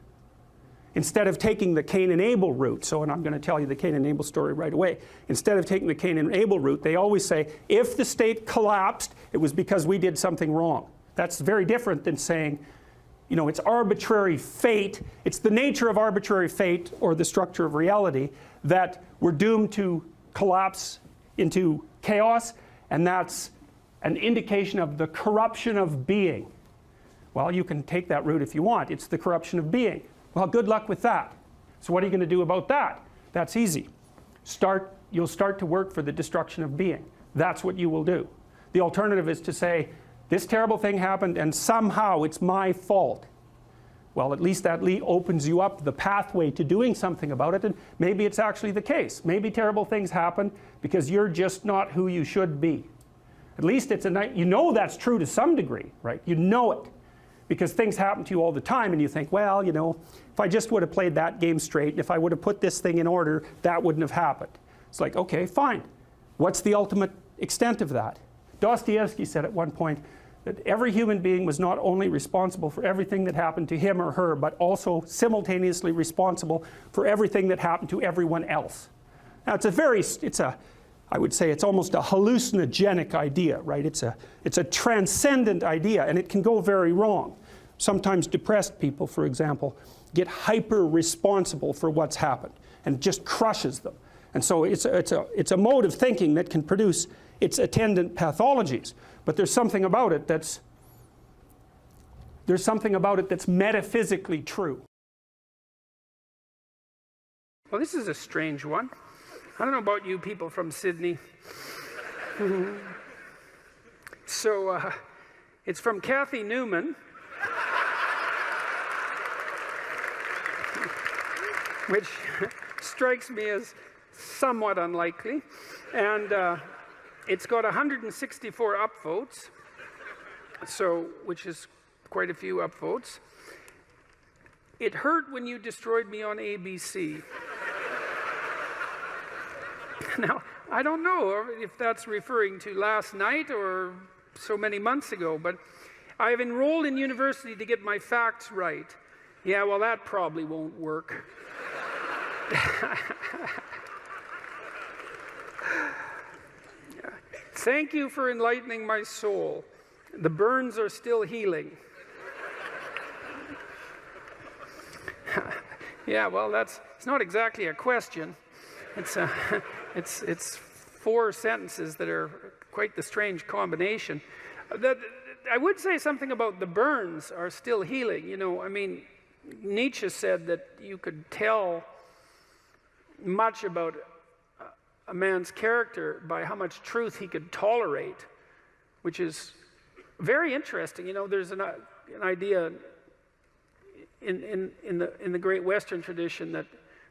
Instead of taking the Cain and Abel route, and I'm going to tell you the Cain and Abel story right away. Instead of taking the Cain and Abel route, they always say, if the state collapsed, it was because we did something wrong. That's very different than saying, you know, it's arbitrary fate. It's the nature of arbitrary fate, or the structure of reality, that we're doomed to collapse into chaos, and that's an indication of the corruption of being. Well, you can take that route if you want. It's the corruption of being. Well, good luck with that. So what are you going to do about that? That's easy. You'll start to work for the destruction of being. That's what you will do. The alternative is to say, this terrible thing happened and somehow it's my fault. Well, at least that opens you up the pathway to doing something about it, and maybe it's actually the case. Maybe terrible things happen because you're just not who you should be. At least it's you know that's true to some degree, right? You know it. Because things happen to you all the time and you think, well, you know, if I just would have played that game straight, if I would have put this thing in order, that wouldn't have happened. It's like, okay, fine. What's the ultimate extent of that? Dostoevsky said at one point that every human being was not only responsible for everything that happened to him or her, but also simultaneously responsible for everything that happened to everyone else. Now I would say it's almost a hallucinogenic idea, right? It's a transcendent idea, and it can go very wrong. Sometimes depressed people, for example, get hyper responsible for what's happened and it just crushes them. And so it's a mode of thinking that can produce its attendant pathologies. But there's something about it that's metaphysically true. Well, this is a strange one. I don't know about you people from Sydney. So it's from Kathy Newman, which strikes me as somewhat unlikely. And it's got 164 upvotes, which is quite a few upvotes. It hurt when you destroyed me on ABC. Now, I don't know if that's referring to last night or so many months ago, but I have enrolled in university to get my facts right. Yeah, well, that probably won't work. Thank you for enlightening my soul. The burns are still healing. Yeah, well, it's not exactly a question. It's four sentences that are quite the strange combination. I would say something about the burns are still healing. You know, I mean, Nietzsche said that you could tell much about a man's character by how much truth he could tolerate, which is very interesting. You know, there's an idea in the great Western tradition that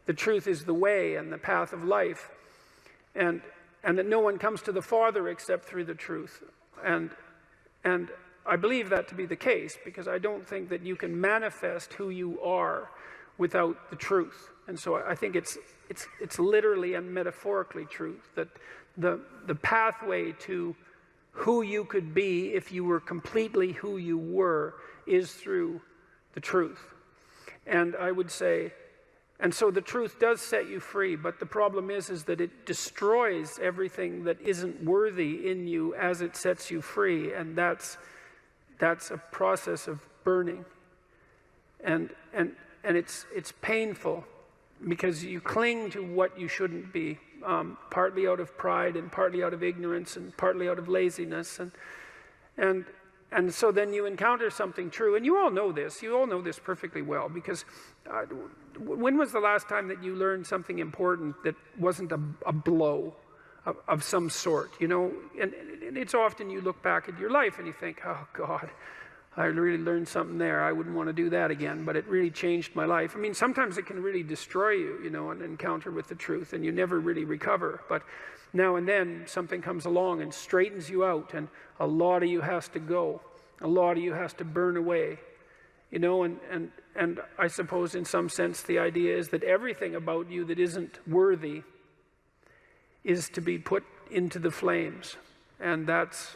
the truth is the way and the path of life, and that no one comes to the Father except through the truth. And I believe that to be the case, because I don't think that you can manifest who you are without the truth. And so I think it's literally and metaphorically true that the pathway to who you could be if you were completely who you were is through the truth. And I would say, and so the truth does set you free, but the problem is that it destroys everything that isn't worthy in you as it sets you free, and that's a process of burning. And it's painful because you cling to what you shouldn't be, partly out of pride and partly out of ignorance and partly out of laziness, and so then you encounter something true, and you all know this perfectly well, because when was the last time that you learned something important that wasn't a blow of some sort, you know? And it's often you look back at your life and you think, oh God, I really learned something there. I wouldn't want to do that again, but it really changed my life. I mean, sometimes it can really destroy you, you know, an encounter with the truth, and you never really recover. But now and then something comes along and straightens you out, and a lot of you has to go. A lot of you has to burn away, you know, and I suppose in some sense the idea is that everything about you that isn't worthy is to be put into the flames. And that's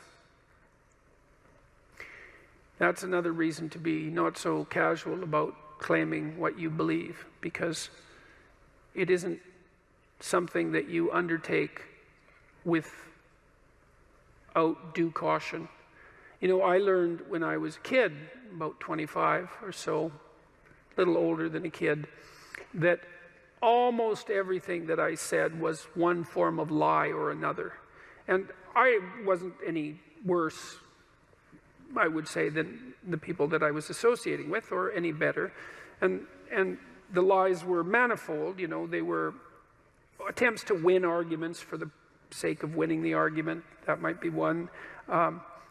another reason to be not so casual about claiming what you believe, because it isn't something that you undertake without due caution. You know, I learned when I was a kid, about 25 or so, a little older than a kid, that almost everything that I said was one form of lie or another. And I wasn't any worse
I would say, than the people that I was associating with, or any better. And the lies were manifold. You know, they were attempts to win arguments for the sake of winning the argument. That might be one.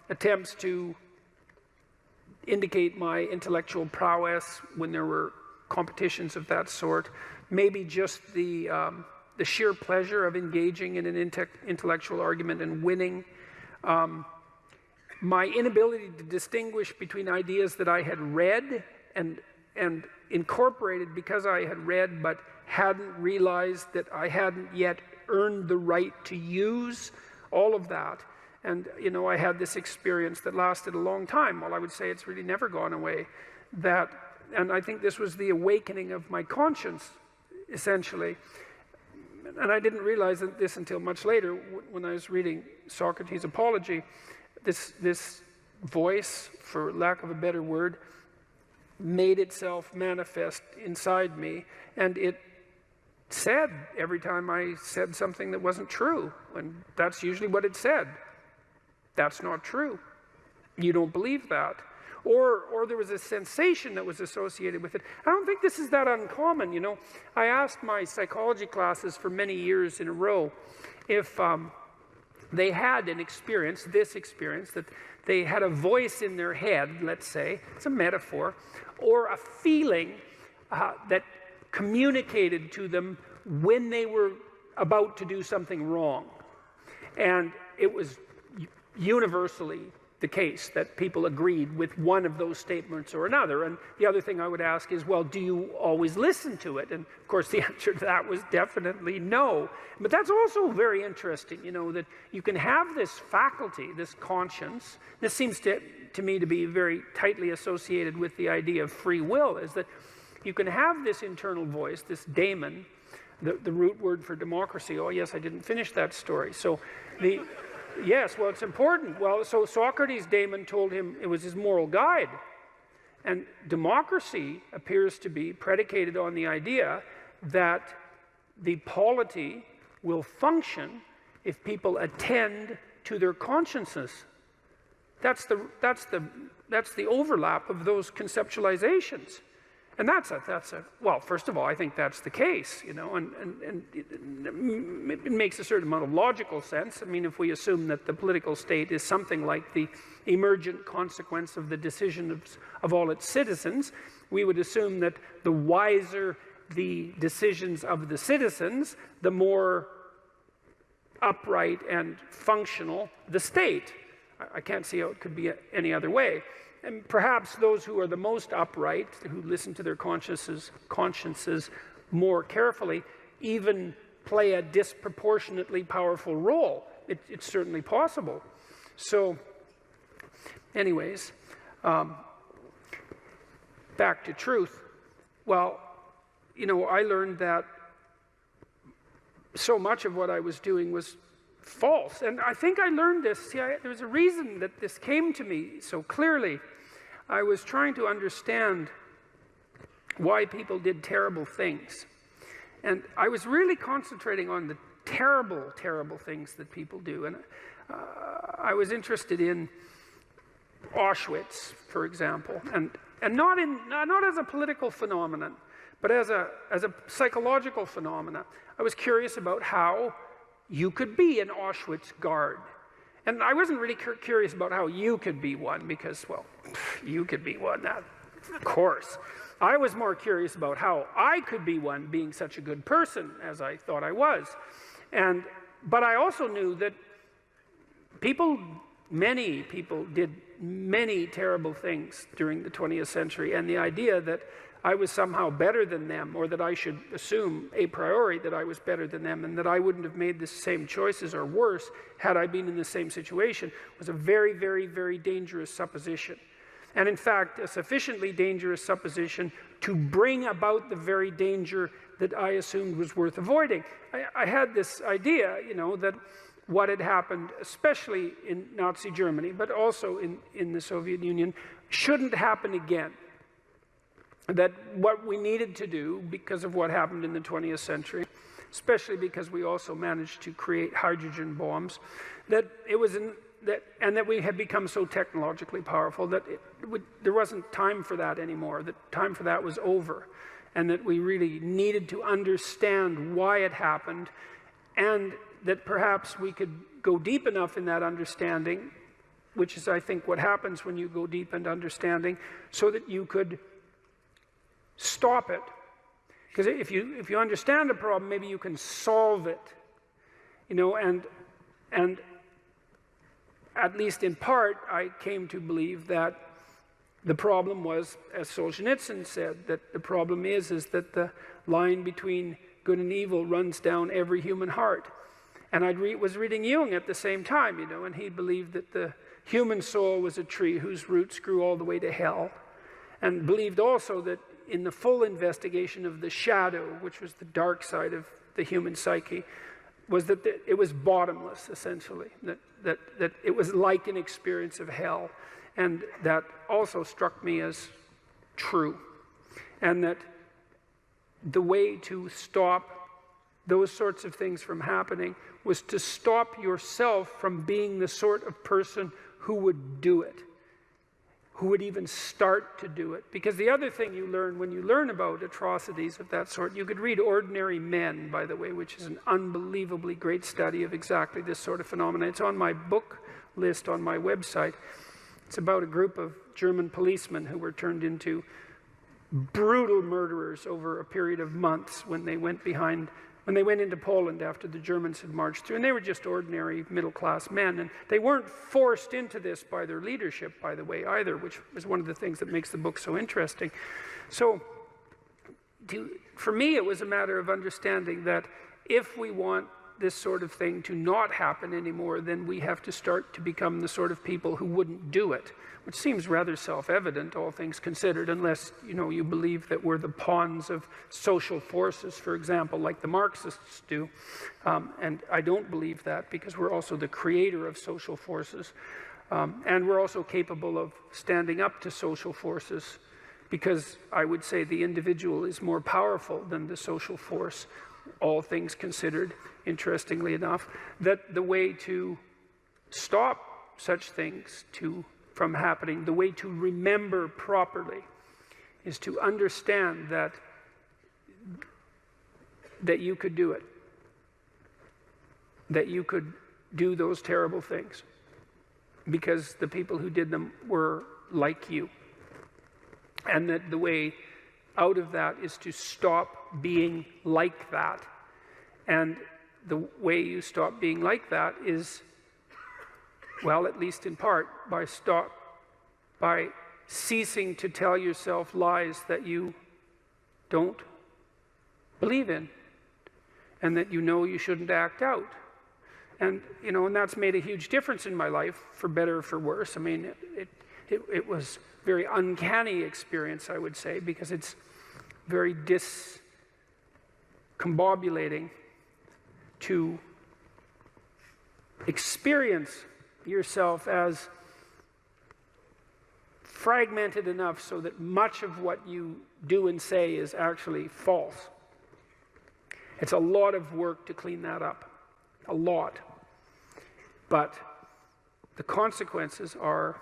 Attempts to indicate my intellectual prowess when there were competitions of that sort. Maybe just the sheer pleasure of engaging in an intellectual argument and winning. My inability to distinguish between ideas that I had read and incorporated because I had read but hadn't realized that I hadn't yet earned the right to use, all of that. And, you know, I had this experience that lasted a long time. Well, I would say it's really never gone away. And I think this was the awakening of my conscience, essentially. And I didn't realize this until much later when I was reading Socrates' Apology. This voice, for lack of a better word, made itself manifest inside me, and it said every time I said something that wasn't true, and that's usually what it said. That's not true. You don't believe that. Or there was a sensation that was associated with it. I don't think this is that uncommon, you know. I asked my psychology classes for many years in a row if they had an experience, that they had a voice in their head, let's say, it's a metaphor, or a feeling that communicated to them when they were about to do something wrong. And it was universally the case that people agreed with one of those statements or another. And the other thing I would ask is, well, do you always listen to it? And of course the answer to that was definitely no. But that's also very interesting, you know, that you can have this faculty, this conscience. This seems to me to be very tightly associated with the idea of free will, is that you can have this internal voice, this daemon, the root word for democracy. Oh yes, I didn't finish that story. So yes, well, it's important. Well, so Socrates' daemon told him it was his moral guide. And democracy appears to be predicated on the idea that the polity will function if people attend to their consciences. That's the overlap of those conceptualizations. And well, first of all, I think that's the case, you know, and it makes a certain amount of logical sense. I mean, if we assume that the political state is something like the emergent consequence of the decisions of all its citizens, we would assume that the wiser the decisions of the citizens, the more upright and functional the state. I can't see how it could be any other way. And perhaps those who are the most upright, who listen to their consciences more carefully, even play a disproportionately powerful role. It's certainly possible. So, anyways, back to truth. Well, you know, I learned that so much of what I was doing was false. And I think I learned this. See, there's a reason that this came to me so clearly. I was trying to understand why people did terrible things. And I was really concentrating on the terrible, terrible things that people do. And I was interested in Auschwitz, for example, and not as a political phenomenon, but as a psychological phenomenon. I was curious about how you could be an Auschwitz guard. And I wasn't really curious about how you could be one, because, well, you could be one, of course. I was more curious about how I could be one, being such a good person as I thought I was. But I also knew that many people did many terrible things during the 20th century, and the idea that I was somehow better than them, or that I should assume a priori that I was better than them, and that I wouldn't have made the same choices or worse had I been in the same situation, was a very, very, very dangerous supposition. And in fact, a sufficiently dangerous supposition to bring about the very danger that I assumed was worth avoiding. I had this idea, you know, that what had happened, especially in Nazi Germany, but also in the Soviet Union, shouldn't happen again. That what we needed to do, because of what happened in the 20th century, especially because we also managed to create hydrogen bombs, that it was that we had become so technologically powerful that there wasn't time for that anymore, that time for that was over, and that we really needed to understand why it happened, and that perhaps we could go deep enough in that understanding, which is, I think, what happens when you go deep into understanding, so that you could stop it. Because if you understand a problem, maybe you can solve it, you know, and at least in part, I came to believe that the problem was, as Solzhenitsyn said, that the problem is that the line between good and evil runs down every human heart. And I was reading Jung at the same time, you know, and he believed that the human soul was a tree whose roots grew all the way to hell, and believed also that in the full investigation of the shadow, which was the dark side of the human psyche, was that it was bottomless, essentially, that it was like an experience of hell. And that also struck me as true. And that the way to stop those sorts of things from happening was to stop yourself from being the sort of person who would do it, who would even start to do it. Because the other thing you learn when you learn about atrocities of that sort, you could read Ordinary Men, by the way, which is an unbelievably great study of exactly this sort of phenomenon. It's on my book list on my website. It's about a group of German policemen who were turned into brutal murderers over a period of months when they went into Poland after the Germans had marched through. And they were just ordinary middle-class men. And they weren't forced into this by their leadership, by the way, either, which is one of the things that makes the book so interesting. So for me, it was a matter of understanding that if we want this sort of thing to not happen anymore, then we have to start to become the sort of people who wouldn't do it, which seems rather self-evident, all things considered, unless, you know, you believe that we're the pawns of social forces, for example, like the Marxists do. And I don't believe that, because we're also the creator of social forces. And we're also capable of standing up to social forces, because I would say the individual is more powerful than the social force, all things considered, interestingly enough. That the way to stop such things from happening, the way to remember properly, is to understand that you could do it, that you could do those terrible things, because the people who did them were like you, and that the way out of that is to stop being like that. And the way you stop being like that is, well, at least in part, by ceasing to tell yourself lies that you don't believe in, and that you know you shouldn't act out. And, you know, and that's made a huge difference in my life, for better or for worse. I mean, it was a very uncanny experience, I would say, because it's very discombobulating to experience yourself as fragmented enough so that much of what you do and say is actually false. It's a lot of work to clean that up, a lot. But the consequences are,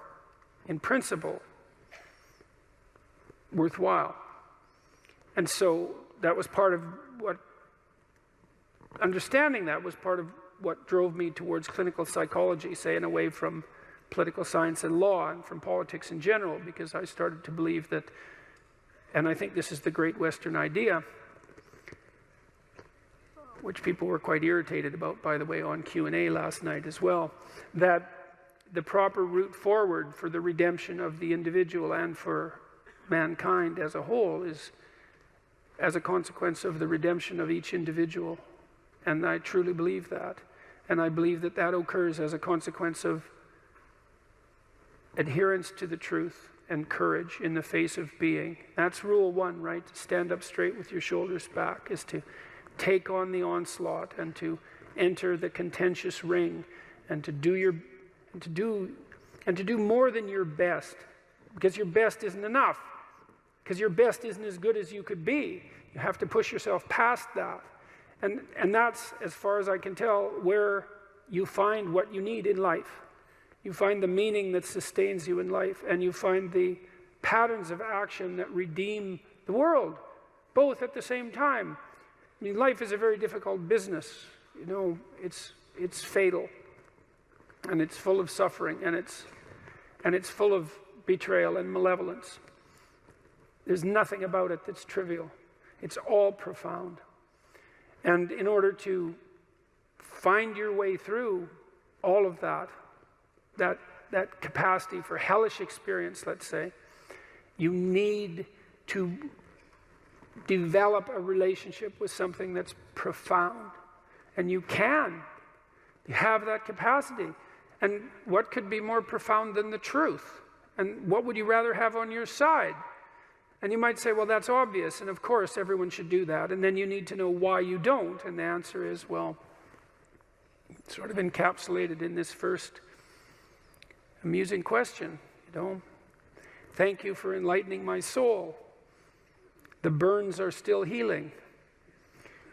in principle, worthwhile. And so that was part of what, understanding that was part of what drove me towards clinical psychology, say, and away from political science and law and from politics in general, because I started to believe that, and I think this is the great Western idea, which people were quite irritated about, by the way, on Q&A last night as well, that the proper route forward for the redemption of the individual and for mankind as a whole is as a consequence of the redemption of each individual. And I truly believe that. And I believe that that occurs as a consequence of adherence to the truth and courage in the face of being. That's rule one, right? To stand up straight with your shoulders back, is to take on the onslaught and to enter the contentious ring, and to do more than your best, because your best isn't enough, because your best isn't as good as you could be. You have to push yourself past that. And that's, as far as I can tell, where you find what you need in life. You find the meaning that sustains you in life, and you find the patterns of action that redeem the world, both at the same time. I mean, life is a very difficult business. You know, it's fatal, and it's full of suffering, and it's full of betrayal and malevolence. There's nothing about it that's trivial. It's all profound. And in order to find your way through all of that capacity for hellish experience, let's say, you need to develop a relationship with something that's profound. And you can. You have that capacity. And what could be more profound than the truth? And what would you rather have on your side? And you might say, well, that's obvious, and of course everyone should do that. And then you need to know why you don't. And the answer is, well, sort of encapsulated in this first amusing question, you know. Thank you for enlightening my soul. The burns are still healing.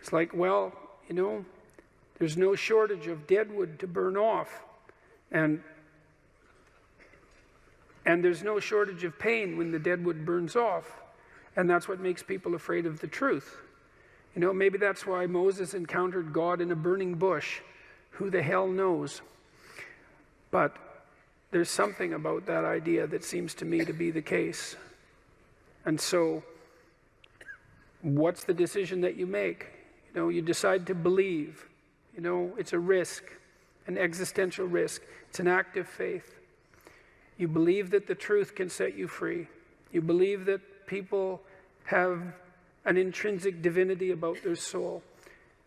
It's like, well, you know, there's no shortage of dead wood to burn off. And there's no shortage of pain when the dead wood burns off. And that's what makes people afraid of the truth. You know, maybe that's why Moses encountered God in a burning bush. Who the hell knows? But there's something about that idea that seems to me to be the case. And so, what's the decision that you make? You know, you decide to believe. You know, it's a risk, an existential risk. It's an act of faith. You believe that the truth can set you free. You believe that people have an intrinsic divinity about their soul.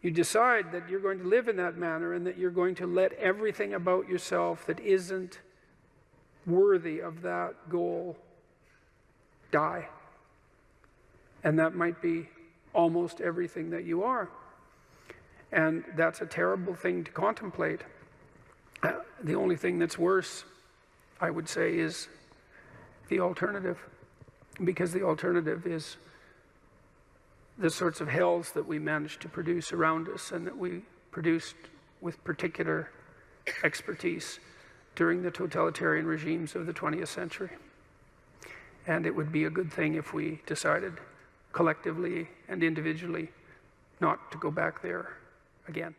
You decide that you're going to live in that manner and that you're going to let everything about yourself that isn't worthy of that goal die. And that might be almost everything that you are. And that's a terrible thing to contemplate. The only thing that's worse, I would say, is the alternative. Because the alternative is the sorts of hells that we managed to produce around us and that we produced with particular expertise during the totalitarian regimes of the 20th century. And it would be a good thing if we decided collectively and individually not to go back there again.